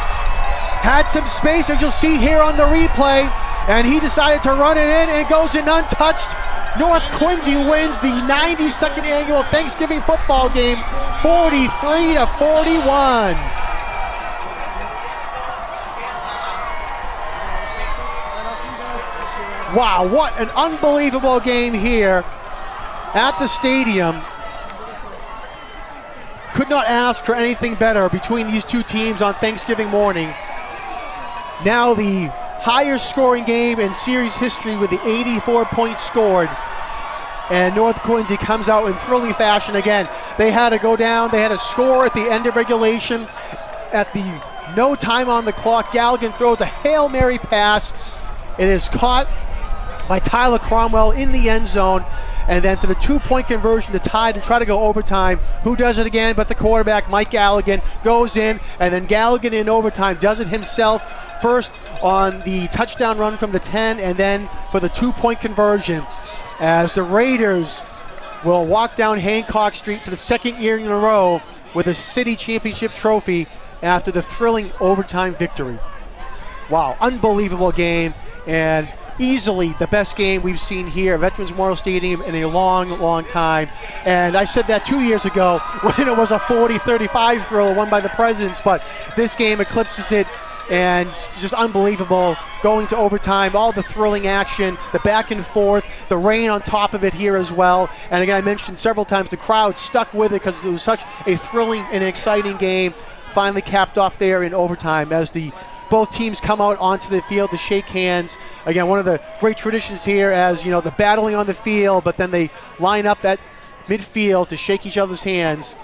Had some space, as you'll see here on the replay, and he decided to run it in and goes in untouched. North Quincy wins the 92nd annual Thanksgiving football game, 43-41. Wow, what an unbelievable game here at the stadium. Could not ask for anything better between these two teams on Thanksgiving morning. Now the highest scoring game in series history with the 84 points scored. And North Quincy comes out in thrilling fashion again. They had to go down. They had a score at the end of regulation. At the no time on the clock, Galligan throws a Hail Mary pass. It is caught by Tyler Cromwell in the end zone. And then for the 2-point conversion to tie to try to go overtime, who does it again but the quarterback, Mike Galligan, goes in, and then Galligan in overtime does it himself, first on the touchdown run from the 10, and then for the 2-point conversion, as the Raiders will walk down Hancock Street for the second year in a row with a city championship trophy after the thrilling overtime victory. Wow, unbelievable game, and easily the best game we've seen here at Veterans Memorial Stadium in a long time. And I said that 2 years ago when it was a 40-35 thriller won by the Presidents, but this game eclipses it, and just unbelievable going to overtime, all the thrilling action, the back and forth, the rain on top of it here as well. And again, I mentioned several times the crowd stuck with it because it was such a thrilling and exciting game, finally capped off there in overtime as both teams come out onto the field to shake hands. Again, one of the great traditions here, as you know, the battling on the field, but then they line up at midfield to shake each other's hands.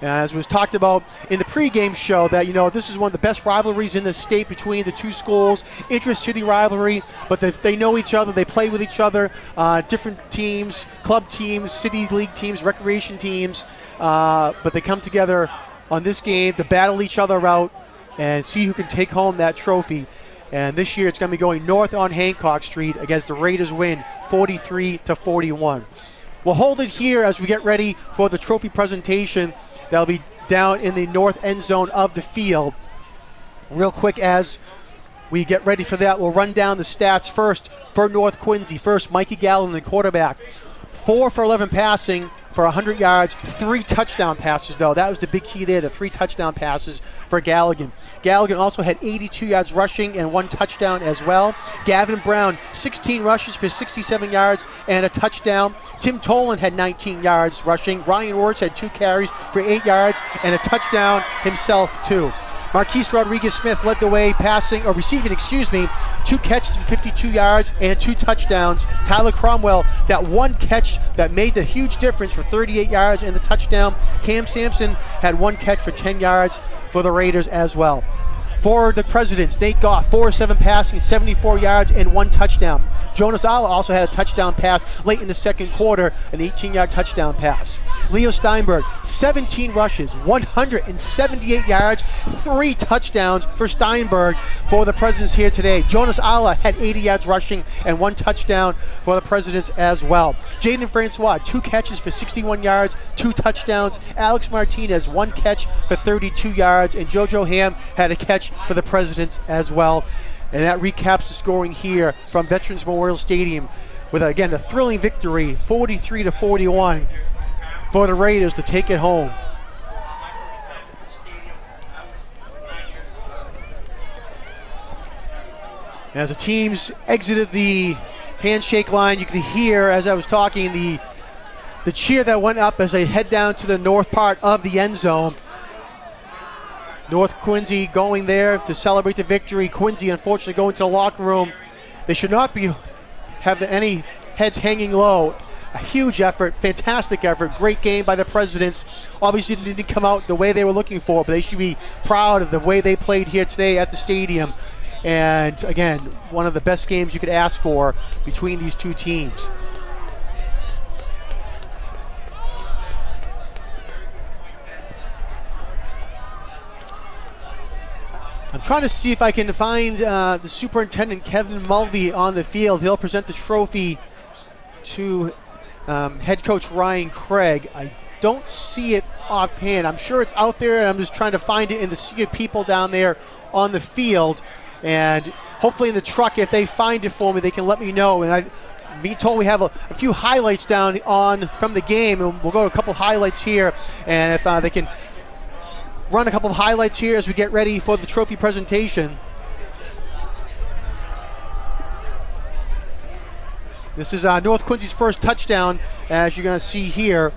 As was talked about in the pregame show, that, you know, this is one of the best rivalries in the state between the two schools, intra-city rivalry, but they know each other, they play with each other, different teams, club teams, city league teams, recreation teams, but they come together on this game to battle each other out and see who can take home that trophy. And this year it's going to be going north on Hancock Street against the Raiders win 43-41. We'll hold it here as we get ready for the trophy presentation. That'll be down in the north end zone of the field. Real quick, as we get ready for that, we'll run down the stats first for North Quincy. First, Mikey Galligan, the quarterback. 4 for 11 passing for 100 yards, 3 touchdown passes, though. That was the big key there, the 3 touchdown passes for Galligan. Galligan also had 82 yards rushing and 1 touchdown as well. Gavin Brown, 16 rushes for 67 yards and a touchdown. Tim Tolan had 19 yards rushing. Ryan Wirtz had 2 carries for 8 yards and a touchdown himself, too. Marquise Rodriguez-Smith led the way receiving, 2 catches for 52 yards and 2 touchdowns. Tyler Cromwell, that one catch that made the huge difference for 38 yards and the touchdown. Cam Sampson had 1 catch for 10 yards for the Raiders as well. For the Presidents, Nate Goff, 4-7 passing, 74 yards and 1 touchdown. Jonas Alla also had a touchdown pass late in the second quarter, an 18-yard touchdown pass. Leo Steinberg, 17 rushes, 178 yards, 3 touchdowns for Steinberg for the Presidents here today. Jonas Alla had 80 yards rushing and 1 touchdown for the Presidents as well. Jaden Francois, 2 catches for 61 yards, 2 touchdowns. Alex Martinez, 1 catch for 32 yards, and JoJo Ham had a catch for the Presidents as well. And that recaps the scoring here from Veterans Memorial Stadium with, again, a thrilling victory, 43-41 for the Raiders to take it home. As the teams exited the handshake line, you could hear, as I was talking, the cheer that went up as they head down to the north part of the end zone. North Quincy going there to celebrate the victory. Quincy, unfortunately, going to the locker room. They should not have any heads hanging low. A huge effort, fantastic effort, great game by the Presidents. Obviously didn't come out the way they were looking for, but they should be proud of the way they played here today at the stadium. And again, one of the best games you could ask for between these two teams. I'm trying to see if I can find the superintendent, Kevin Mulvey, on the field. He'll present the trophy to head coach Ryan Craig. I don't see it offhand. I'm sure it's out there, and I'm just trying to find it in the sea of people down there on the field. And hopefully in the truck, if they find it for me, they can let me know. And I'm being told we have a few highlights down on from the game, and we'll go to a couple highlights here. And if they can run a couple of highlights here as we get ready for the trophy presentation. This is North Quincy's first touchdown, as you're going to see here.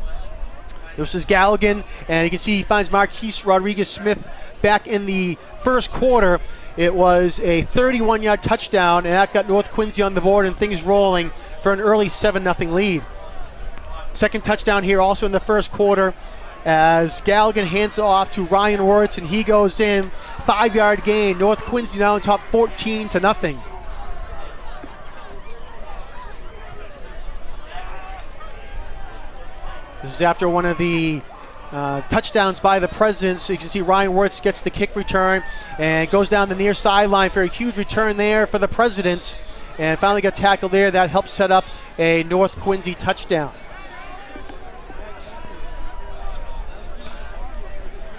This is Galligan, and you can see he finds Marquise Rodriguez-Smith back in the first quarter. It was a 31-yard touchdown, and that got North Quincy on the board and things rolling for an early 7-0 lead. Second touchdown here also in the first quarter, as Galligan hands it off to Ryan Wirtz, and he goes in. 5-yard gain. North Quincy now on top 14-0. This is after one of the touchdowns by the Presidents. So you can see Ryan Wirtz gets the kick return and goes down the near sideline for a huge return there for the Presidents, and finally got tackled there. That helps set up a North Quincy touchdown.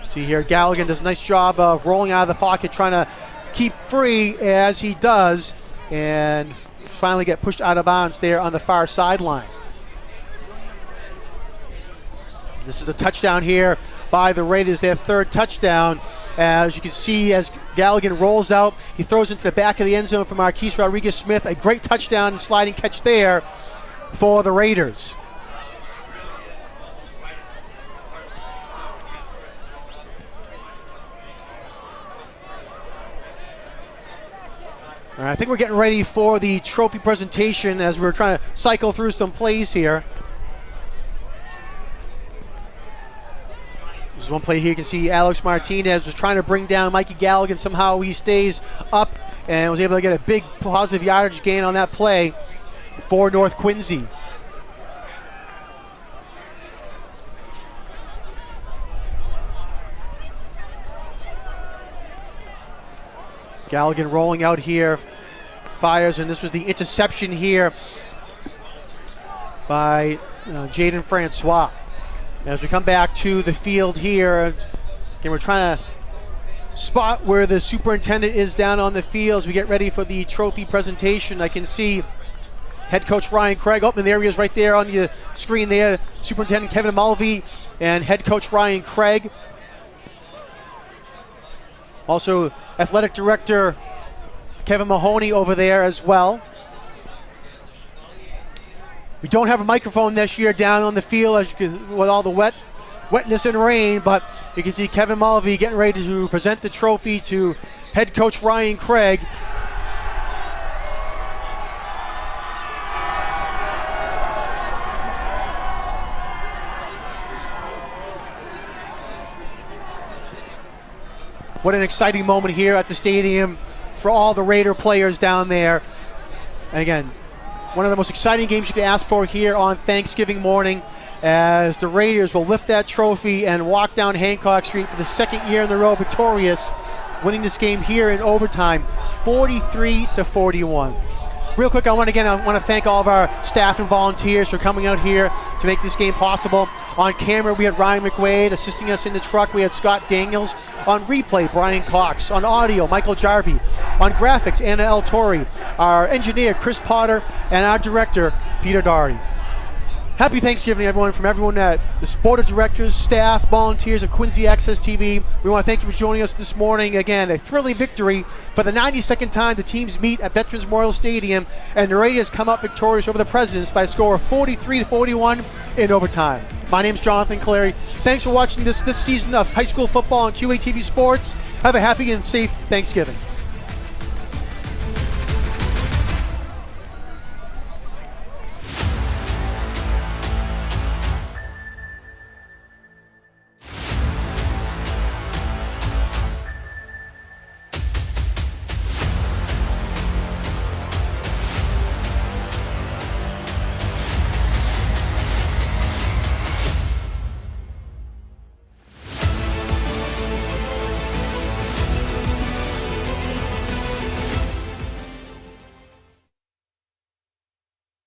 See here, Galligan does a nice job of rolling out of the pocket, trying to keep free as he does, and finally get pushed out of bounds there on the far sideline. This is the touchdown here by the Raiders, their third touchdown. As you can see, as Galligan rolls out, he throws into the back of the end zone for Marquise Rodriguez-Smith. A great touchdown and sliding catch there for the Raiders. All right, I think we're getting ready for the trophy presentation as we're trying to cycle through some plays here. There's one play here. You can see Alex Martinez was trying to bring down Mikey Galligan. Somehow he stays up and was able to get a big positive yardage gain on that play for North Quincy. Galligan rolling out here, fires, and this was the interception here by Jaden Francois. As we come back to the field here, again, we're trying to spot where the superintendent is down on the field as we get ready for the trophy presentation. I can see head coach Ryan Craig. Oh, and there he is right there on the screen there. Superintendent Kevin Mulvey and head coach Ryan Craig. Also, athletic director Kevin Mahoney over there as well. We don't have a microphone this year down on the field as you can, with all the wet wetness and rain, but you can see Kevin Mulvey getting ready to present the trophy to head coach Ryan Craig. What an exciting moment here at the stadium for all the Raider players down there. And again, one of the most exciting games you could ask for here on Thanksgiving morning, as the Raiders will lift that trophy and walk down Hancock Street for the second year in a row victorious, winning this game here in overtime, 43-41. Real quick, I want to thank all of our staff and volunteers for coming out here to make this game possible. On camera, we had Ryan McWade. Assisting us in the truck, we had Scott Daniels. On replay, Brian Cox. On audio, Michael Jarvie. On graphics, Anna El Tori. Our engineer, Chris Potter. And our director, Peter Doherty. Happy Thanksgiving, everyone, from everyone at the board of directors, staff, volunteers of Quincy Access TV. We want to thank you for joining us this morning. Again, a thrilling victory for the 92nd time the teams meet at Veterans Memorial Stadium, and the Raiders come up victorious over the Presidents by a score of 43-41 in overtime. My name's Jonathan Clary. Thanks for watching this season of high school football on QATV Sports. Have a happy and safe Thanksgiving.